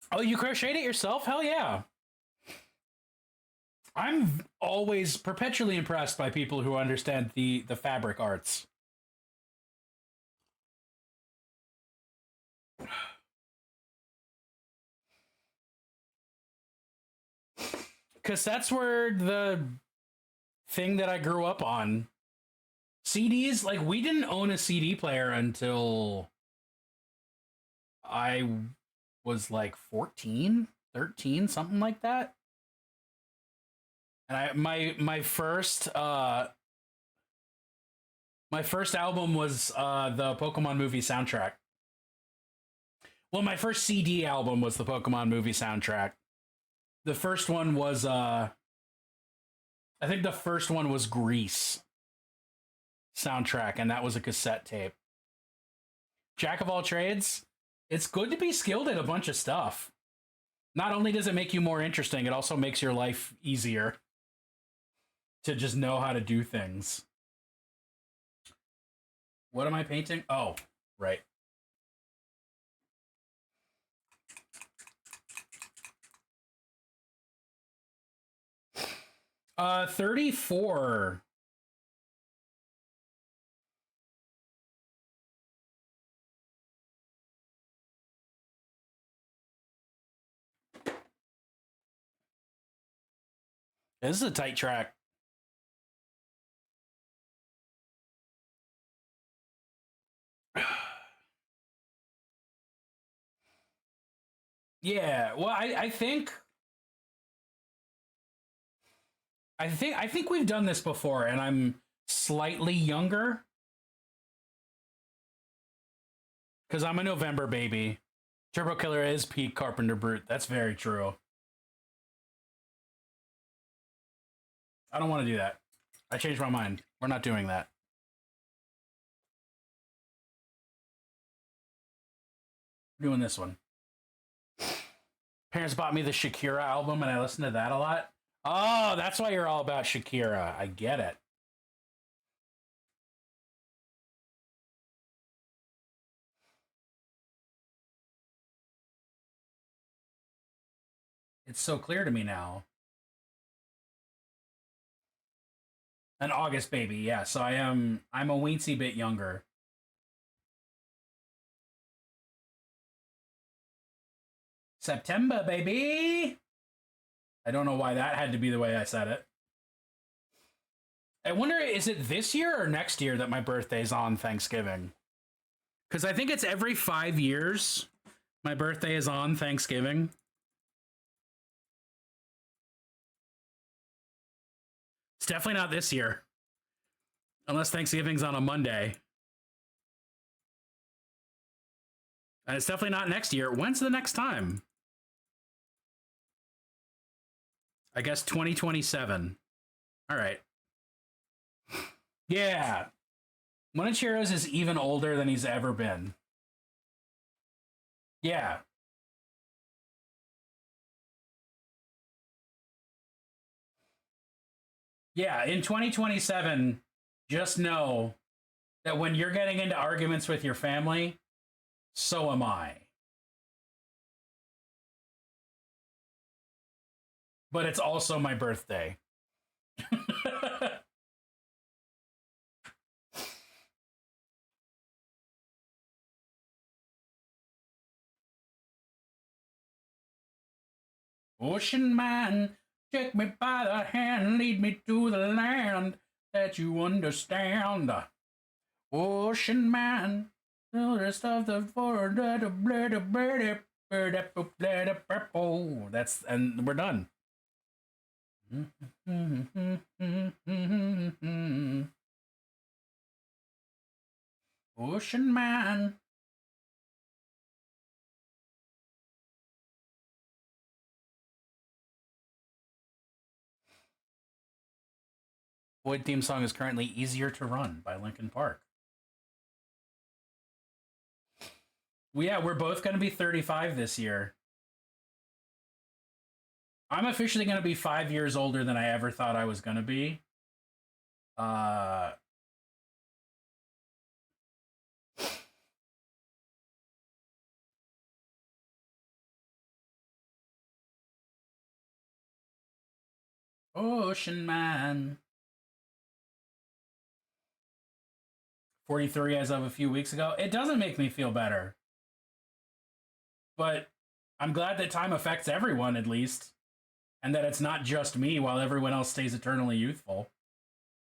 Oh, you crocheted it yourself? Hell yeah. I'm always perpetually impressed by people who understand the fabric arts. Cassettes were the thing that I grew up on. CDs, like, we didn't own a CD player until I was like 14, 13, something like that. And my first album was the Pokemon movie soundtrack. Well, my first CD album was the Pokemon movie soundtrack. The first one was I think the first one was Grease soundtrack, and that was a cassette tape. Jack of all trades, it's good to be skilled at a bunch of stuff. Not only does it make you more interesting, it also makes your life easier to just know how to do things. What am I painting? Oh, right. Uh, 34. This is a tight track. Yeah, well, I think we've done this before, and I'm slightly younger because I'm a November baby. Turbo Killer is peak Carpenter Brute. That's very true. I don't want to do that. I changed my mind. We're not doing that. We're doing this one. Parents bought me the Shakira album, and I listened to that a lot. Oh, that's why you're all about Shakira. I get it. It's so clear to me now. An August baby, yeah. So I'm a weensy bit younger. September, baby. I don't know why that had to be the way I said it. I wonder, is it this year or next year that my birthday's on Thanksgiving? Because I think it's every 5 years my birthday is on Thanksgiving. It's definitely not this year. Unless Thanksgiving's on a Monday. And it's definitely not next year. When's the next time? I guess 2027. All right. Yeah. Monichiros is even older than he's ever been. Yeah. Yeah, in 2027, just know that when you're getting into arguments with your family, so am I. But it's also my birthday. Ocean man, take me by the hand, lead me to the land that you understand. Ocean man, the rest of the that's, and we're done. Ocean man. Void theme song is currently Easier to Run by Linkin Park. Well, yeah, we're both going to be 35 this year. I'm officially going to be 5 years older than I ever thought I was going to be. Ocean man. 43 as of a few weeks ago. It doesn't make me feel better. But I'm glad that time affects everyone, at least. And that it's not just me while everyone else stays eternally youthful.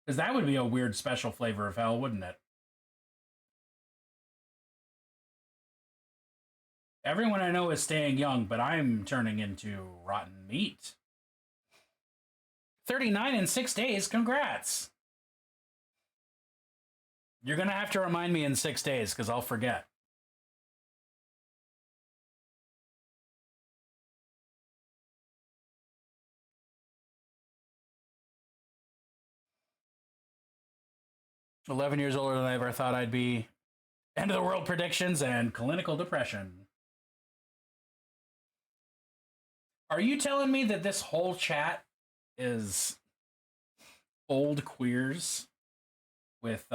Because that would be a weird special flavor of hell, wouldn't it? Everyone I know is staying young, but I'm turning into rotten meat. 39 in 6 days, congrats! You're going to have to remind me in 6 days, because I'll forget. $11 years older than I ever thought I'd be. End of the world predictions and clinical depression. Are you telling me that this whole chat is old queers with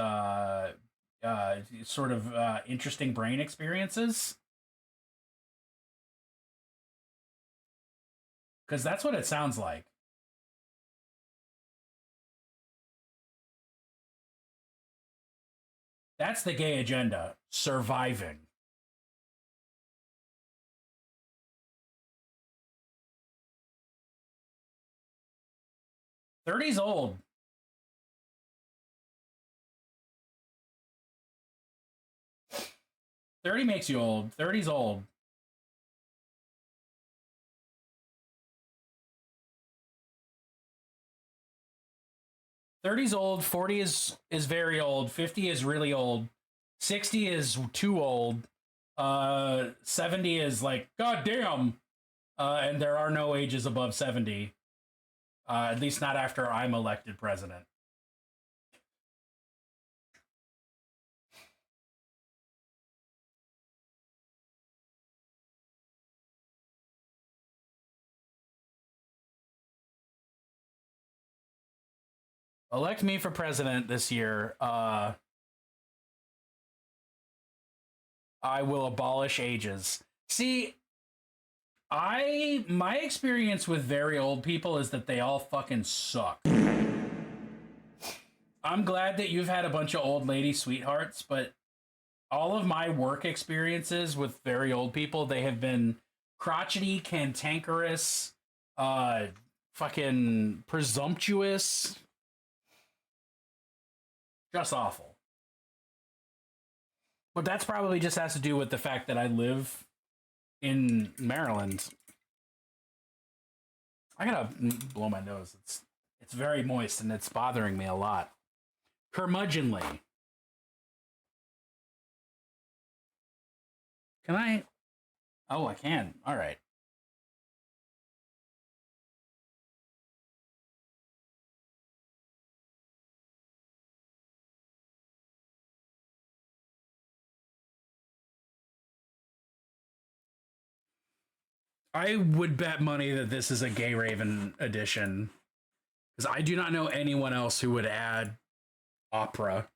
sort of interesting brain experiences? Because that's what it sounds like. That's the gay agenda. Surviving. '30's old. '30 makes you old. '30's old. '30's old. 40 is very old. 50 is really old. 60 is too old. 70 is like, goddamn. And there are no ages above 70. At least not after I'm elected president. Elect me for president this year. I will abolish ages. See, My experience with very old people is that they all fucking suck. I'm glad that you've had a bunch of old lady sweethearts, but all of my work experiences with very old people, they have been crotchety, cantankerous, fucking presumptuous. Just awful. But that's probably just has to do with the fact that I live in Maryland. I gotta blow my nose. It's very moist and it's bothering me a lot. Curmudgeonly. Can I? Oh, I can. All right. I would bet money that this is a Gay Raven edition, because I do not know anyone else who would add opera.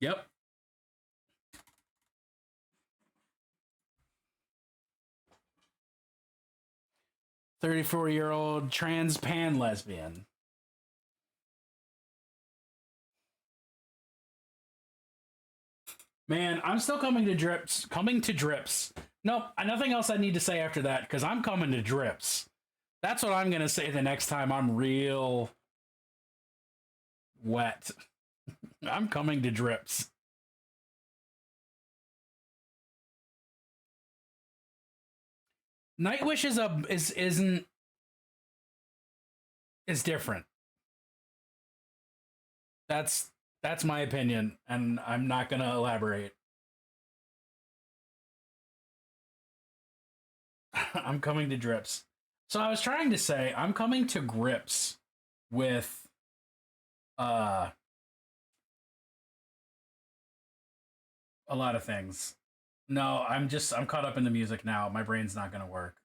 Yep. "34-year-old trans pan lesbian." Man, I'm still coming to drips. Coming to drips. Nope, nothing else I need to say after that, because I'm coming to drips. That's what I'm going to say the next time I'm real wet. I'm coming to drips. Nightwish is different. That's my opinion, and I'm not going to elaborate. I'm coming to drips. So I was trying to say I'm coming to grips with a lot of things. No, I'm caught up in the music now. My brain's not going to work.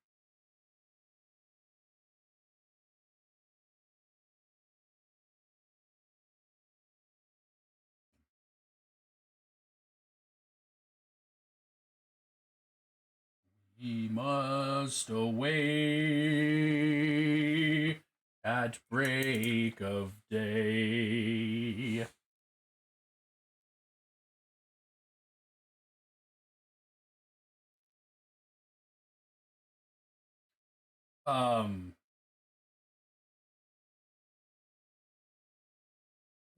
We must away at break of day.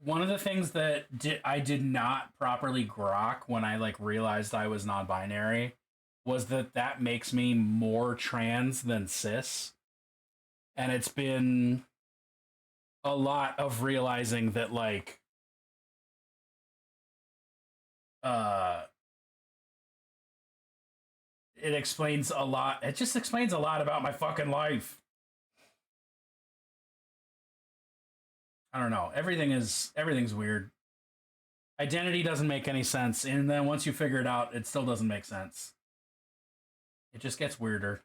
One of the things that I did not properly grok when I realized I was non-binary was that makes me more trans than cis. And it's been a lot of realizing that it explains a lot. It just explains a lot about my fucking life. I don't know. Everything's weird. Identity doesn't make any sense. And then once you figure it out, it still doesn't make sense. It just gets weirder.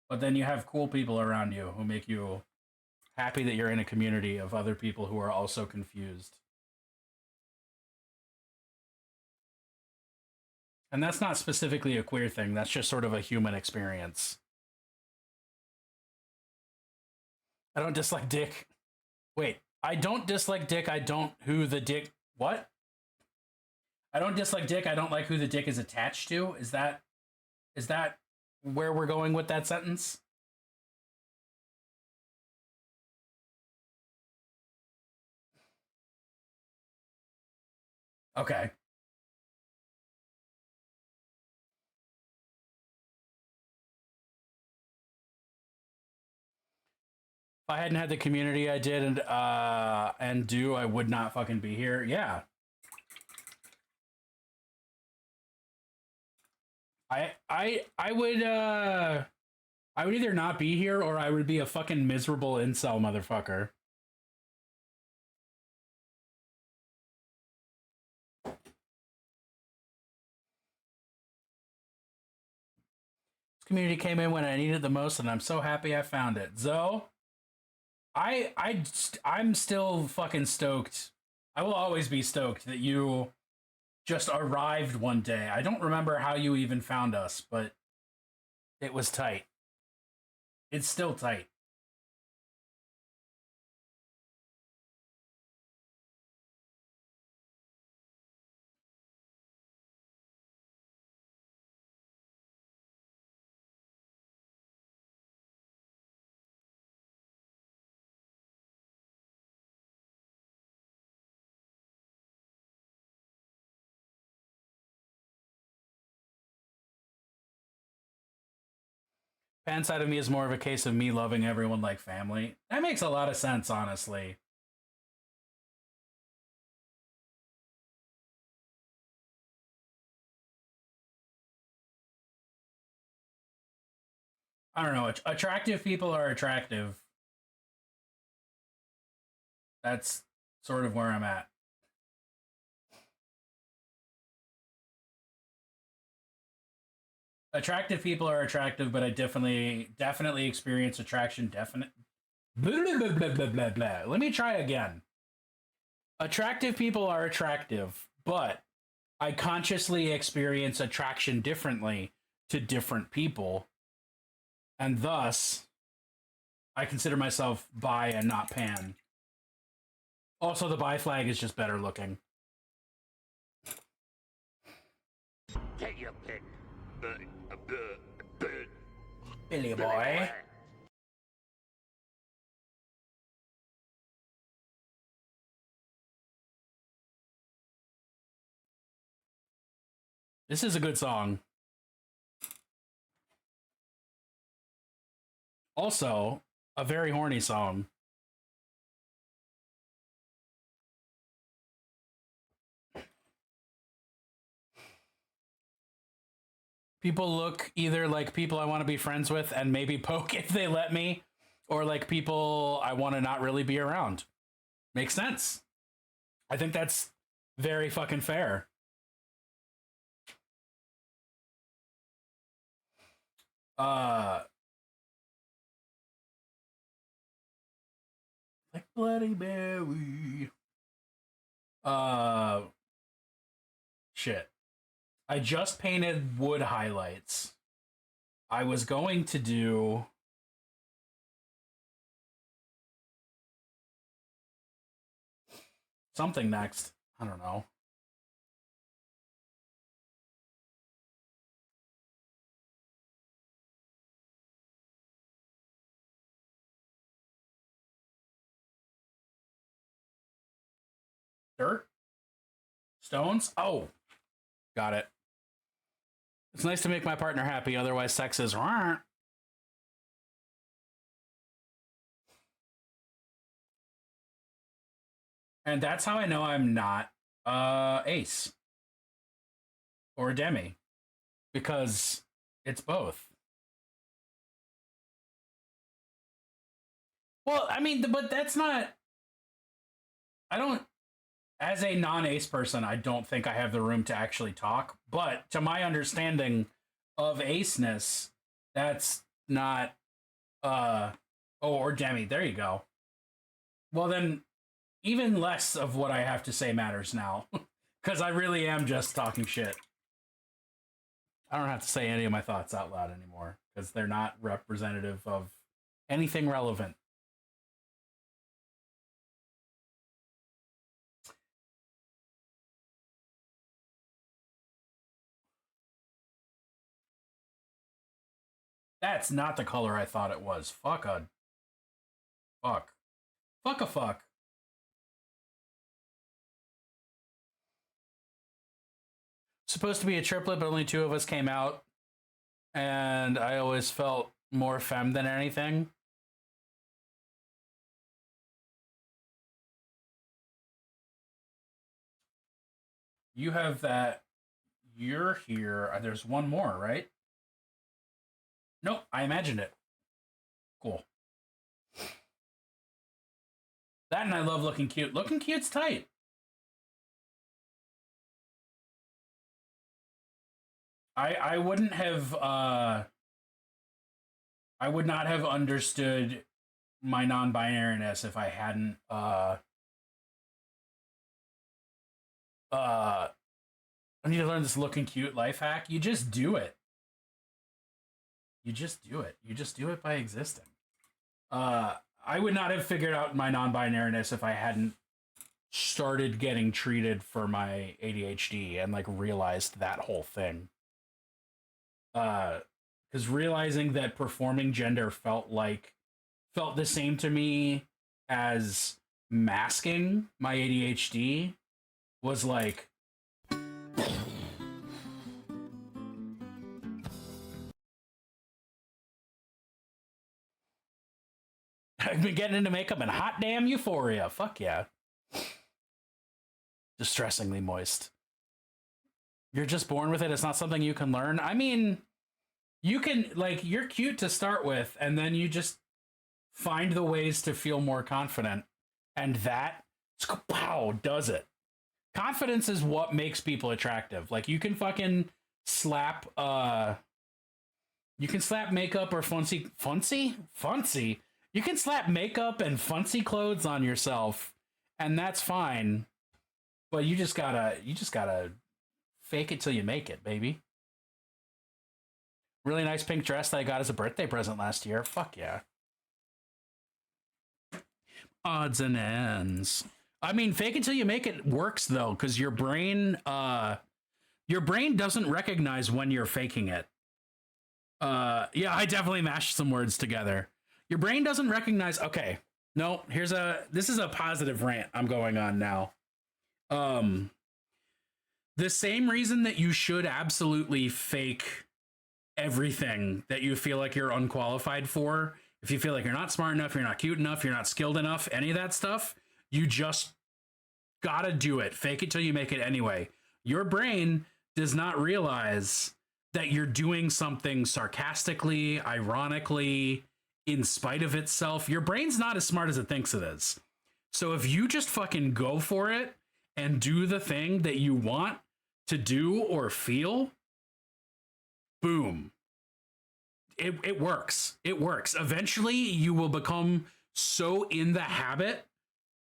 But then you have cool people around you who make you happy that you're in a community of other people who are also confused. And that's not specifically a queer thing. That's just sort of a human experience. I don't dislike dick. Wait, I don't dislike dick. I don't who the dick... What? I don't dislike dick. I don't like who the dick is attached to. Is that where we're going with that sentence? Okay. If I hadn't had the community I did and do, I would not fucking be here. Yeah. I would either not be here or I would be a fucking miserable incel motherfucker. This community came in when I needed it the most, and I'm so happy I found it. Zoe, I'm still fucking stoked. I will always be stoked that you just arrived one day. I don't remember how you even found us, but It was tight. It's still tight. Fan side of me is more of a case of me loving everyone like family. That makes a lot of sense, honestly. I don't know. Attractive people are attractive. That's sort of where I'm at. Attractive people are attractive, but I definitely experience attraction. Blah, blah, blah, blah, blah, blah. Let me try again. Attractive people are attractive, but I consciously experience attraction differently to different people. And thus, I consider myself bi and not pan. Also, the bi flag is just better looking. Take your pick. Billy boy. This is a good song. Also, a very horny song. People look either like people I want to be friends with and maybe poke if they let me, or like people I want to not really be around. Makes sense. I think that's very fucking fair. Like Bloody Mary. Shit. I just painted wood highlights. I was going to do something next. I don't know. Dirt? Stones? Oh, got it. It's nice to make my partner happy, otherwise sex is... And that's how I know I'm not ace. Or demi. Because it's both. Well, I mean, but that's not... I don't... As a non-ace person, I don't think I have the room to actually talk. But to my understanding of aceness, that's not... Oh, or demi. There you go. Well, then, even less of what I have to say matters now. Because I really am just talking shit. I don't have to say any of my thoughts out loud anymore. Because they're not representative of anything relevant. That's not the color I thought it was. Fuck a fuck. Fuck a fuck. Supposed to be a triplet, but only two of us came out. And I always felt more femme than anything. You have that. You're here. There's one more, right? Nope, I imagined it. Cool. That and I love looking cute. Looking cute's tight. I wouldn't have I would not have understood my non-binariness if I hadn't I need to learn this looking cute life hack. You just do it. You just do it. You just do it by existing. I would not have figured out my non-binariness if I hadn't started getting treated for my ADHD and like realized that whole thing. Because realizing that performing gender felt the same to me as masking my ADHD was like, I've been getting into makeup and hot damn euphoria. Fuck yeah. Distressingly moist. You're just born with it. It's not something you can learn. I mean, you can, like, you're cute to start with, and then you just find the ways to feel more confident. And that, pow, does it. Confidence is what makes people attractive. Like, you can fucking slap, you can slap makeup or funcy? You can slap makeup and funcy clothes on yourself, and that's fine. But you just gotta fake it till you make it, baby. Really nice pink dress that I got as a birthday present last year. Fuck yeah. Odds and ends. I mean, fake it till you make it works though, because your brain doesn't recognize when you're faking it. Yeah, I definitely mashed some words together. Your brain doesn't recognize. Okay, no, this is a positive rant I'm going on now. The same reason that you should absolutely fake everything that you feel like you're unqualified for, if you feel like you're not smart enough, you're not cute enough, you're not skilled enough, any of that stuff, you just gotta do it. Fake it till you make it anyway. Your brain does not realize that you're doing something sarcastically, ironically, in spite of itself. Your brain's not as smart as it thinks it is. So if you just fucking go for it and do the thing that you want to do or feel, boom. It works. It works. Eventually you will become so in the habit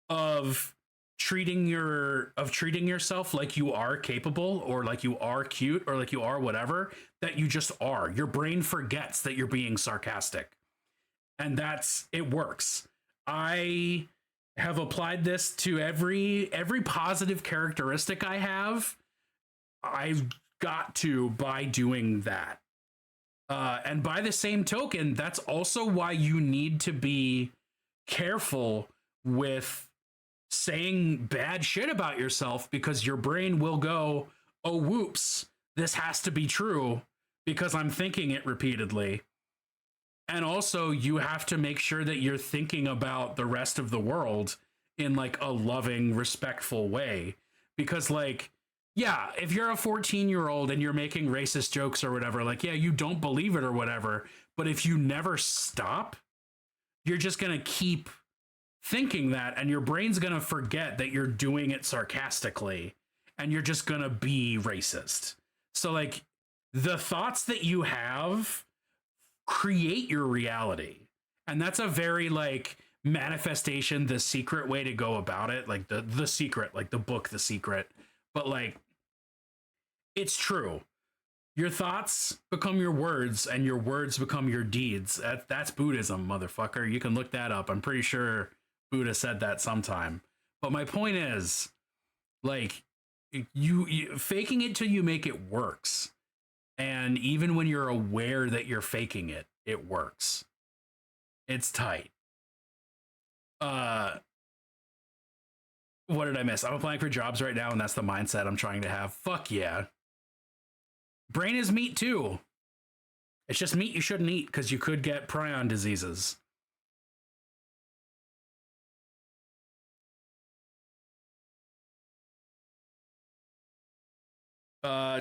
of treating yourself like you are capable or like you are cute or like you are whatever, that you just are. Your brain forgets that you're being sarcastic. And it works. I have applied this to every positive characteristic I have. I've got to by doing that. And by the same token, that's also why you need to be careful with saying bad shit about yourself, because your brain will go, oh, whoops, this has to be true because I'm thinking it repeatedly. And also you have to make sure that you're thinking about the rest of the world in like a loving, respectful way. Because like, yeah, if you're a 14-year-old and you're making racist jokes or whatever, like, yeah, you don't believe it or whatever. But if you never stop, you're just going to keep thinking that, and your brain's going to forget that you're doing it sarcastically, and you're just going to be racist. So like the thoughts that you have create your reality. And that's a very like manifestation, The Secret way to go about it. Like the Secret, like the book, The Secret. But like, it's true. Your thoughts become your words, and your words become your deeds. That's Buddhism, motherfucker. You can look that up. I'm pretty sure Buddha said that sometime. But my point is, like, you faking it till you make it works. And even when you're aware that you're faking it, it works. It's tight. What did I miss? I'm applying for jobs right now, and that's the mindset I'm trying to have. Fuck yeah. Brain is meat too. It's just meat you shouldn't eat because you could get prion diseases.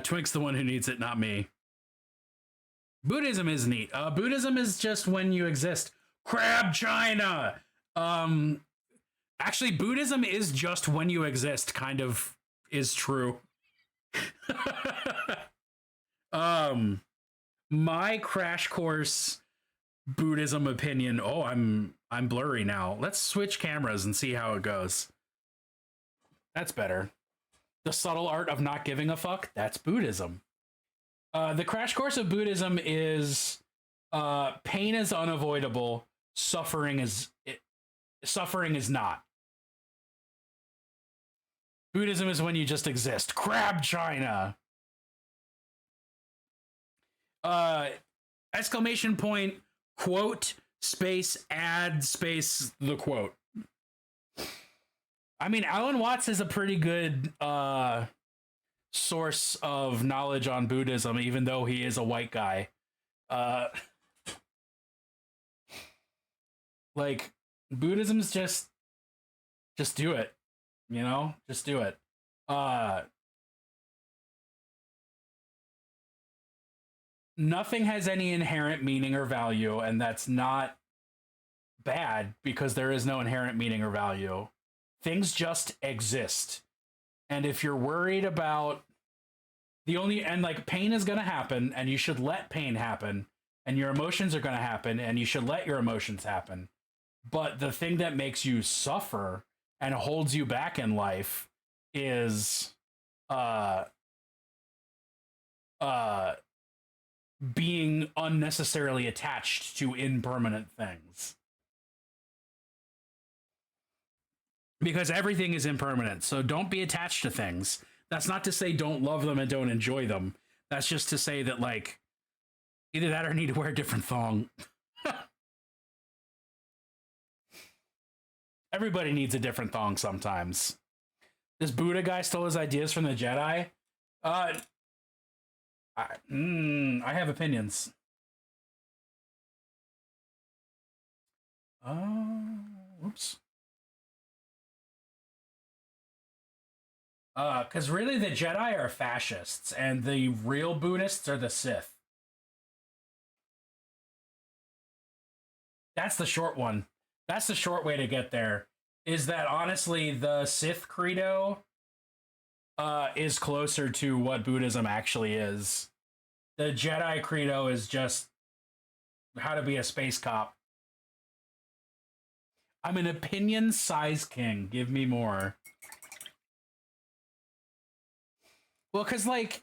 Twink's the one who needs it, not me. Buddhism is neat. Buddhism is just when you exist. Crab China! Actually, Buddhism is just when you exist, kind of is true. My crash course Buddhism opinion. Oh, I'm blurry now. Let's switch cameras and see how it goes. That's better. The subtle art of not giving a fuck. That's Buddhism. The crash course of Buddhism is Pain is unavoidable. Suffering is not. Buddhism is when you just exist. Crab China. Exclamation point, quote, space, add, space, the quote. I mean, Alan Watts is a pretty good source of knowledge on Buddhism, even though he is a white guy. Like, Buddhism's just do it. You know? Just do it. Nothing has any inherent meaning or value, and that's not bad because there is no inherent meaning or value. Things just exist. And if you're worried about pain is going to happen, and you should let pain happen, and your emotions are going to happen, and you should let your emotions happen. But the thing that makes you suffer and holds you back in life is being unnecessarily attached to impermanent things. Because everything is impermanent, so don't be attached to things. That's not to say don't love them and don't enjoy them. That's just to say that, like, either that or need to wear a different thong. Everybody needs a different thong sometimes. This Buddha guy stole his ideas from the Jedi. I have opinions. Oops. Because really the Jedi are fascists, and the real Buddhists are the Sith. That's the short one. That's the short way to get there. Is that honestly the Sith credo is closer to what Buddhism actually is. The Jedi credo is just how to be a space cop. I'm an opinion size king. Give me more. Well, because, like,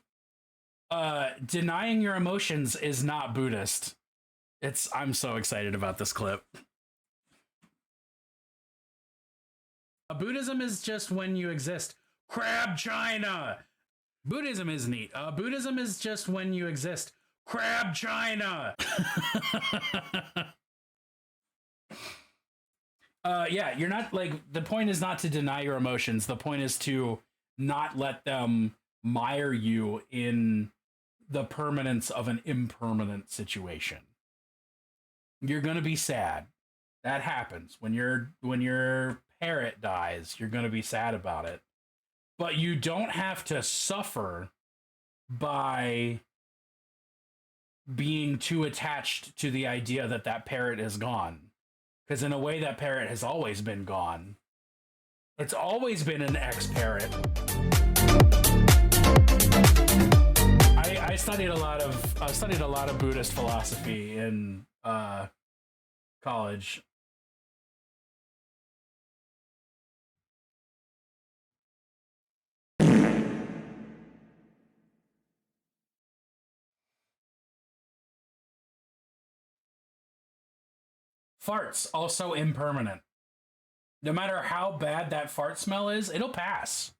denying your emotions is not Buddhist. I'm so excited about this clip. Buddhism is just when you exist. Crab China! Buddhism is neat. Buddhism is just when you exist. Crab China! Yeah, you're not, like, the point is not to deny your emotions. The point is to not let them mire you in the permanence of an impermanent situation. You're gonna be sad. That happens. When your parrot dies, you're gonna be sad about it. But you don't have to suffer by being too attached to the idea that that parrot is gone. Because in a way, that parrot has always been gone. It's always been an ex-parrot. I studied a lot of Buddhist philosophy in college. Farts, also impermanent. No matter how bad that fart smell is, it'll pass.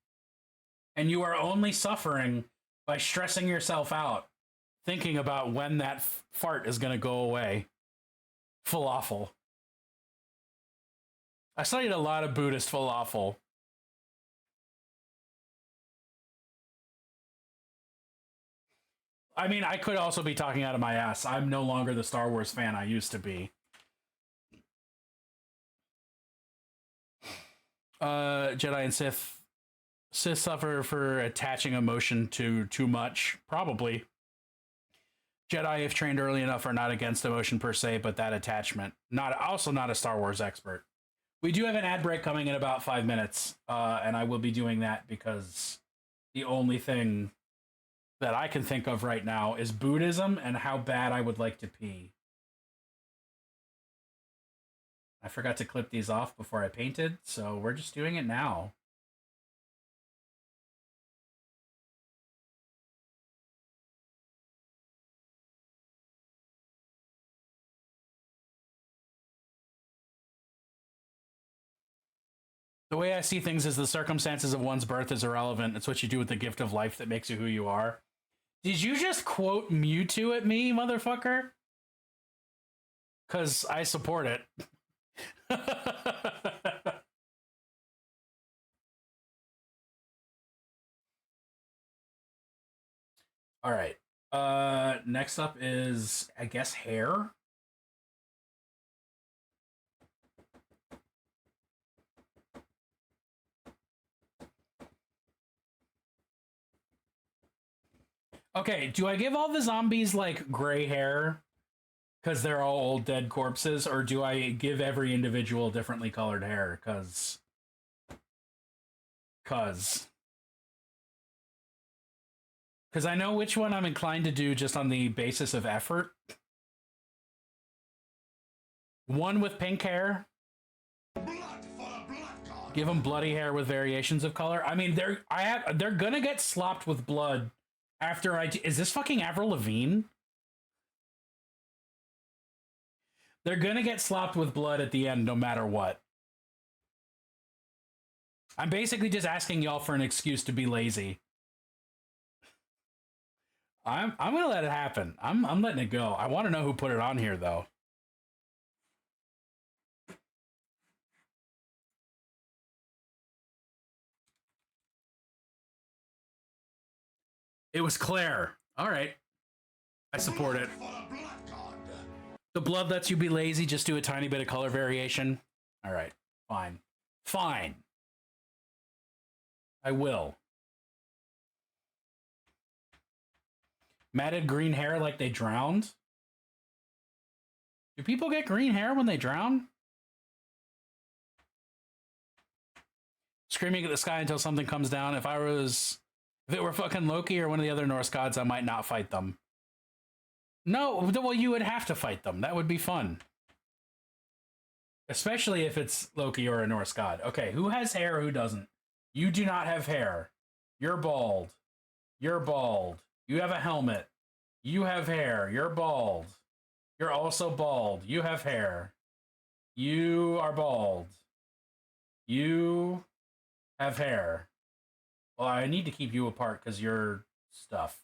And you are only suffering by stressing yourself out, thinking about when that fart is going to go away. Falafel. I studied a lot of Buddhist falafel. I mean, I could also be talking out of my ass. I'm no longer the Star Wars fan I used to be. Jedi and Sith suffer for attaching emotion to too much. Probably. Jedi, if trained early enough, are not against emotion per se, but that attachment. Also not a Star Wars expert. We do have an ad break coming in about 5 minutes, and I will be doing that because the only thing that I can think of right now is Buddhism and how bad I would like to pee. I forgot to clip these off before I painted, so we're just doing it now. The way I see things is the circumstances of one's birth is irrelevant. It's what you do with the gift of life that makes you who you are. Did you just quote Mewtwo at me, motherfucker? Because I support it. All right. Next up is, I guess, hair. Okay, do I give all the zombies like gray hair because they're all old dead corpses, or do I give every individual differently colored hair because I know which one I'm inclined to do just on the basis of effort. One with pink hair. Give them bloody hair with variations of color. I mean, they're gonna get slopped with blood after is this fucking Avril Lavigne? They're gonna get slopped with blood at the end no matter what. I'm basically just asking y'all for an excuse to be lazy. I'm gonna let it happen. I'm letting it go. I want to know who put it on here though. It was Claire. All right. I support it. The blood lets you be lazy. Just do a tiny bit of color variation. All right. Fine. Fine. I will. Matted green hair like they drowned? Do people get green hair when they drown? Screaming at the sky until something comes down. If it were fucking Loki or one of the other Norse gods, I might not fight them. No, well, you would have to fight them. That would be fun. Especially if it's Loki or a Norse god. Okay, who has hair, who doesn't? You do not have hair. You're bald. You're bald. You have a helmet. You have hair. You're bald. You're also bald. You have hair. You are bald. You have hair. Well, I need to keep you apart because you're stuff.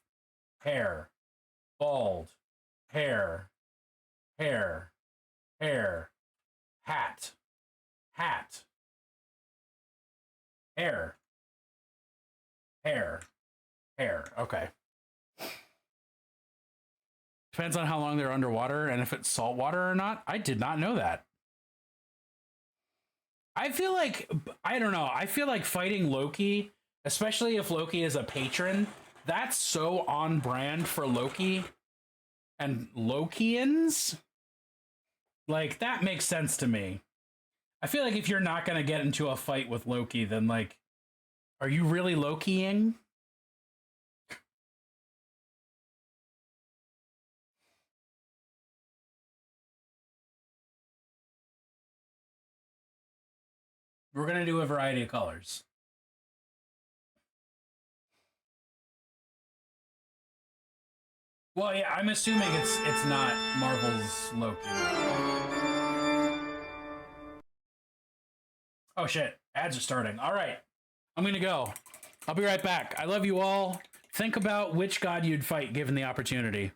Hair. Bald. Hair. Hair. Hair. Hat. Hat. Hair. Hair. Hair. Okay. Depends on how long they're underwater and if it's salt water or not. I did not know that. I feel like, I don't know. I feel like fighting Loki, especially if Loki is a patron, that's so on brand for Loki and Lokians. Like, that makes sense to me. I feel like if you're not going to get into a fight with Loki, then, like, are you really Lokiing? We're going to do a variety of colors. Well, yeah, I'm assuming it's not Marvel's Loki. Oh shit, ads are starting. All right, I'm gonna go. I'll be right back. I love you all. Think about which god you'd fight given the opportunity.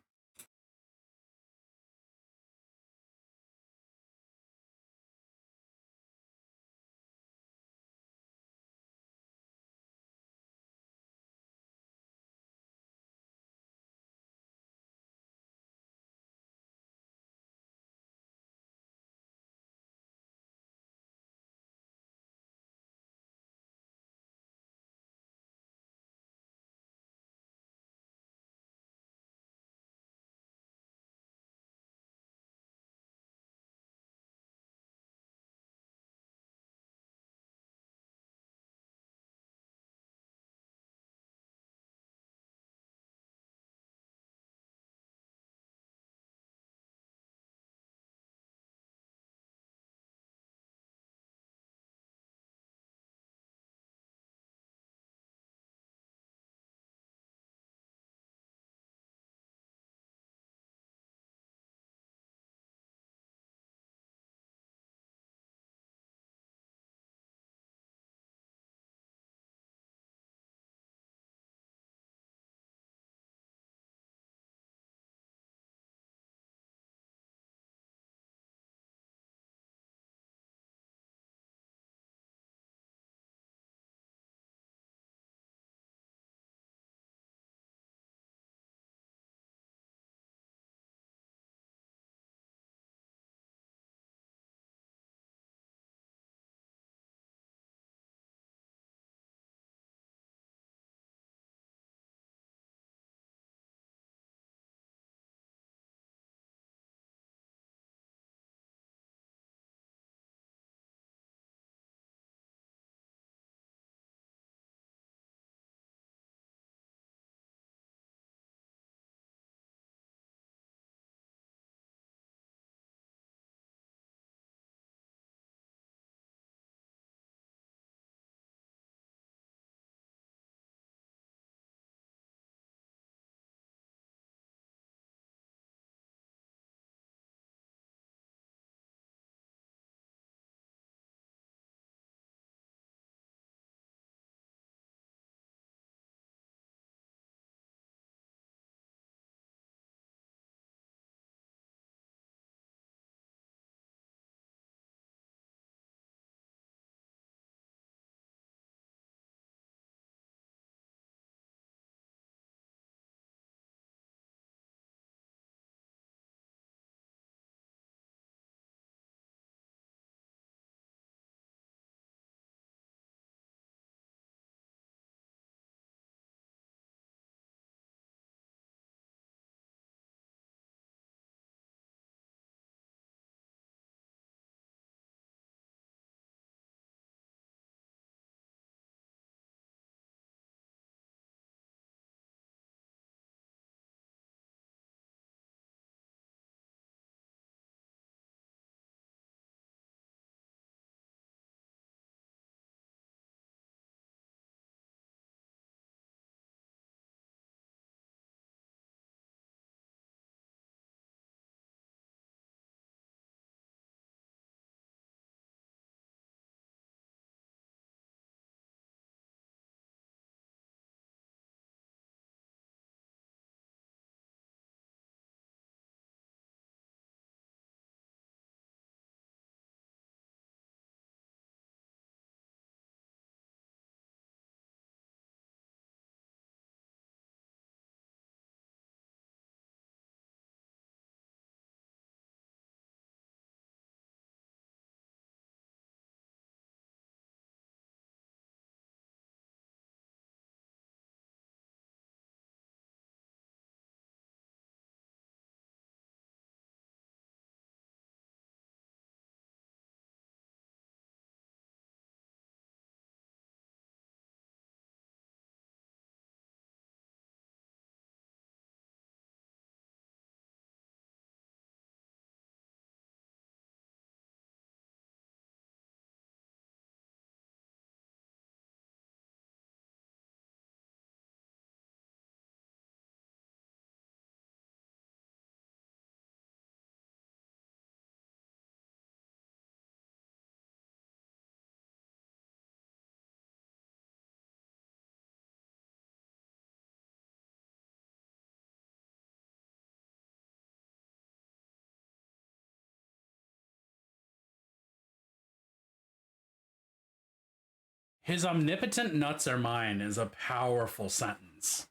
His omnipotent nuts are mine is a powerful sentence.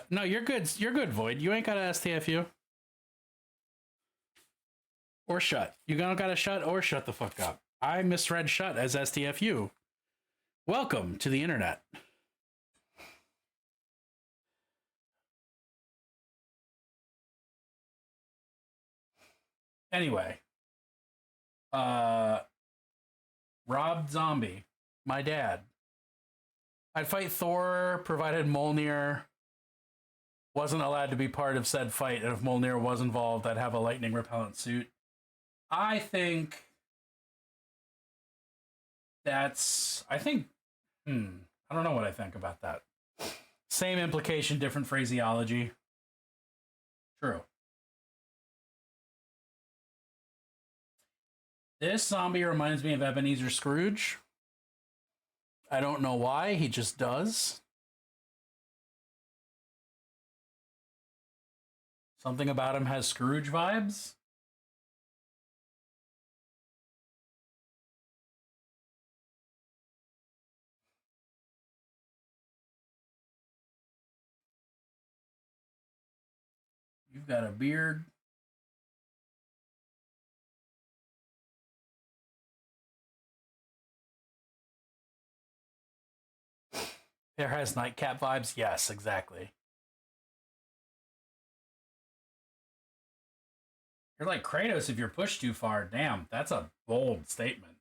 No, you're good. You're good, Void. You ain't got to STFU. Or shut. You don't got to shut or shut the fuck up. I misread shut as STFU. Welcome to the internet. Anyway. Rob Zombie. My dad. I'd fight Thor provided Mjolnir wasn't allowed to be part of said fight, and if Mjolnir was involved, I'd have a lightning repellent suit. I think that's... I don't know what I think about that. Same implication, different phraseology. True. This zombie reminds me of Ebenezer Scrooge. I don't know why, he just does. Something about him has Scrooge vibes. You've got a beard. Hair has nightcap vibes? Yes, exactly. You're like Kratos if you're pushed too far. Damn, that's a bold statement.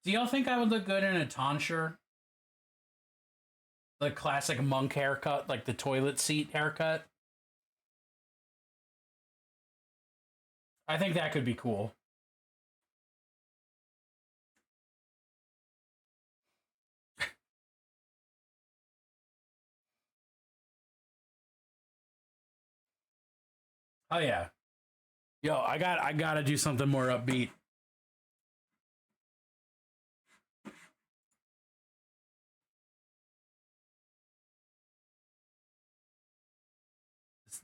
Do y'all think I would look good in a tonsure? The classic monk haircut, like the toilet seat haircut? I think that could be cool. Oh yeah. Yo, I gotta do something more upbeat.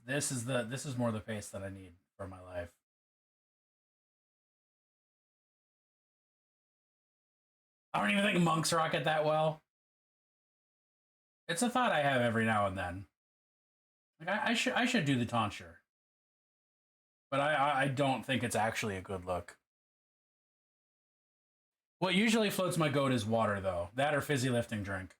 This is more the pace that I need for my life. I don't even think monks rock it that well. It's a thought I have every now and then. Like I should do the tonsure. But I don't think it's actually a good look. What usually floats my goat is water, though. That or fizzy lifting drink.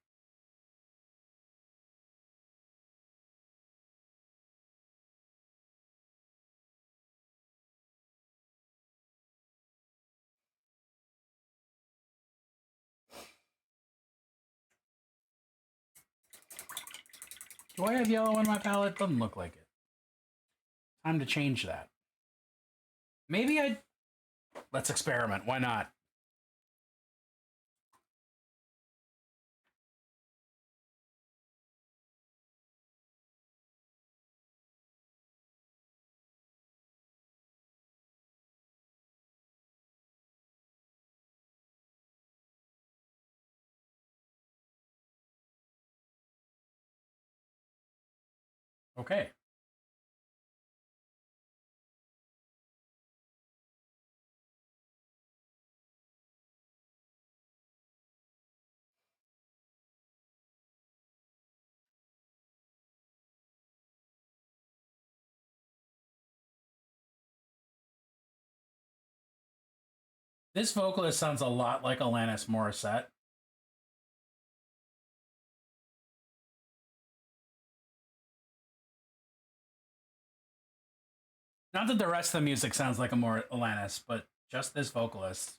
Do I have yellow in my palette? Doesn't look like it. Time to change that. Maybe I... Let's experiment. Why not? Okay. This vocalist sounds a lot like Alanis Morissette. Not that the rest of the music sounds like a more Alanis, but just this vocalist.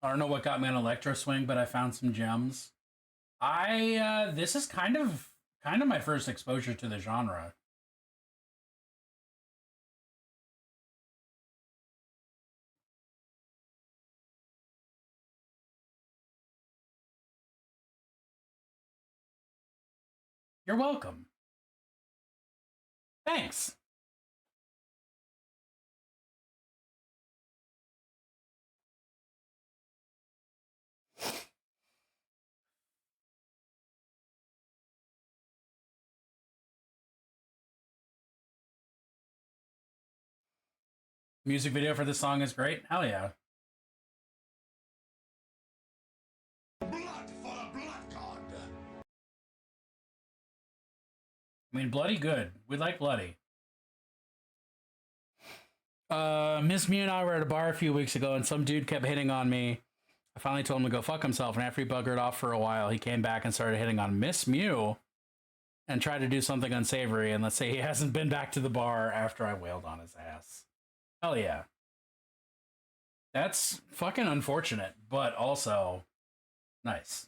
I don't know what got me on Electro Swing, but I found some gems. This is kind of my first exposure to the genre. You're welcome. Thanks. Music video for this song is great. Hell yeah. Blood for the blood god. I mean, bloody good. We like bloody. Miss Mew and I were at a bar a few weeks ago, and some dude kept hitting on me. I finally told him to go fuck himself, and after he buggered off for a while, he came back and started hitting on Miss Mew and tried to do something unsavory, and let's say he hasn't been back to the bar after I wailed on his ass. Hell yeah. That's fucking unfortunate, but also nice.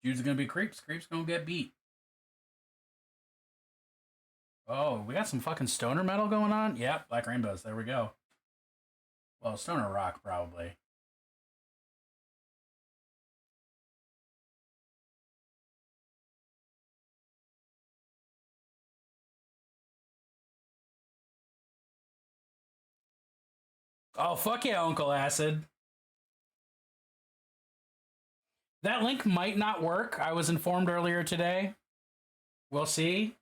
Dudes are gonna be creeps. Creeps gonna get beat. Oh, we got some fucking stoner metal going on? Yep, Black Rainbows. There we go. Well, stoner rock, probably. Oh, fuck yeah, Uncle Acid. That link might not work. I was informed earlier today. We'll see.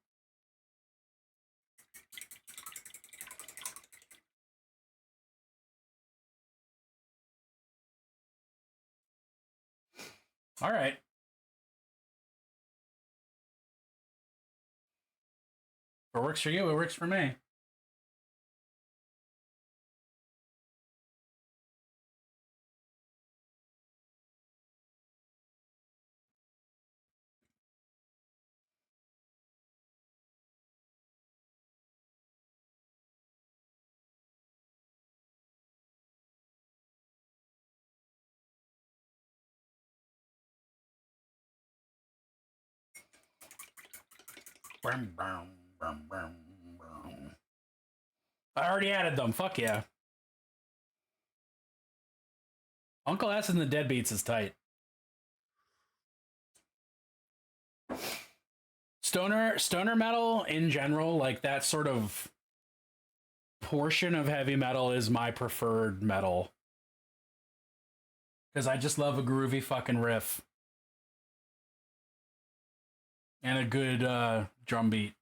All right. If it works for you, it works for me. I already added them. Fuck yeah. Uncle Acid and the Deadbeats is tight. Stoner metal in general, like that sort of portion of heavy metal is my preferred metal. Because I just love a groovy fucking riff. And a good drum beat.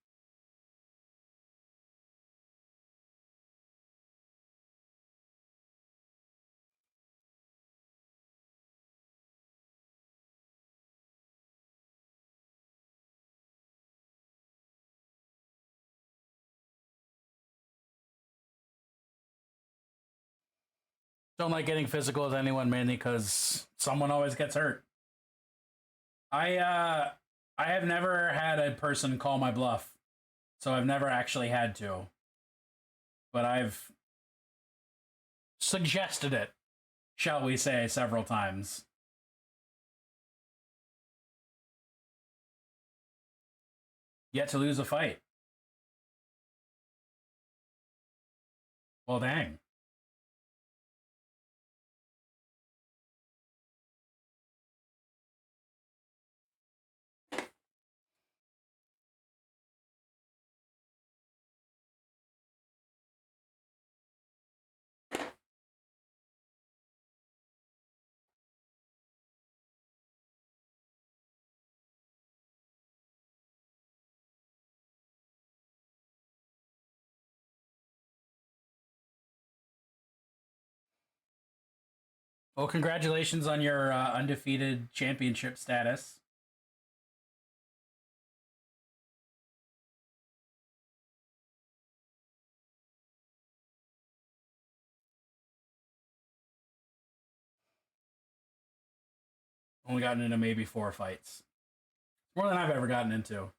Don't like getting physical with anyone, mainly because someone always gets hurt. I have never had a person call my bluff, so I've never actually had to. But I've suggested it, shall we say, several times. Yet to lose a fight. Well, dang. Well, congratulations on your undefeated championship status. Only gotten into maybe 4 fights. More than I've ever gotten into.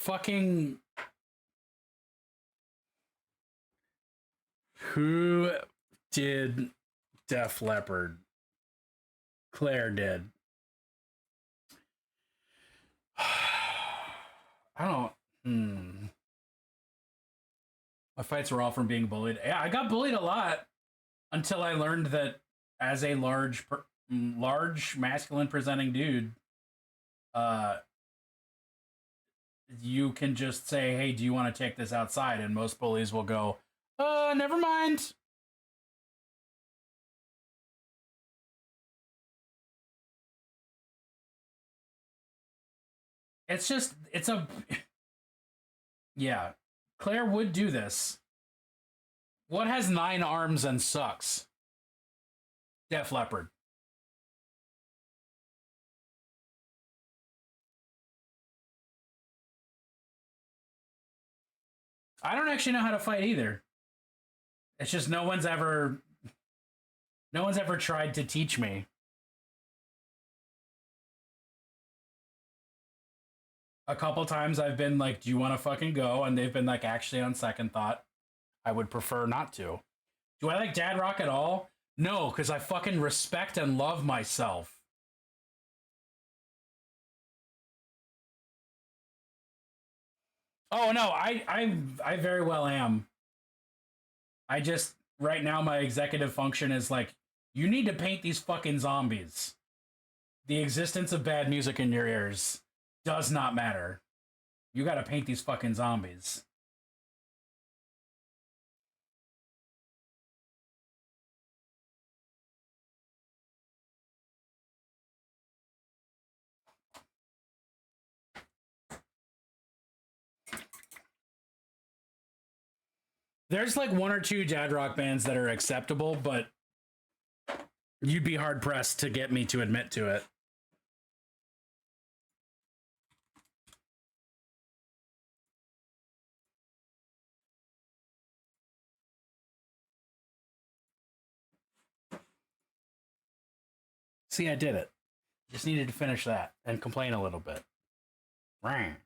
fucking... Who did Def Leppard? Claire did. I don't... My fights were all from being bullied. Yeah, I got bullied a lot until I learned that as a large masculine presenting dude, you can just say, hey, do you want to take this outside? And most bullies will go, never mind. Yeah. Claire would do this. What has 9 arms and sucks? Def Leppard. I don't actually know how to fight either. It's just no one's ever tried to teach me. A couple times I've been like, do you want to fucking go? And they've been like, actually, on second thought, I would prefer not to. Do I like dad rock at all? No, because I fucking respect and love myself. Oh, no, I very well am. I just, right now, my executive function is like, you need to paint these fucking zombies. The existence of bad music in your ears does not matter. You gotta paint these fucking zombies. There's like 1 or 2 dad rock bands that are acceptable, but you'd be hard pressed to get me to admit to it. See, I did it. Just needed to finish that and complain a little bit. Rang.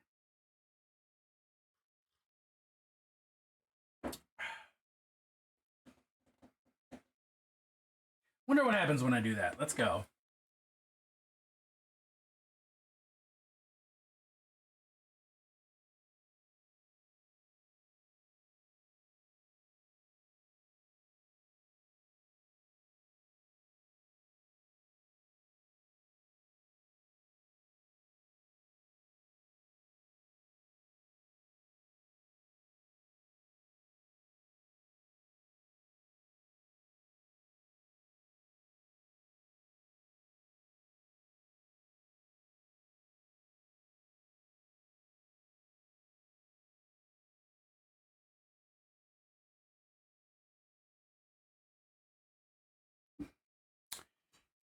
Wonder what happens when I do that. Let's go.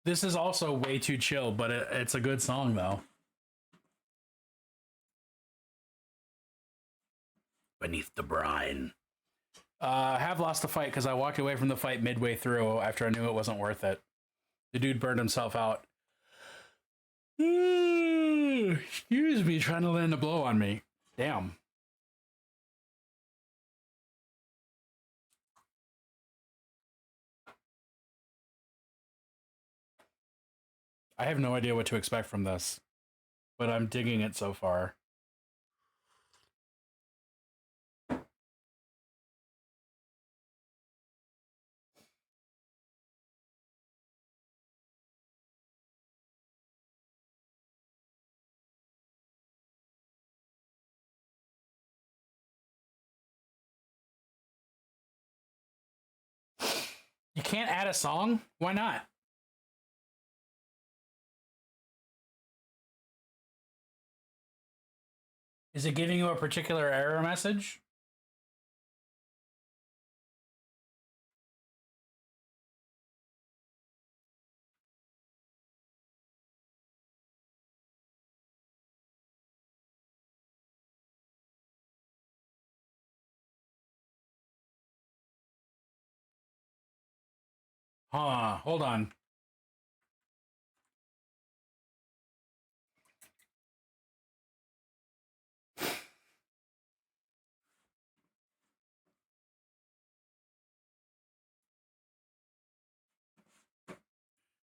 This is also way too chill, but it's a good song, though. Beneath the Brine. I have lost the fight because I walked away from the fight midway through after I knew it wasn't worth it. The dude burned himself out. Excuse me, trying to land a blow on me. Damn. I have no idea what to expect from this, but I'm digging it so far. You can't add a song? Why not? Is it giving you a particular error message? Huh, hold on.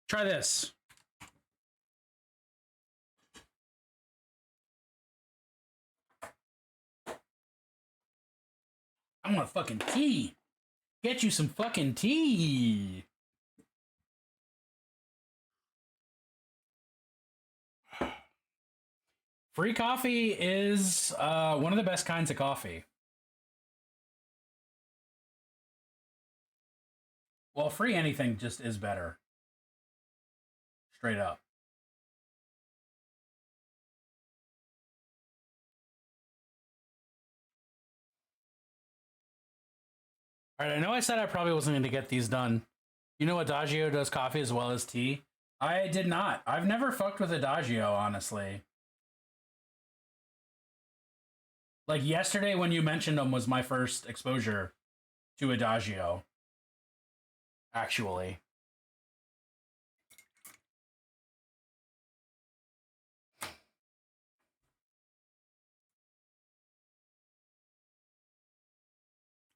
Try this. I want fucking tea. Get you some fucking tea. Free coffee is one of the best kinds of coffee. Well, free anything just is better. Straight up. All right, I know I said I probably wasn't going to get these done. You know Adagio does coffee as well as tea? I did not. I've never fucked with Adagio, honestly. Like yesterday when you mentioned them was my first exposure to Adagio. Actually.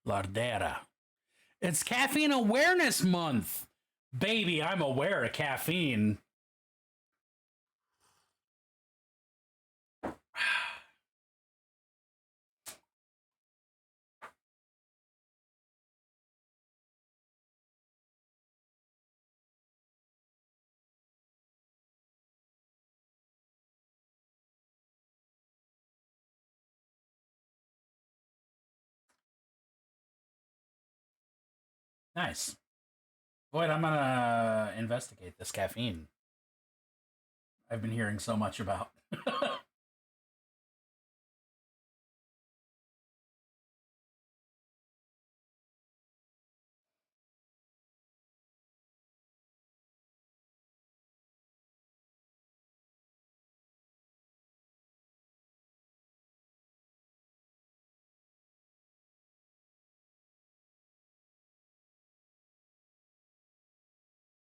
Lardera. It's Caffeine Awareness Month. Baby, I'm aware of caffeine. Nice. Boy, I'm gonna investigate this caffeine I've been hearing so much about.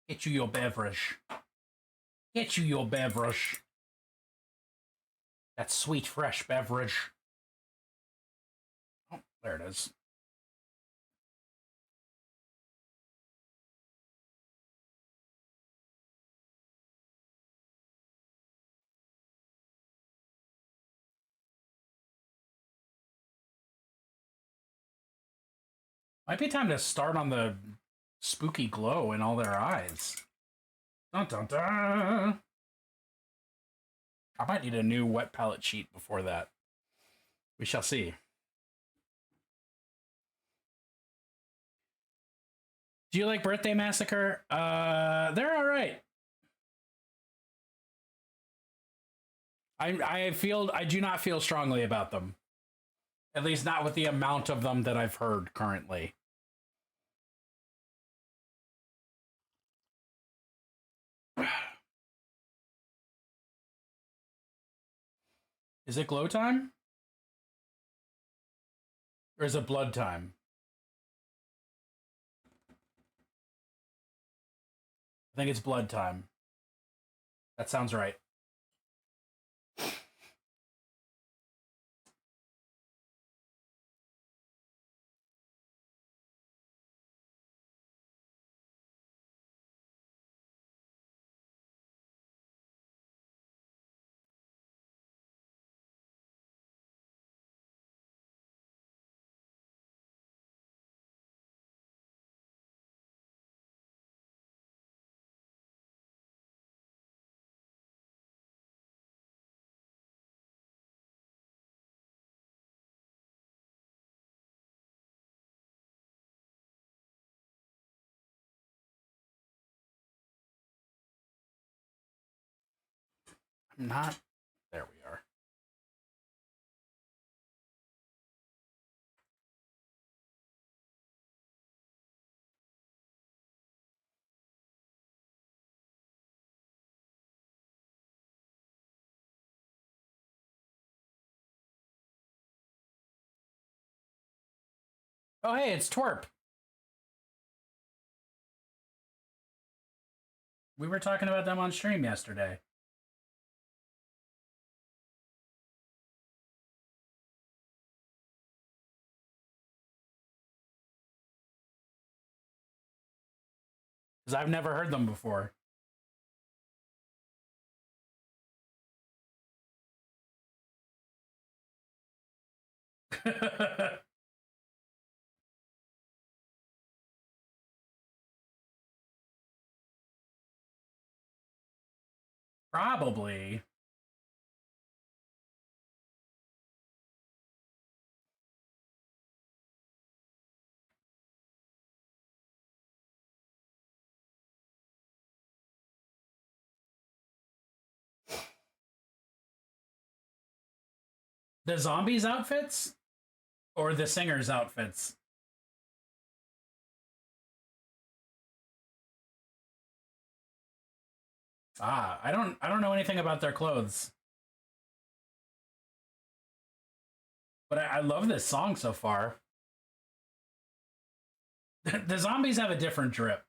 Get you your beverage. Get you your beverage. That sweet, fresh beverage. Oh, there it is. Might be time to start on the spooky glow in all their eyes. Dun dun dun. I might need a new wet palette sheet before that. We shall see. Do you like Birthday Massacre? They're all right. I do not feel strongly about them. At least not with the amount of them that I've heard currently. Is it glow time? Or is it blood time? I think it's blood time. That sounds right. Not. There we are. Oh, hey, it's Twerp. We were talking about them on stream yesterday. Because I've never heard them before. Probably. The zombies' outfits? Or the singers' outfits? I don't know anything about their clothes. But I love this song so far. The zombies have a different drip.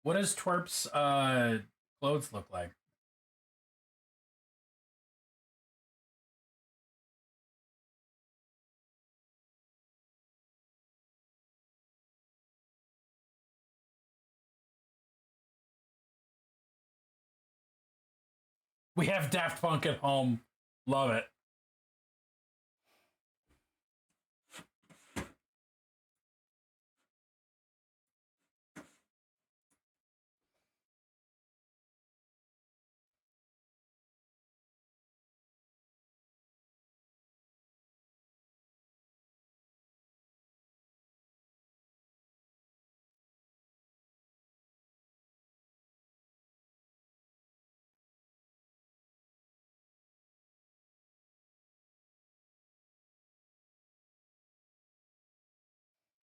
What does Twerp's clothes look like? We have Daft Punk at home. Love it.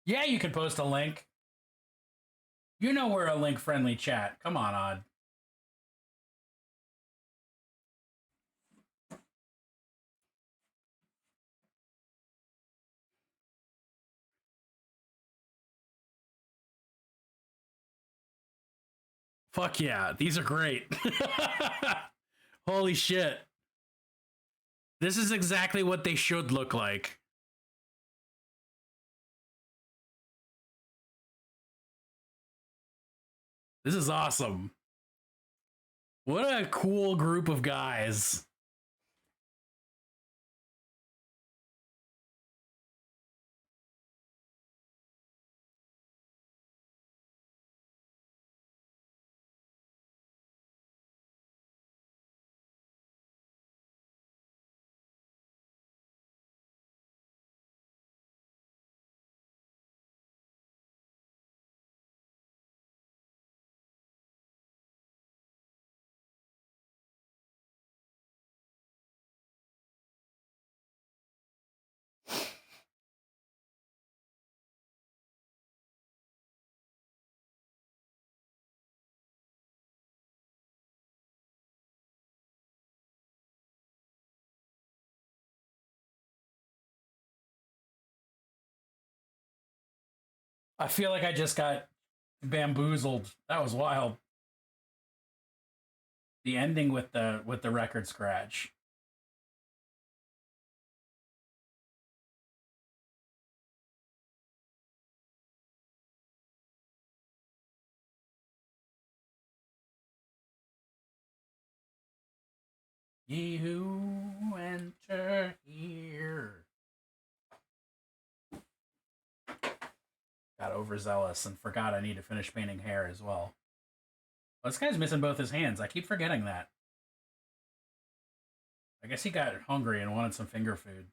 Yeah, you could post a link. You know we're a link-friendly chat. Come on, Odd. Fuck yeah, these are great. Holy shit. This is exactly what they should look like. This is awesome. What a cool group of guys. I feel like I just got bamboozled. That was wild. The ending with the record scratch. Ye who enter here. Got overzealous and forgot I need to finish painting hair as well. Well, this guy's missing both his hands. I keep forgetting that. I guess he got hungry and wanted some finger food.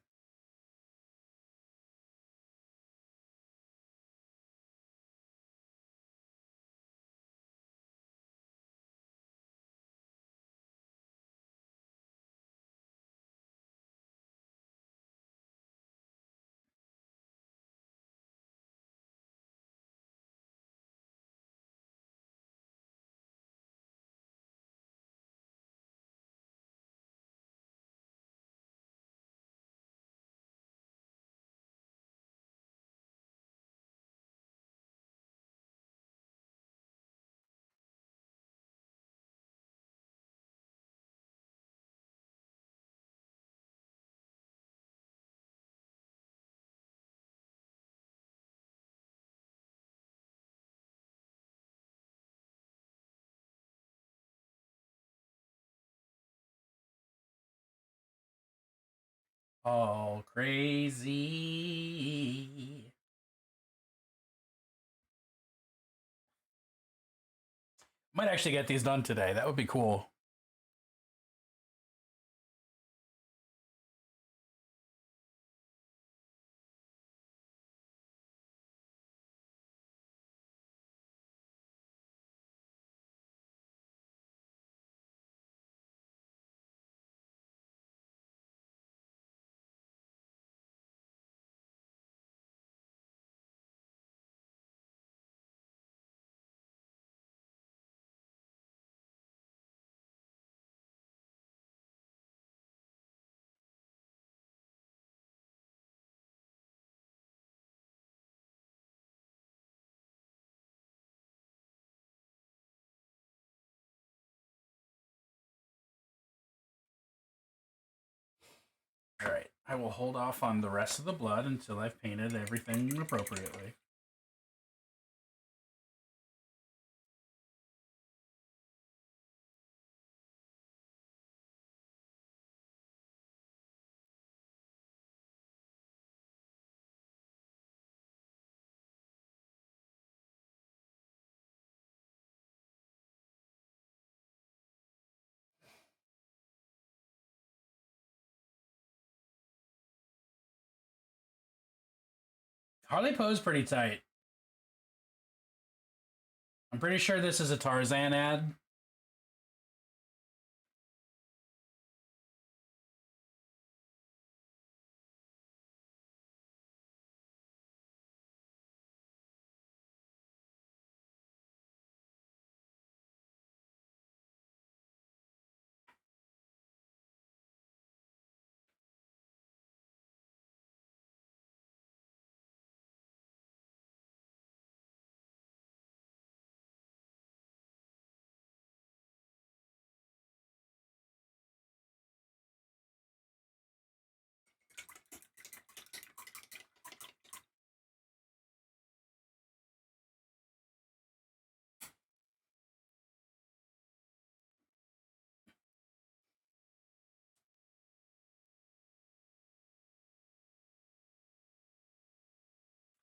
All crazy. Might actually get these done today. That would be cool. All right, I will hold off on the rest of the blood until I've painted everything appropriately. Harley Poe's pretty tight. I'm pretty sure this is a Tarzan ad.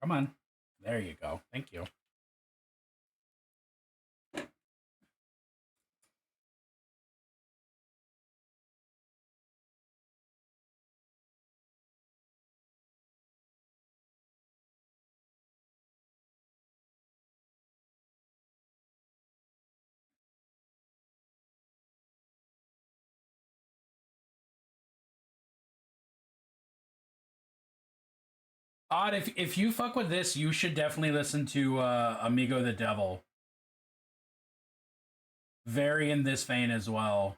Come on. There you go. Thank you. Odd, if you fuck with this, you should definitely listen to Amigo the Devil. Very in this vein as well.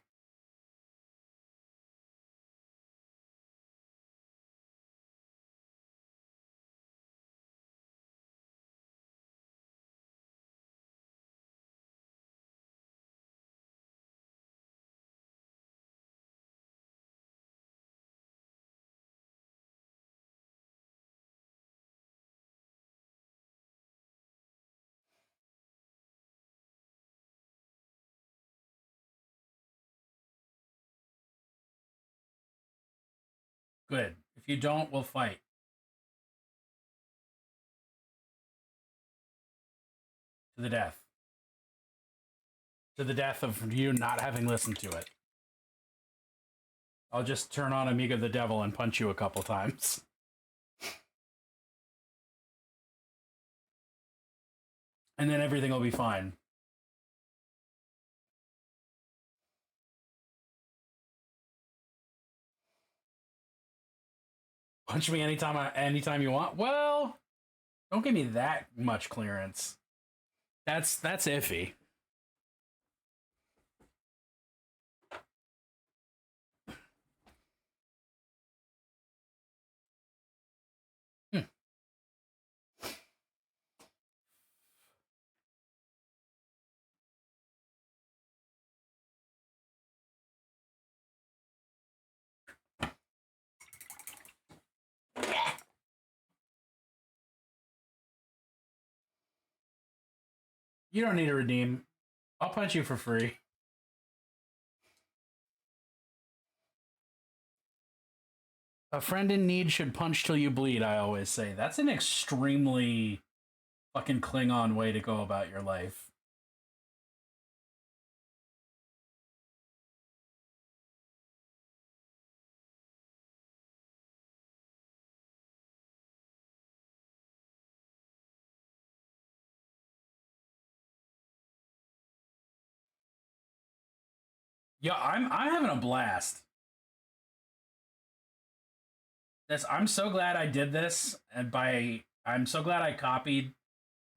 Good. If you don't, we'll fight. To the death. To the death of you not having listened to it. I'll just turn on Amigo the Devil and punch you a couple times. And then everything will be fine. Punch me anytime you want. Well, don't give me that much clearance. That's iffy. You don't need to redeem. I'll punch you for free. A friend in need should punch till you bleed, I always say. That's an extremely fucking Klingon way to go about your life. Yeah, I'm having a blast. I'm so glad I did this, and I'm so glad I copied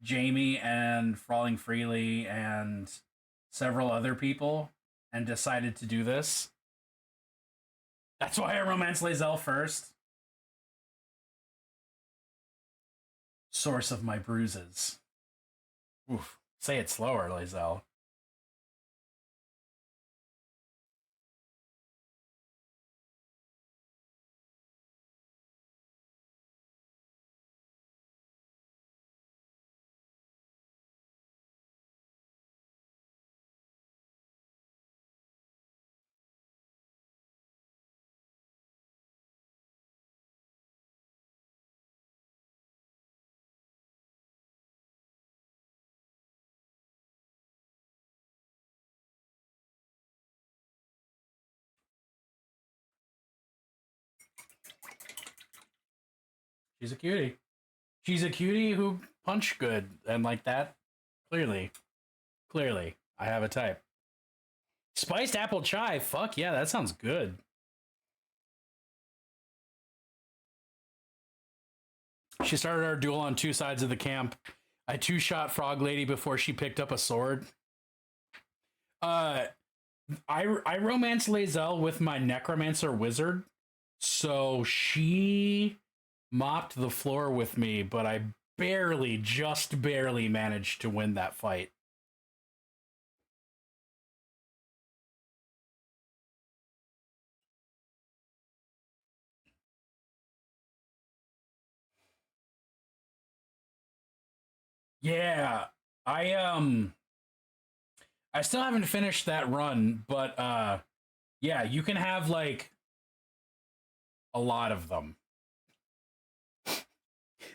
Jamie and Falling Freely and several other people and decided to do this. That's why I romance Lae'zel first. Source of my bruises. Oof. Say it slower, Lae'zel. She's a cutie. She's a cutie who punch good and like that. Clearly. I have a type. Spiced apple chai. Fuck yeah, that sounds good. She started our duel on two sides of the camp. I two-shot Frog Lady before she picked up a sword. I romance Lae'zel with my Necromancer Wizard, so she mopped the floor with me, but I just barely managed to win that fight. Yeah, I still haven't finished that run, but yeah, you can have like a lot of them.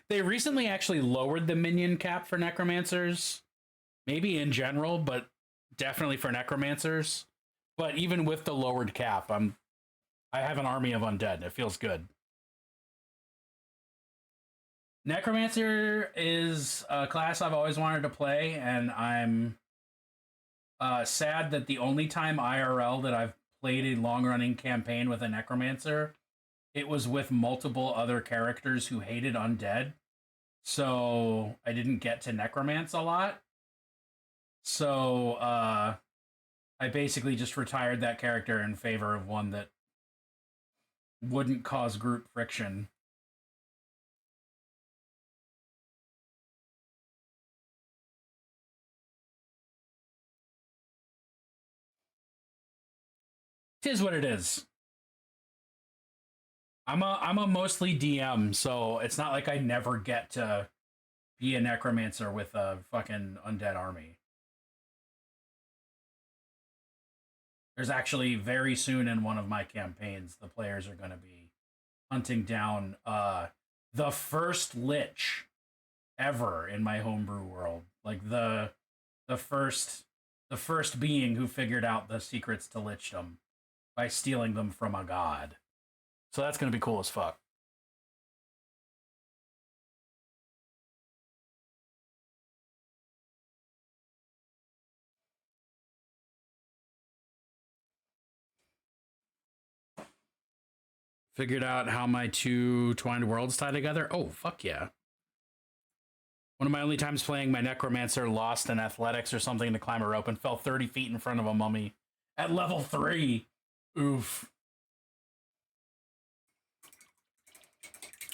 They recently actually lowered the minion cap for necromancers, maybe in general, but definitely for necromancers. But even with the lowered cap, I have an army of undead. It feels good. Necromancer is a class I've always wanted to play, and I'm sad that the only time IRL that I've played a long-running campaign with a Necromancer, it was with multiple other characters who hated undead, so I didn't get to necromance a lot. So I basically just retired that character in favor of one that wouldn't cause group friction. It is what it is. I'm a mostly DM, so it's not like I never get to be a necromancer with a fucking undead army. There's actually very soon in one of my campaigns, the players are going to be hunting down the first lich ever in my homebrew world. Like the first being who figured out the secrets to lichdom by stealing them from a god. So that's going to be cool as fuck. Figured out how my two twined worlds tie together. Oh, fuck yeah. One of my only times playing, my necromancer lost in athletics or something to climb a rope and fell 30 feet in front of a mummy at level 3. Oof.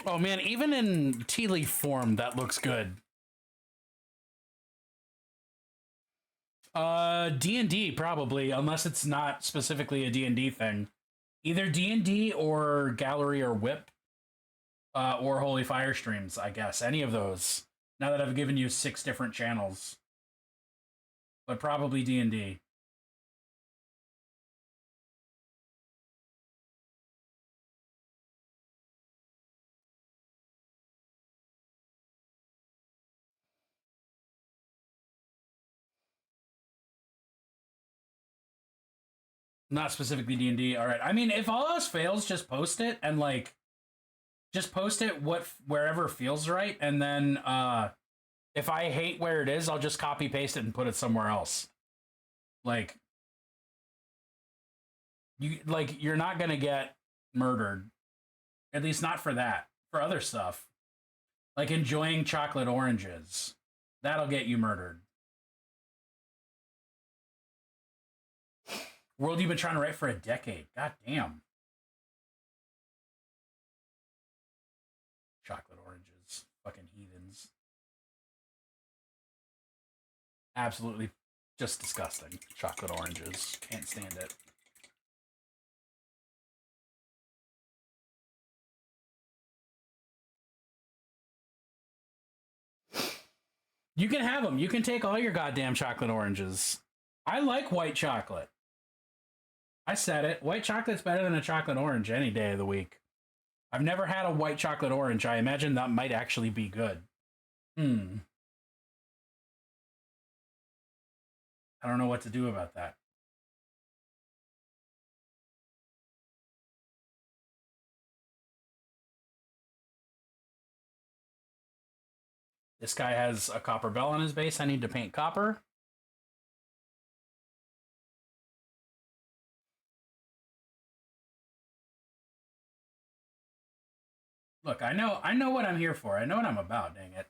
Oh man, even in tea leaf form, that looks good. D&D probably, unless it's not specifically a D&D thing. Either D&D or Gallery or Whip, or Holy Fire Streams, I guess. Any of those. Now that I've given you 6 different channels. But probably D&D. Not specifically D&D. All right. I mean, if all else fails, just post it and like, just post it wherever feels right, and then if I hate where it is, I'll just copy paste it and put it somewhere else. Like, you're not gonna get murdered, at least not for that. For other stuff, like enjoying chocolate oranges, that'll get you murdered. World you've been trying to write for a decade. God damn. Chocolate oranges. Fucking heathens. Absolutely just disgusting. Chocolate oranges. Can't stand it. You can have them. You can take all your goddamn chocolate oranges. I like white chocolate. I said it. White chocolate's better than a chocolate orange any day of the week. I've never had a white chocolate orange. I imagine that might actually be good. I don't know what to do about that. This guy has a copper bell on his base. I need to paint copper. Look, I know what I'm here for. I know what I'm about, dang it.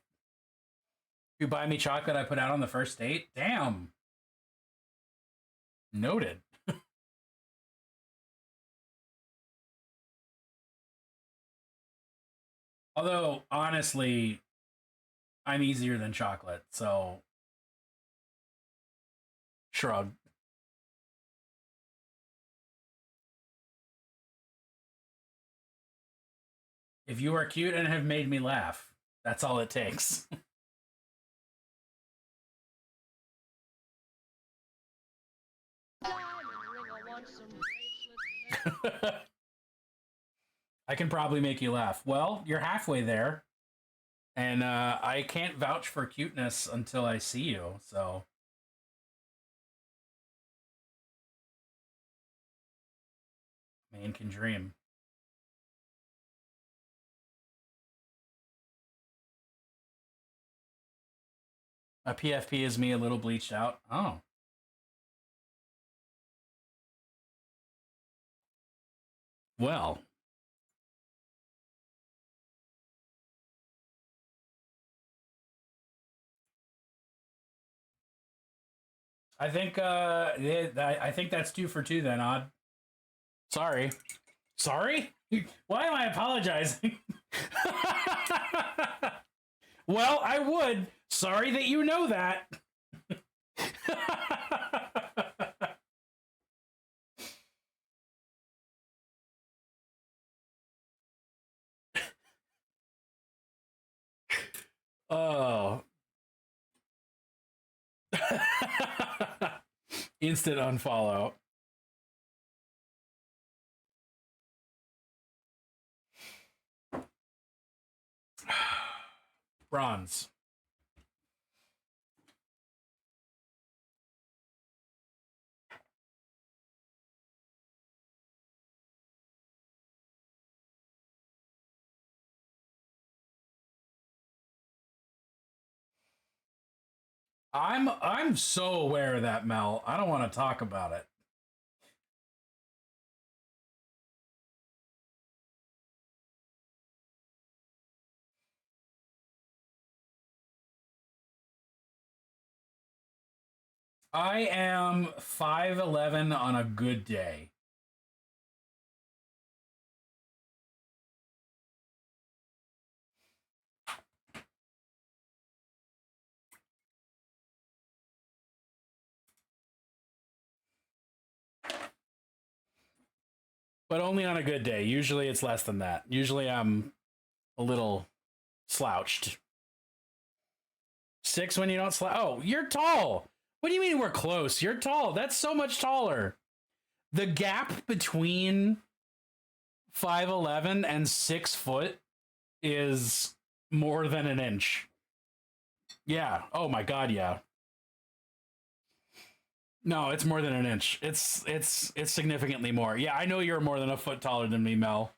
You buy me chocolate I put out on the first date? Damn. Noted. Although, honestly, I'm easier than chocolate, so shrug. If you are cute and have made me laugh, that's all it takes. I can probably make you laugh. Well, you're halfway there. And I can't vouch for cuteness until I see you, so. Man can dream. A PFP is me a little bleached out. Oh. Well. I think I think that's 2 for 2 then, Odd. Sorry. Sorry? Why am I apologizing? Well, I would. Sorry that you know that. Oh. Instant unfollow. Bronze. I'm so aware of that, Mel. I don't want to talk about it. I am 5'11" on a good day. But only on a good day. Usually it's less than that. Usually I'm a little slouched. 6 when you don't slouch. Oh, you're tall. What do you mean we're close? You're tall. That's so much taller. The gap between 5'11" and 6 foot is more than an inch. Yeah. Oh my God, yeah. No, it's more than an inch. It's significantly more. Yeah, I know you're more than a foot taller than me, Mel.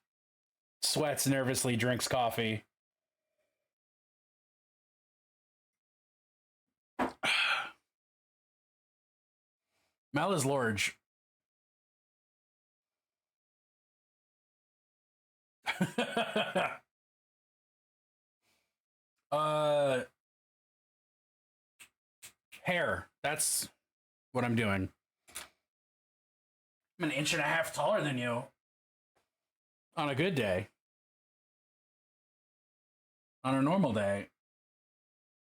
Sweats nervously, drinks coffee. Mel is large. Hair. That's what I'm doing. I'm an inch and a half taller than you. On a good day. On a normal day,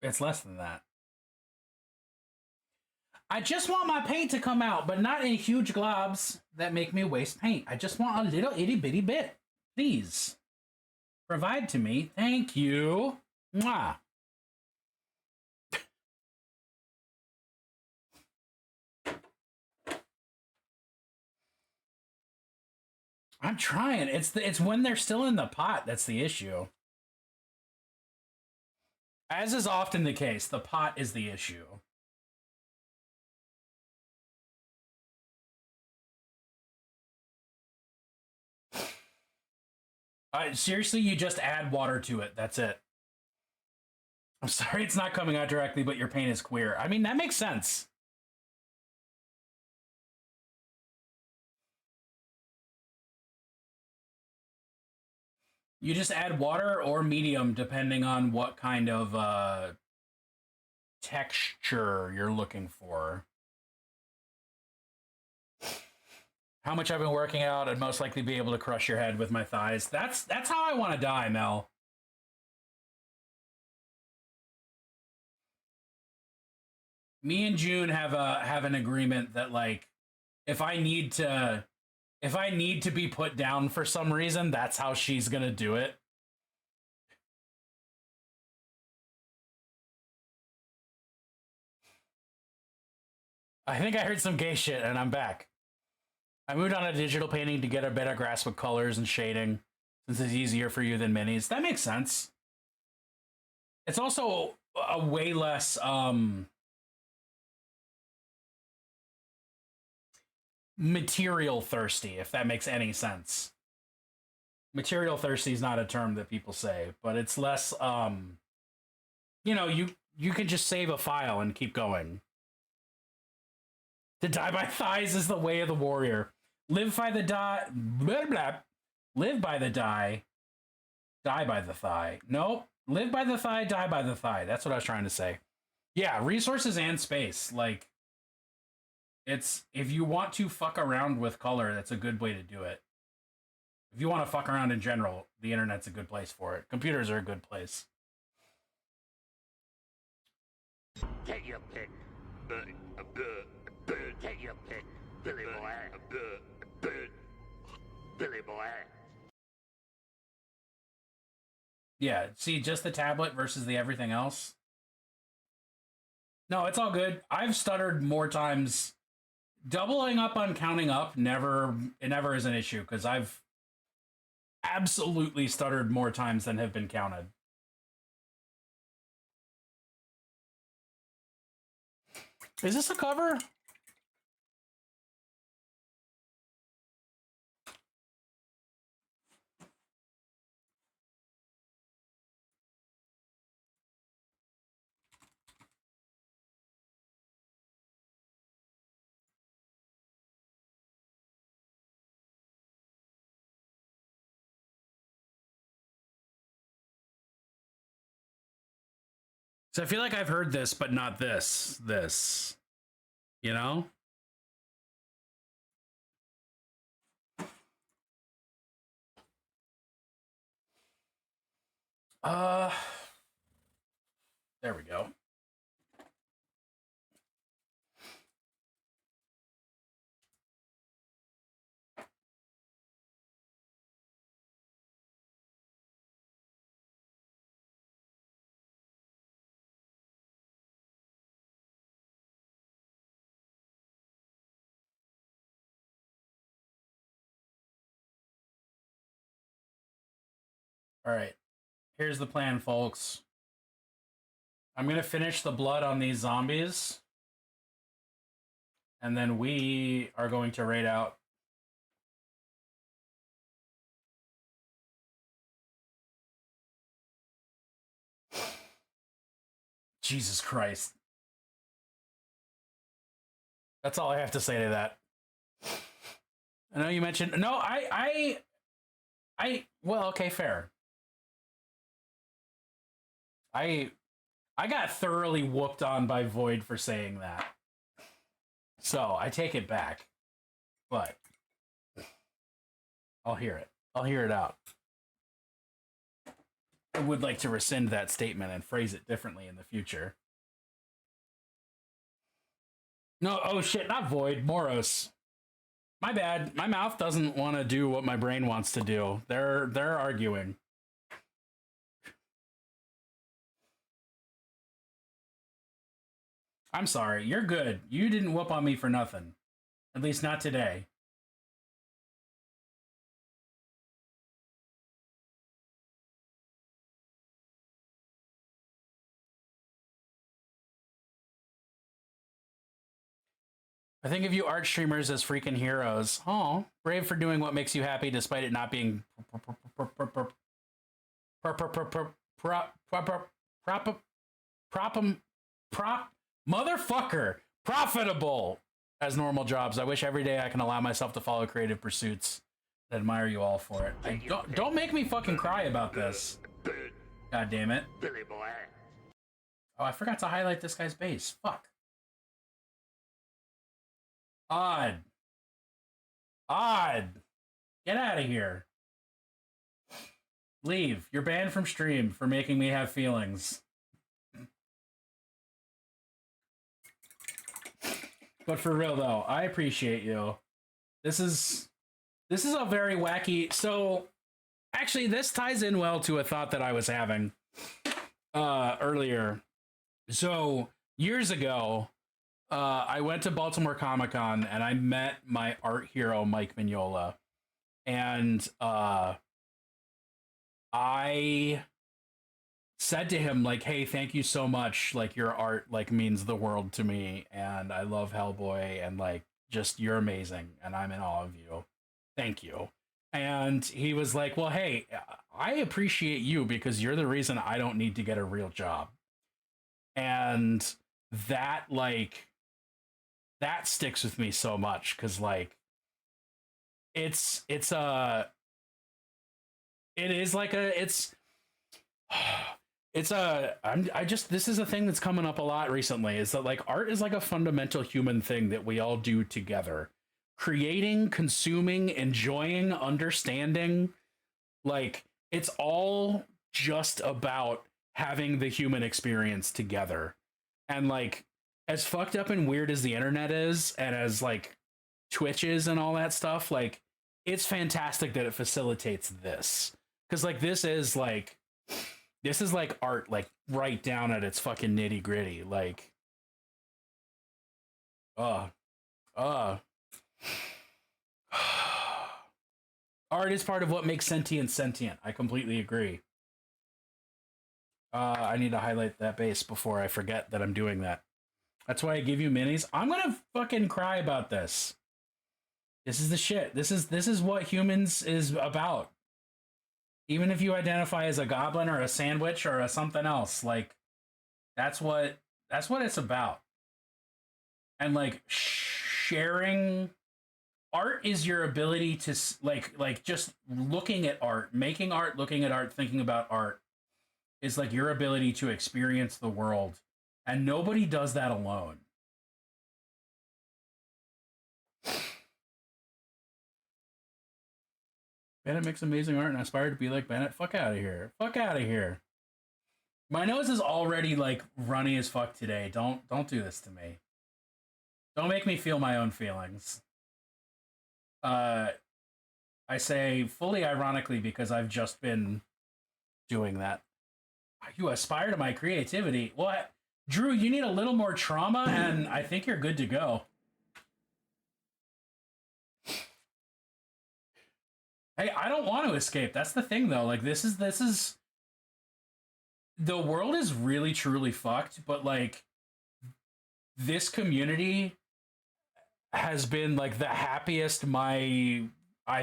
it's less than that. I just want my paint to come out, but not in huge globs that make me waste paint. I just want a little itty bitty bit. Please. Provide to me. Thank you. Mwah. I'm trying. It's when they're still in the pot that's the issue. As is often the case, the pot is the issue. Seriously, you just add water to it. That's it. I'm sorry it's not coming out directly, but your paint is queer. I mean, that makes sense. You just add water or medium, depending on what kind of texture you're looking for. How much I've been working out, I'd most likely be able to crush your head with my thighs. That's how I want to die, Mel. Me and June have an agreement that, like, if I need to be put down for some reason, that's how she's gonna do it. I think I heard some gay shit, and I'm back. I moved on to digital painting to get a better grasp of colors and shading, since it's easier for you than minis. That makes sense. It's also a way less material thirsty, if that makes any sense. Material thirsty is not a term that people say, but it's less you know, you can just save a file and keep going. To die by thighs is the way of the warrior. Live by the die, blah, blah. Live by the die, die by the thigh. Nope. Live by the thigh, die by the thigh. That's what I was trying to say. Yeah, resources and space. Like, it's, if you want to fuck around with color, that's a good way to do it. If you want to fuck around in general, the internet's a good place for it. Computers are a good place. Take your pick. Take your pick. Billy boy. Billy boy. Yeah, see, just the tablet versus the everything else. No, it's all good. I've stuttered more times. Doubling up on counting up never is an issue, because I've absolutely stuttered more times than have been counted. Is this a cover? So I feel like I've heard this, but not this. You know? There we go. All right, here's the plan, folks. I'm going to finish the blood on these zombies. and then we are going to raid out. Jesus Christ. That's all I have to say to that. I know you mentioned no. Well, okay, fair. I got thoroughly whooped on by Void for saying that, so I take it back. But I'll hear it. I'll hear it out. I would like to rescind that statement and phrase it differently in the future. No, oh shit, not Void, Moros. My bad. My mouth doesn't want to do what my brain wants to do. They're arguing. I'm sorry. You're good. You didn't whoop on me for nothing. At least not today. I think of you art streamers as freaking heroes. Oh, brave for doing what makes you happy despite it not being motherfucker profitable as normal jobs. I wish every day I can allow myself to follow creative pursuits. I admire you all for it. Don't make me fucking cry about this. God damn it. Billy boy. Oh, I forgot to highlight this guy's base. Fuck. Odd. Get out of here. Leave. You're banned from stream for making me have feelings. But for real though, I appreciate you. This is a very wacky. So actually this ties in well to a thought that I was having earlier. So years ago, I went to Baltimore Comic-Con and I met my art hero, Mike Mignola. And I said to him, like, hey, thank you so much. Like, your art, like, means the world to me. And I love Hellboy. And, like, just, you're amazing. And I'm in awe of you. Thank you. And he was like, well, hey, I appreciate you because you're the reason I don't need to get a real job. And that, like... that sticks with me so much because like this is a thing that's coming up a lot recently is that like art is like a fundamental human thing that we all do together, creating, consuming, enjoying, understanding. Like it's all just about having the human experience together. And like as fucked up and weird as the internet is, and as like Twitch is and all that stuff, like it's fantastic that it facilitates this. Cause like this is like art, like right down at its fucking nitty gritty. Like, art is part of what makes sentient sentient. I completely agree. I need to highlight that base before I forget that I'm doing that. That's why I give you minis. I'm gonna fucking cry about this. This is the shit. This is what humans is about. Even if you identify as a goblin or a sandwich or a something else, like that's what it's about. And like sharing art is your ability to like just looking at art, making art, looking at art, thinking about art is like your ability to experience the world. And nobody does that alone. Bennett makes amazing art and I aspire to be like Bennett. Fuck out of here. Fuck out of here. My nose is already like runny as fuck today. Don't do this to me. Don't make me feel my own feelings. I say fully ironically because I've just been doing that. You aspire to my creativity. What? Drew, you need a little more trauma, and I think you're good to go. Hey, I don't want to escape. That's the thing, though. Like, this is... the world is really, truly fucked, but, like, this community has been like the happiest I've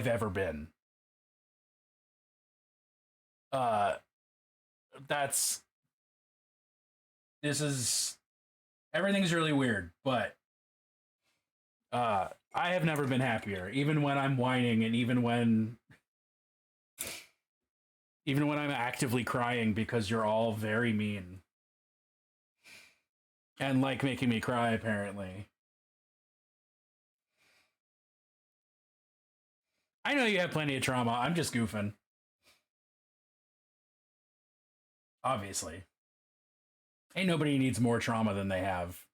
ever been. Everything's really weird, but I have never been happier, even when I'm whining and even when I'm actively crying because you're all very mean and like making me cry, apparently. I know you have plenty of trauma. I'm just goofing. Obviously. Ain't nobody needs more trauma than they have.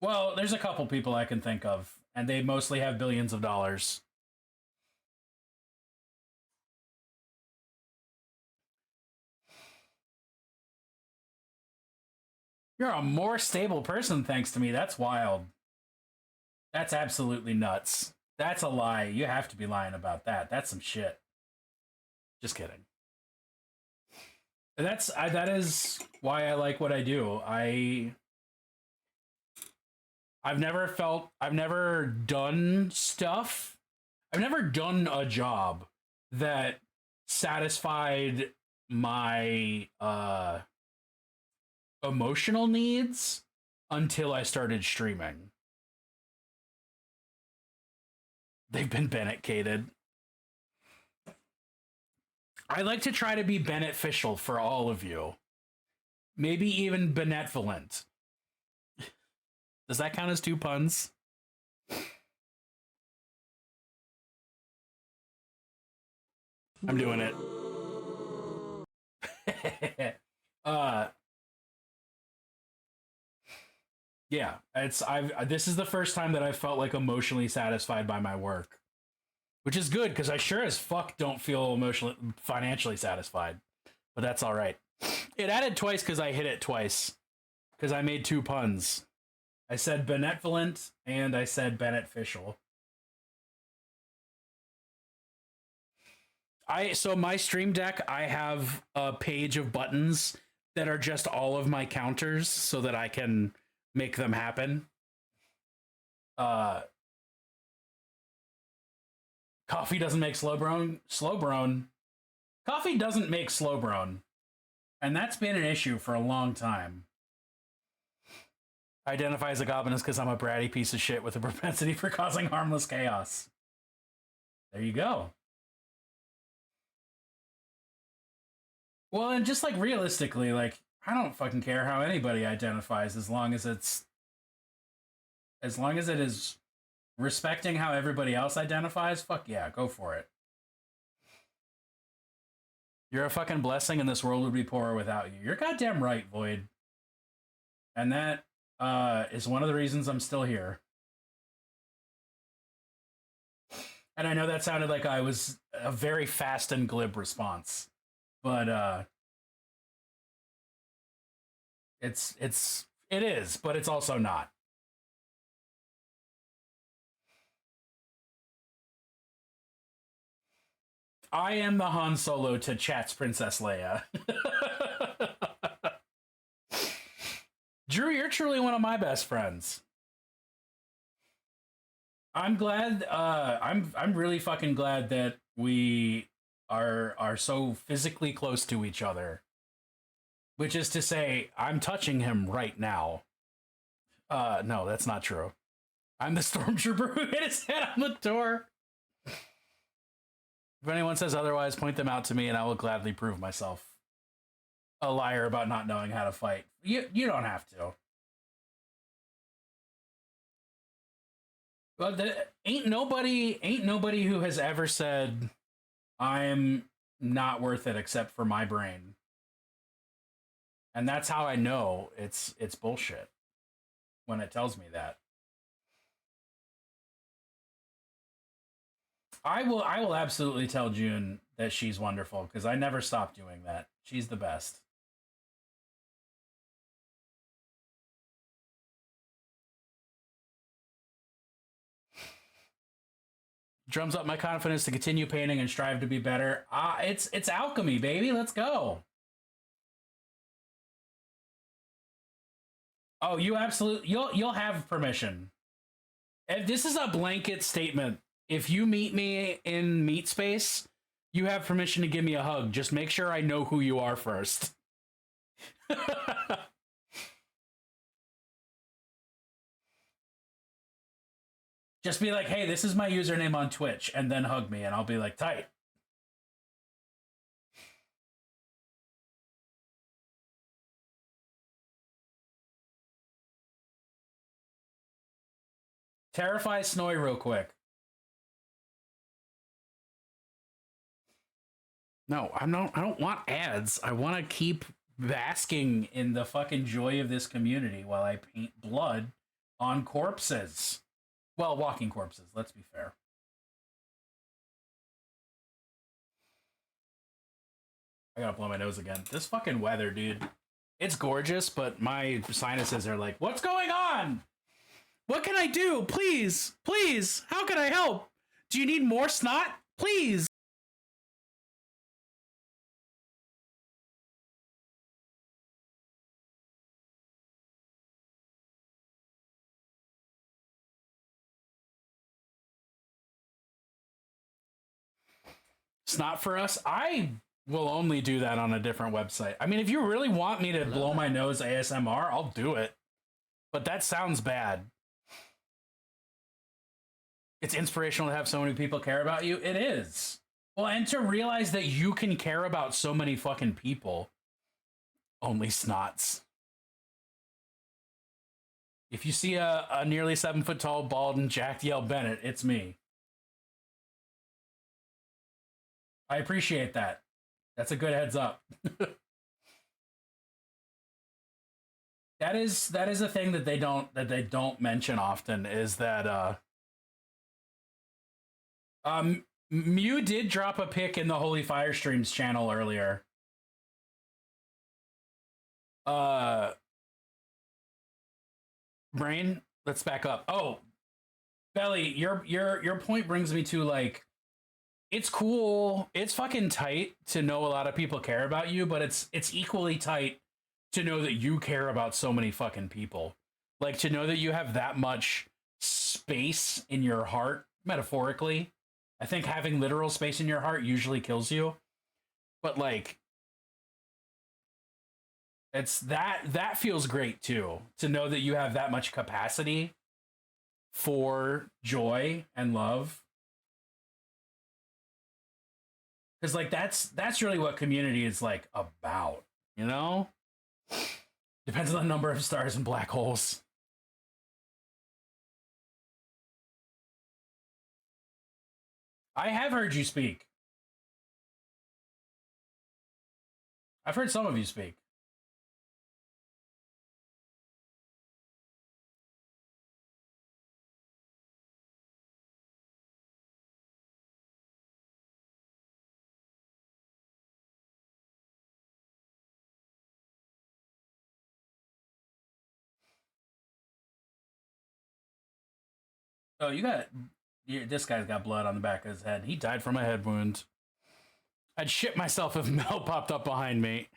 Well, there's a couple people I can think of, and they mostly have billions of dollars. You're a more stable person thanks to me. That's wild. That's absolutely nuts. That's a lie. You have to be lying about that. That's some shit. Just kidding. That is why I like what I do. I've never done stuff. I've never done a job that satisfied my emotional needs until I started streaming. They've been Bennett-cated. I like to try to be beneficial for all of you. Maybe even benevolent. Does that count as 2 puns? I'm doing it. Yeah, this is the first time that I've felt like emotionally satisfied by my work. Which is good, because I sure as fuck don't feel financially satisfied. But that's all right. It added twice because I hit it twice. Because I made 2 puns. I said benevolent and I said beneficial. So my Stream Deck, I have a page of buttons that are just all of my counters so that I can make them happen. Coffee doesn't make Slowbro. Coffee doesn't make Slowbro. And that's been an issue for a long time. Identify as a goblin because I'm a bratty piece of shit with a propensity for causing harmless chaos. There you go. Well, and just like realistically, like, I don't fucking care how anybody identifies as long as it is respecting how everybody else identifies. Fuck yeah, go for it. You're a fucking blessing and this world would be poorer without you. You're goddamn right, Void. And that is one of the reasons I'm still here. And I know that sounded like I was a very fast and glib response. But it is, but it's also not. I am the Han Solo to Chat's Princess Leia. Drew, you're truly one of my best friends. I'm glad. I'm really fucking glad that we are so physically close to each other. Which is to say, I'm touching him right now. No, that's not true. I'm the stormtrooper who hit his head on the door. If anyone says otherwise, point them out to me and I will gladly prove myself a liar about not knowing how to fight. You don't have to. But ain't nobody who has ever said I'm not worth it except for my brain. And that's how I know it's bullshit when it tells me that. I will absolutely tell June that she's wonderful because I never stop doing that. She's the best. Drums up my confidence to continue painting and strive to be better. It's alchemy, baby. Let's go. Oh, you absolutely you'll have permission. And this is a blanket statement. If you meet me in meat space, you have permission to give me a hug. Just make sure I know who you are first. Just be like, hey, this is my username on Twitch, and then hug me, and I'll be like, tight. Terrify Snoy real quick. No, I don't want ads. I want to keep basking in the fucking joy of this community while I paint blood on corpses. Well, walking corpses, let's be fair. I gotta blow my nose again. This fucking weather, dude. It's gorgeous, but my sinuses are like, what's going on? What can I do? Please, please, how can I help? Do you need more snot? Please. Snot for us? I will only do that on a different website. I mean, if you really want me to blow my nose ASMR, I'll do it. But that sounds bad. It's inspirational to have so many people care about you. It is. Well, and to realize that you can care about so many fucking people. Only snots. If you see a nearly 7 foot tall, bald, and jacked Yale Bennett, it's me. I appreciate that. That's a good heads up. That is a thing that they don't mention often, is that Mew did drop a pic in the Holy Fire Streams channel earlier. Brain, let's back up. Oh, Belly, your point brings me to, like, it's cool. It's fucking tight to know a lot of people care about you, but it's equally tight to know that you care about so many fucking people. Like, to know that you have that much space in your heart, metaphorically. I think having literal space in your heart usually kills you. But, like, it's that feels great too, to know that you have that much capacity for joy and love. Because, like, that's really what community is, like, about, you know? Depends on the number of stars and black holes. I have heard you speak. I've heard some of you speak. Oh, this guy's got blood on the back of his head. He died from a head wound. I'd shit myself if Mel popped up behind me.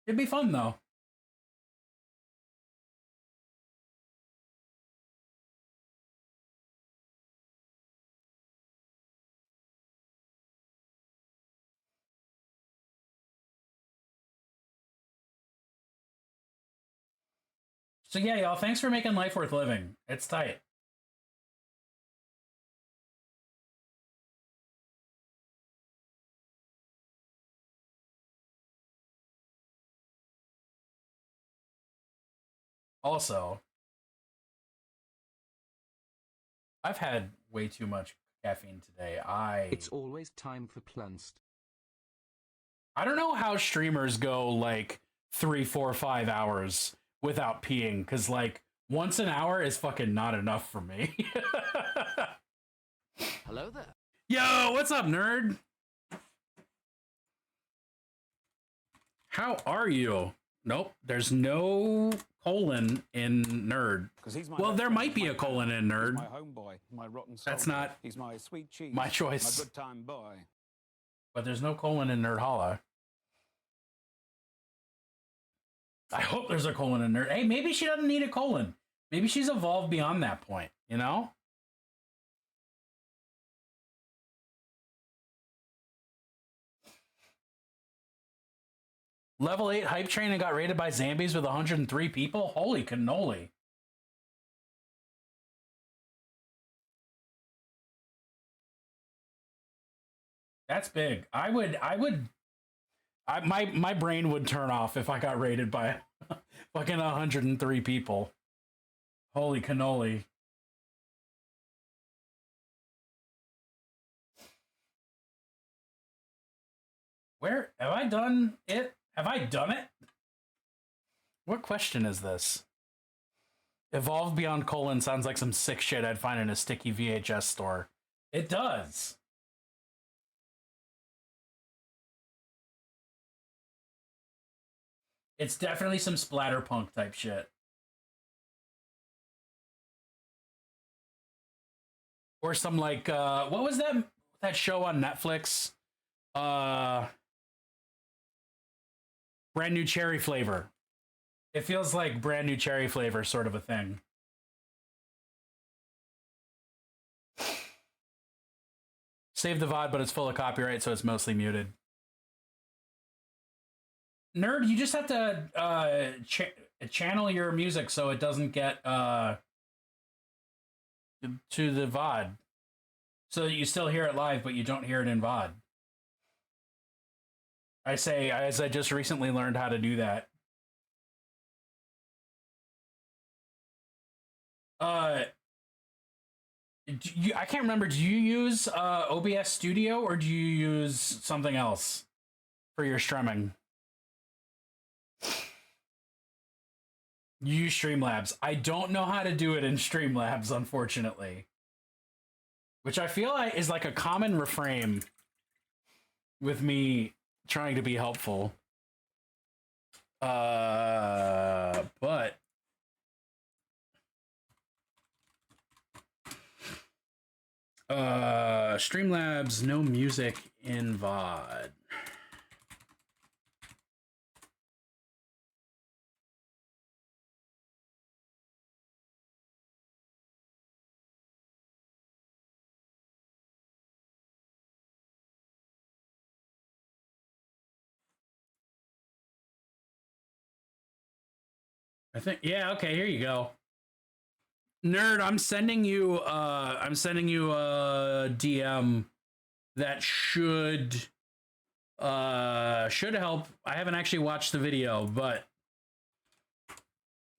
It'd be fun, though. So yeah, y'all, thanks for making life worth living. It's tight. Also, I've had way too much caffeine today. It's always time for Plunst. I don't know how streamers go, like, 3, 4, 5 hours without peeing, because, like, once an hour is fucking not enough for me. Hello there. Yo, what's up, nerd? How are you? Nope, there's no colon in nerd. Well, there might be a colon in nerd. My homeboy, my rotten soldier. That's not He's my sweet cheese. my choice. My good time boy. But there's no colon in Nerd Holla. I hope there's a colon in nerd. Hey, maybe she doesn't need a colon. Maybe she's evolved beyond that point, you know? Level 8 hype train and got raided by zombies with 103 people? Holy cannoli. That's big. My brain would turn off if I got raided by fucking 103 people. Holy cannoli. Where have I done it? Have I done it? What question is this? Evolve Beyond colon sounds like some sick shit I'd find in a sticky VHS store. It does. It's definitely some splatterpunk type shit. Or some like what was that show on Netflix? Brand New Cherry Flavor. It feels like Brand New Cherry Flavor sort of a thing. Save the VOD, but it's full of copyright, so it's mostly muted. Nerd, you just have to channel your music so it doesn't get to the VOD. So that you still hear it live, but you don't hear it in VOD. I say, as I just recently learned how to do that. I can't remember. Do you use OBS Studio or do you use something else for your strumming? You use Streamlabs. I don't know how to do it in Streamlabs, unfortunately. Which I feel like is like a common refrain with me trying to be helpful. But Streamlabs, no music in VOD. I think, yeah, okay, here you go. Nerd, I'm sending you a DM that should help. I haven't actually watched the video, but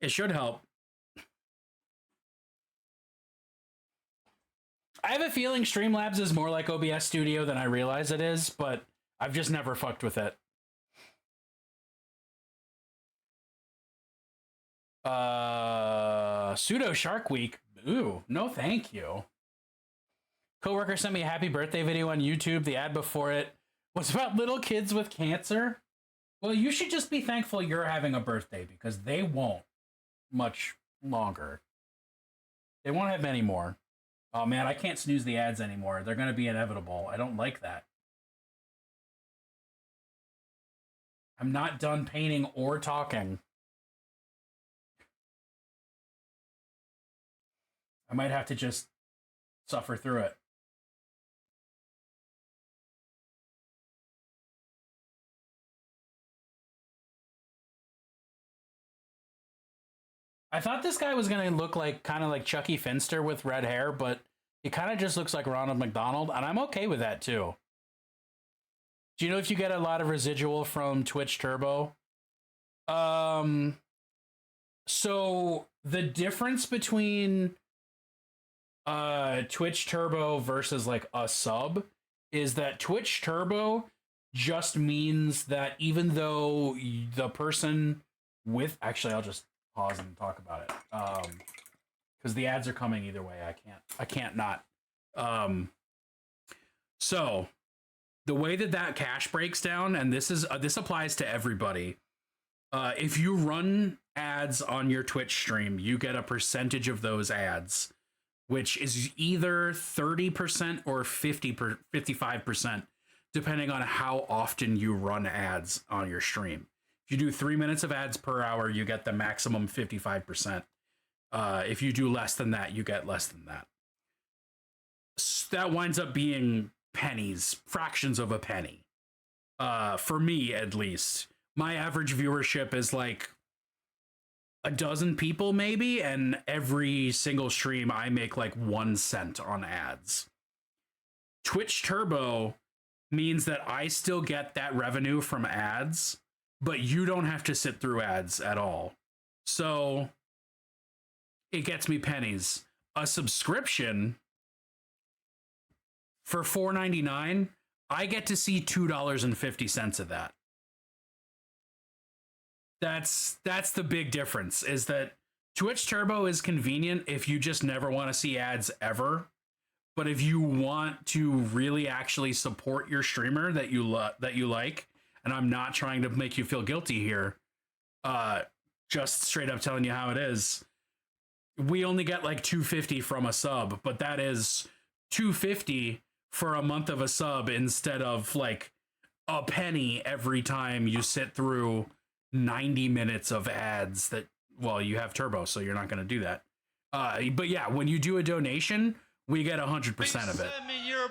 it should help. I have a feeling Streamlabs is more like OBS Studio than I realize it is, but I've just never fucked with it. Pseudo Shark Week. Ooh, no thank you. Coworker sent me a happy birthday video on YouTube. The ad before it was about little kids with cancer. Well, you should just be thankful you're having a birthday because they won't much longer. They won't have many more. Oh man, I can't snooze the ads anymore. They're going to be inevitable. I don't like that. I'm not done painting or talking. I might have to just suffer through it. I thought this guy was going to look like kind of like Chucky Finster with red hair, but he kind of just looks like Ronald McDonald, and I'm okay with that too. Do you know if you get a lot of residual from Twitch Turbo? So the difference between Twitch Turbo versus like a sub is that Twitch Turbo just means that even though the person with, actually I'll just pause and talk about it because the ads are coming either way. I can't not. So the way that cash breaks down, and this applies to everybody. If you run ads on your Twitch stream, you get a percentage of those ads, which is either 30% or 55%, depending on how often you run ads on your stream. If you do 3 minutes of ads per hour, you get the maximum 55%. If you do less than that, you get less than that. That winds up being pennies, fractions of a penny. For me, at least. My average viewership is like a dozen people, maybe, and every single stream I make like 1 cent on ads. Twitch Turbo means that I still get that revenue from ads, but you don't have to sit through ads at all. So it gets me pennies. A subscription for $4.99, I get to see $2.50 of that. That's the big difference, is that Twitch Turbo is convenient if you just never want to see ads ever. But if you want to really actually support your streamer that you like, and I'm not trying to make you feel guilty here, just straight up telling you how it is, we only get like $2.50 from a sub, but that is $2.50 for a month of a sub instead of like a penny every time you sit through 90 minutes of ads that, well, you have Turbo, so you're not going to do that. But yeah, when you do a donation, we get 100% of it.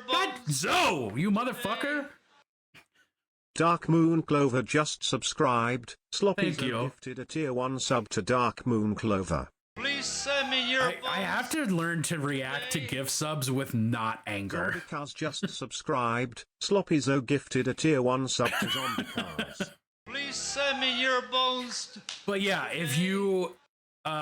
God, Zoe, you motherfucker! Dark Moon Clover just subscribed. Sloppy Thank you. Gifted a tier 1 sub to Dark Moon Clover. Please send me your I have to learn to react to gift subs with not anger. Zombicars just subscribed. Sloppyzo gifted a tier 1 sub to Zombicars. Please send me your bones. But yeah, if you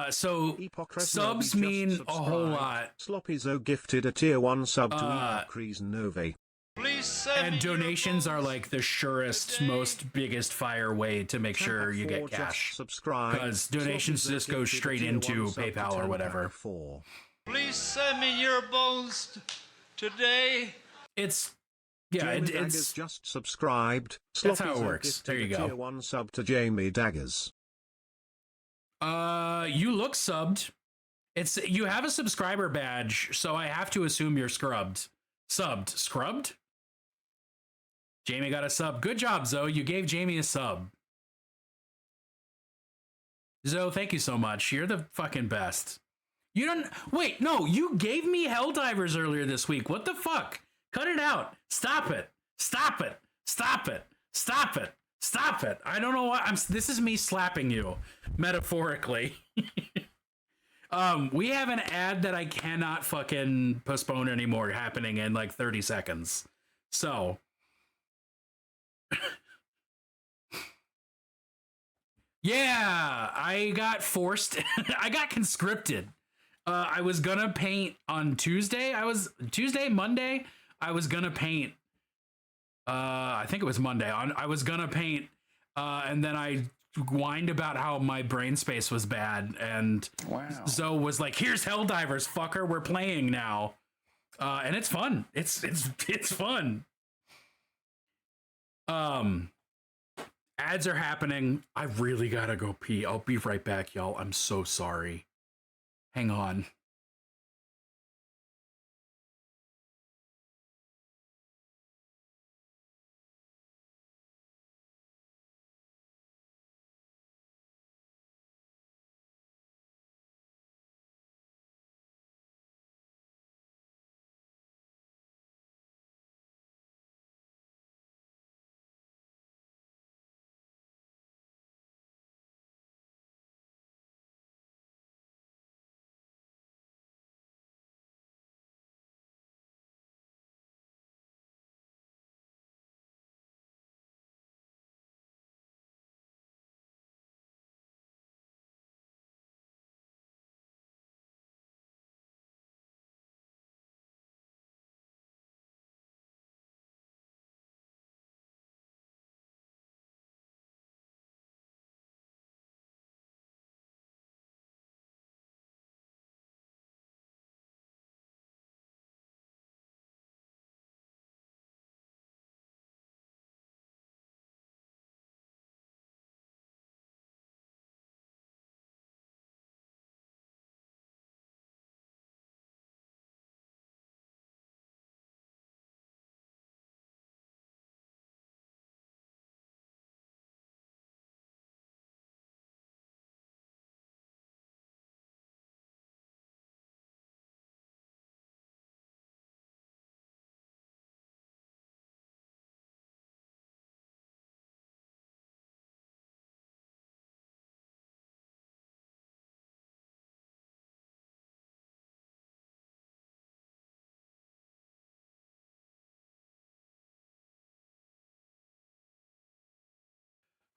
so Hypocrisy subs just mean a whole subscribed. lot. Sloppyzo gifted a tier 1 sub to Hypocrisy Novi. Please send And me your donations are bones. like the surest, most biggest fire way to make sure you get cash. Because donations just go straight into PayPal or whatever. Please send me your bones today. It's yeah, Jamie it's Daggers just subscribed. That's how it Sloppyzo works. gifted There you a go. Tier 1 sub to Jamie Daggers. you look subbed. It's you have a subscriber badge, so I have to assume you're scrubbed. Scrubbed? Jamie got a sub. Good job, Zoe. You gave Jamie a sub. Zoe, thank you so much. You're the fucking best. You don't wait, no, you gave me Helldivers earlier this week. What the fuck? Cut it out. Stop it. Stop it. Stop it. Stop it. Stop it. I don't know why this is me slapping you metaphorically. We have an ad that I cannot fucking postpone anymore happening in like 30 seconds. So yeah, I got forced. I got conscripted. I was gonna paint on Tuesday. Monday. I was gonna paint. I think it was Monday. I was gonna paint, and then I whined about how my brain space was bad, and Zoe was like, "Here's Helldivers, fucker. We're playing now," and it's fun. It's fun. Ads are happening. I really gotta go pee. I'll be right back, y'all. I'm so sorry. Hang on.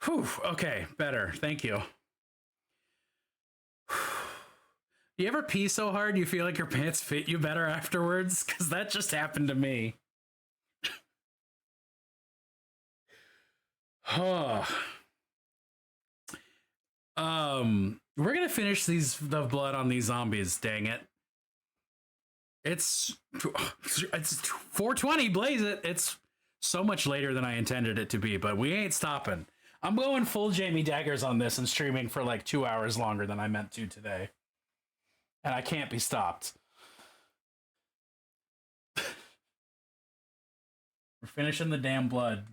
Whew, okay, better. Thank you. You ever pee so hard you feel like your pants fit you better afterwards? Because that just happened to me. Huh. We're gonna finish the blood on these zombies, dang it. It's 4:20, blaze it. It's so much later than I intended it to be, but we ain't stopping. I'm going full Jamie Daggers on this and streaming for like 2 hours longer than I meant to today. And I can't be stopped. We're finishing the damn blood.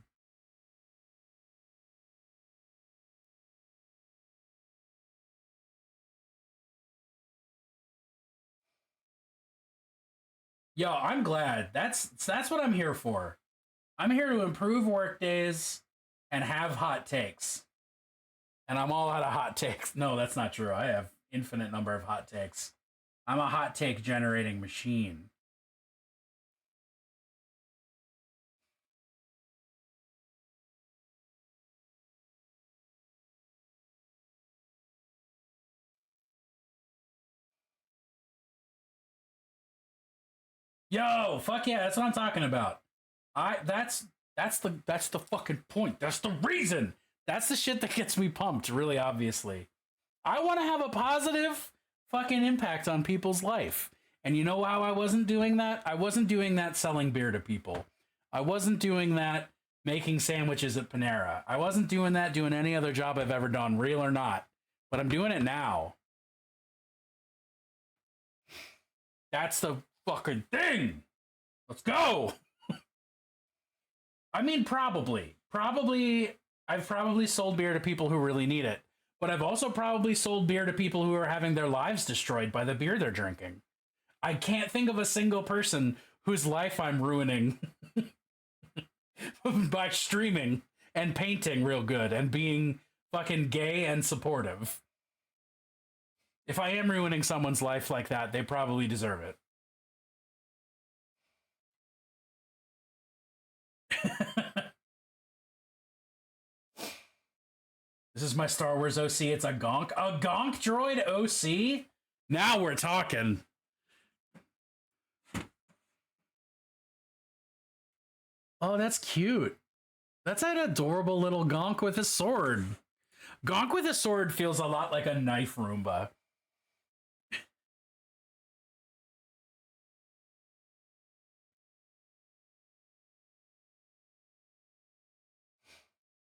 Yo, I'm glad. That's what I'm here for. I'm here to improve work days and have hot takes. And I'm all out of hot takes. No, that's not true. I have infinite number of hot takes. I'm a hot take generating machine. Yo, fuck yeah, that's what I'm talking about. That's the fucking point. That's the reason. That's the shit that gets me pumped, really obviously. I want to have a positive fucking impact on people's life. And you know how I wasn't doing that? I wasn't doing that selling beer to people. I wasn't doing that making sandwiches at Panera. I wasn't doing that doing any other job I've ever done, real or not. But I'm doing it now. That's the fucking thing. Let's go. I mean, probably. I've probably sold beer to people who really need it. But I've also probably sold beer to people who are having their lives destroyed by the beer they're drinking. I can't think of a single person whose life I'm ruining by streaming and painting real good and being fucking gay and supportive. If I am ruining someone's life like that, they probably deserve it. This is my Star Wars OC. It's a Gonk. A Gonk droid OC? Now we're talking. Oh, that's cute. That's an adorable little Gonk with a sword. Gonk with a sword feels a lot like a knife Roomba.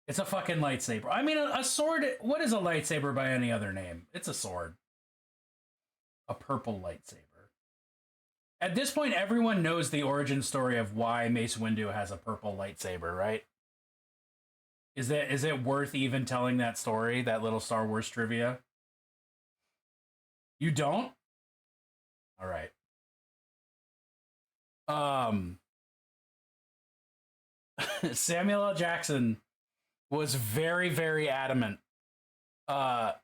It's a fucking lightsaber. I mean, a sword. What is a lightsaber by any other name? It's a sword. A purple lightsaber. At this point, everyone knows the origin story of why Mace Windu has a purple lightsaber, right? Is it worth even telling that story, that little Star Wars trivia? You don't? All right. Samuel L. Jackson was very, very adamant. It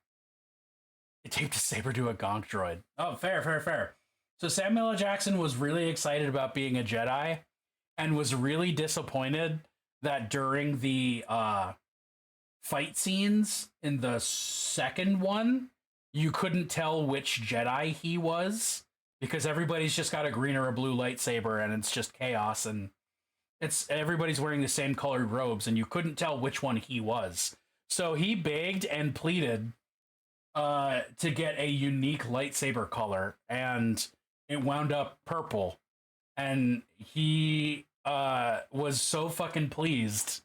taped a saber to a Gonk droid. Oh, fair. So Samuel L. Jackson was really excited about being a Jedi and was really disappointed that during the fight scenes in the second one, you couldn't tell which Jedi he was because everybody's just got a green or a blue lightsaber and it's just chaos and everybody's wearing the same colored robes and you couldn't tell which one he was. So he begged and pleaded to get a unique lightsaber color, and it wound up purple. And he was so fucking pleased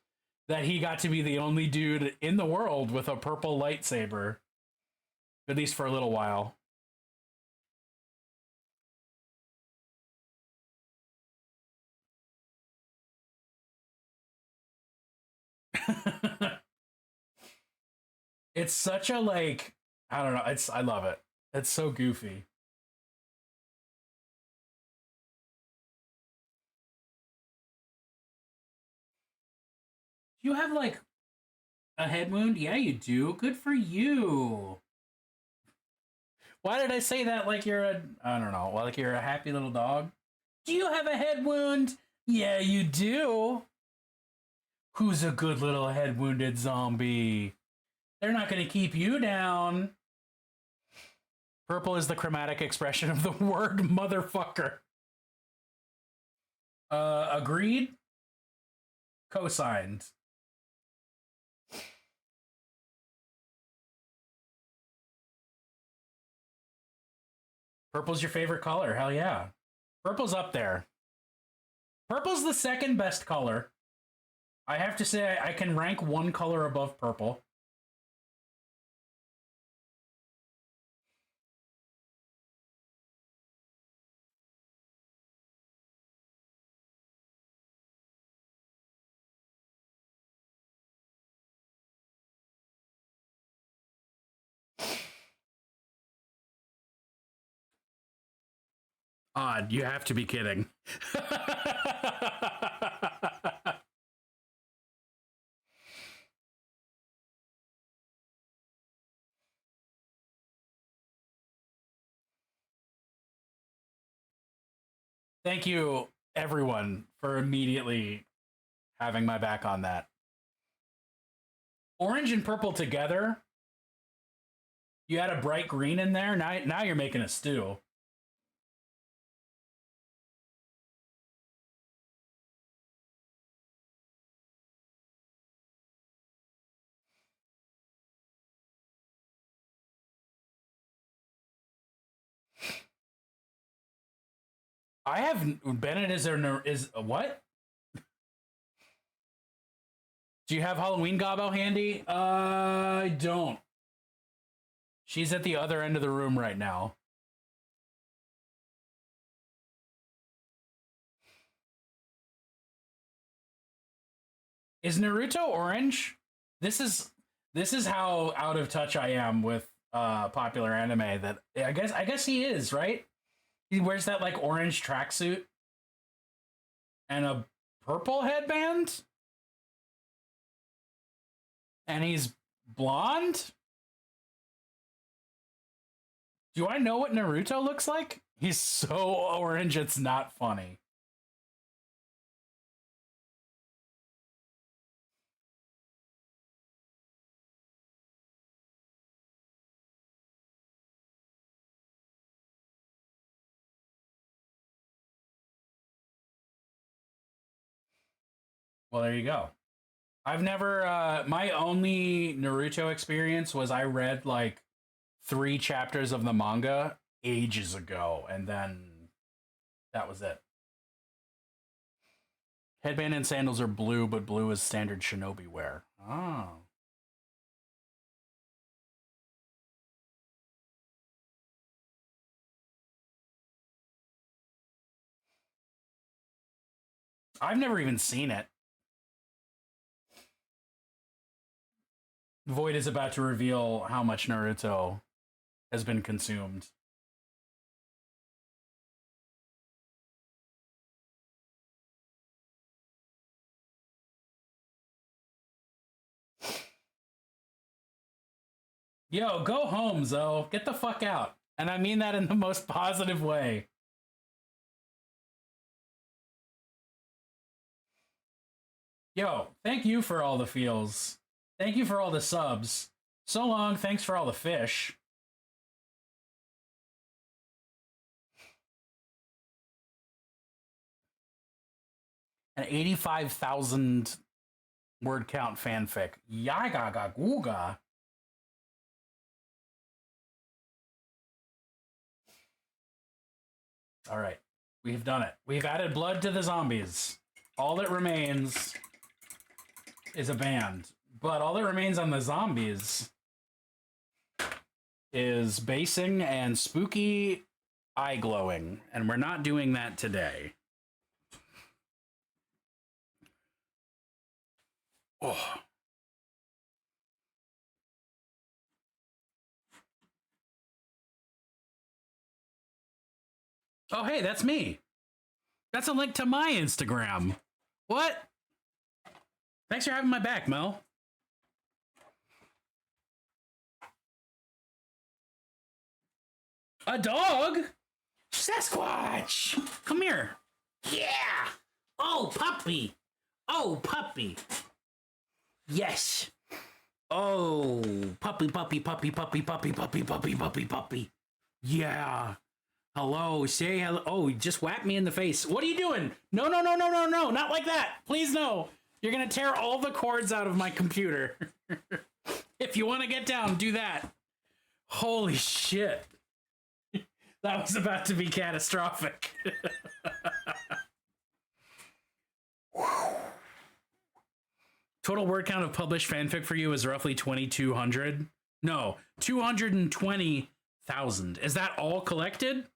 that he got to be the only dude in the world with a purple lightsaber, at least for a little while. It's such a, like, I don't know, I love it. It's so goofy. You have, like, a head wound? Yeah, you do. Good for you. Why did I say that like you're I don't know, like you're a happy little dog? Do you have a head wound? Yeah, you do. Who's a good little head wounded zombie? They're not going to keep you down. Purple is the chromatic expression of the word motherfucker. Agreed? Co-signed. Purple's your favorite color. Hell yeah. Purple's up there. Purple's the second best color. I have to say I can rank one color above purple. Odd, you have to be kidding. Thank you, everyone, for immediately having my back on that. Orange and purple together. You had a bright green in there. Now you're making a stew. I have Bennett is what? Do you have Halloween Gobbo handy? I don't. She's at the other end of the room right now. Is Naruto orange? This is how out of touch I am with popular anime that I guess he is, right? He wears that like orange tracksuit and a purple headband. And he's blonde? Do I know what Naruto looks like? He's so orange, it's not funny. Well, there you go. I've never, my only Naruto experience was I read like 3 chapters of the manga ages ago, and then that was it. Headband and sandals are blue, but blue is standard shinobi wear. Oh. I've never even seen it. Void is about to reveal how much Naruto has been consumed. Yo, go home, Zoe. Get the fuck out. And I mean that in the most positive way. Yo, thank you for all the feels. Thank you for all the subs. So long, thanks for all the fish. An 85,000 word count fanfic. Yaga googa. All right, we've done it. We've added blood to the zombies. All that remains is a band. But all that remains on the zombies is basing and spooky eye glowing. And we're not doing that today. Oh. Oh, hey, that's me. That's a link to my Instagram. What? Thanks for having my back, Mel. A dog? Sasquatch! Come here. Yeah! Oh, puppy! Oh, puppy! Yes. Oh, puppy, puppy, puppy, puppy, puppy, puppy, puppy, puppy, puppy. Yeah. Hello, say hello. Oh, just whack me in the face. What are you doing? No, no, no, no, no, no, not like that. Please, no. You're gonna tear all the cords out of my computer. If you want to get down, do that. Holy shit. That was about to be catastrophic. Total word count of published fanfic for you is roughly 2,200. No, 220,000. Is that all collected?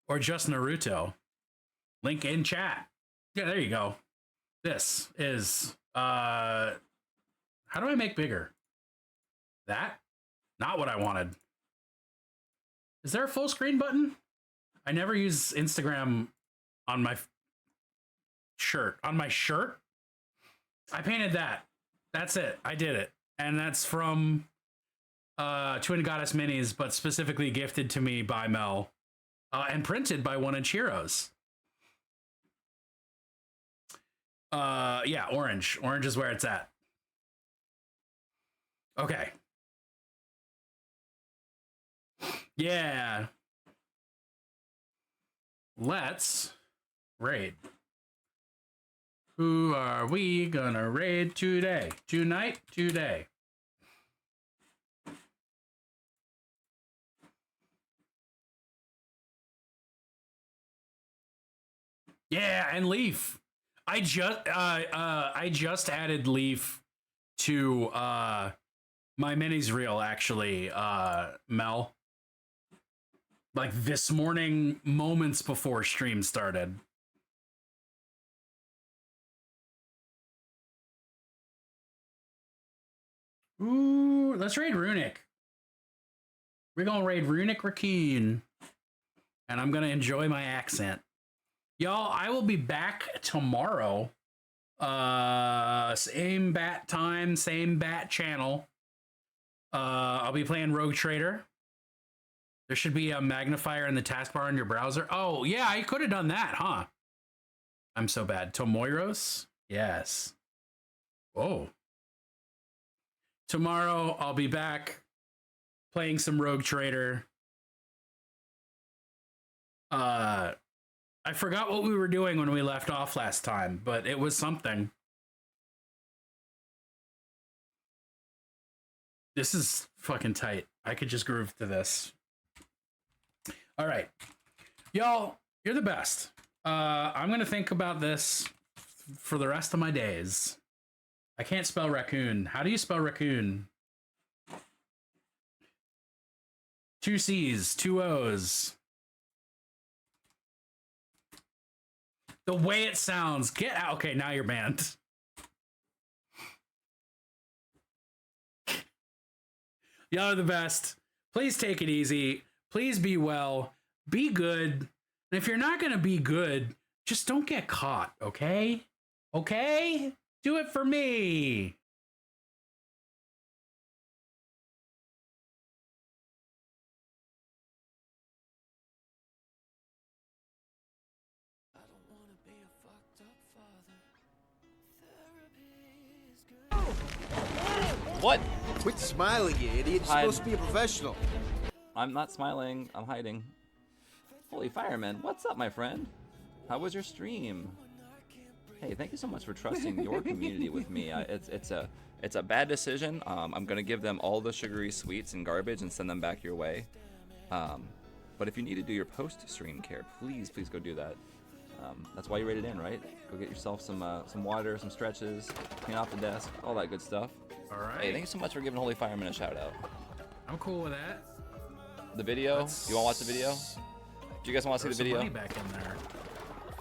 Or just Naruto? Link in chat. Yeah, there you go. This is, how do I make bigger? That? Not what I wanted. Is there a full screen button? I never use Instagram on my shirt. On my shirt? I painted that. That's it. I did it. And that's from Twin Goddess Minis, but specifically gifted to me by Mel and printed by One Inch Heroes. Yeah, orange. Orange is where it's at. Okay. Yeah. Let's raid. Who are we gonna raid today? Tonight? Today. Yeah, and Leaf. I just added Leaf to my minis reel, actually, Mel. Like this morning, moments before stream started. Ooh, let's raid Runic. We're gonna raid Runic Raccoon. And I'm gonna enjoy my accent. Y'all, I will be back tomorrow. Same bat time, same bat channel. I'll be playing Rogue Trader. There should be a magnifier in the taskbar in your browser. Oh, yeah, I could have done that, huh? I'm so bad. Tomoiros? Yes. Whoa. Tomorrow, I'll be back playing some Rogue Trader. I forgot what we were doing when we left off last time, but it was something. This is fucking tight. I could just groove to this. All right. Y'all, you're the best. I'm going to think about this for the rest of my days. I can't spell raccoon. How do you spell raccoon? 2 C's, 2 O's. The way it sounds. Get out. Okay, now you're banned. Y'all are the best. Please take it easy. Please be well. Be good. And if you're not going to be good, just don't get caught, okay? Okay? Do it for me. What? Quit smiling, you idiot. You're supposed to be a professional. I'm not smiling. I'm hiding. Holy Fireman, what's up, my friend? How was your stream? Hey, thank you so much for trusting your community with me. It's a bad decision. I'm gonna give them all the sugary sweets and garbage and send them back your way. But if you need to do your post-stream care, please go do that. That's why you rated in, right? Go get yourself some water, some stretches, clean off the desk, all that good stuff. All right. Hey, thank you so much for giving Holy Fireman a shout out. I'm cool with that. The video? You want to watch the video? Do you guys want to see the video? Money back in there.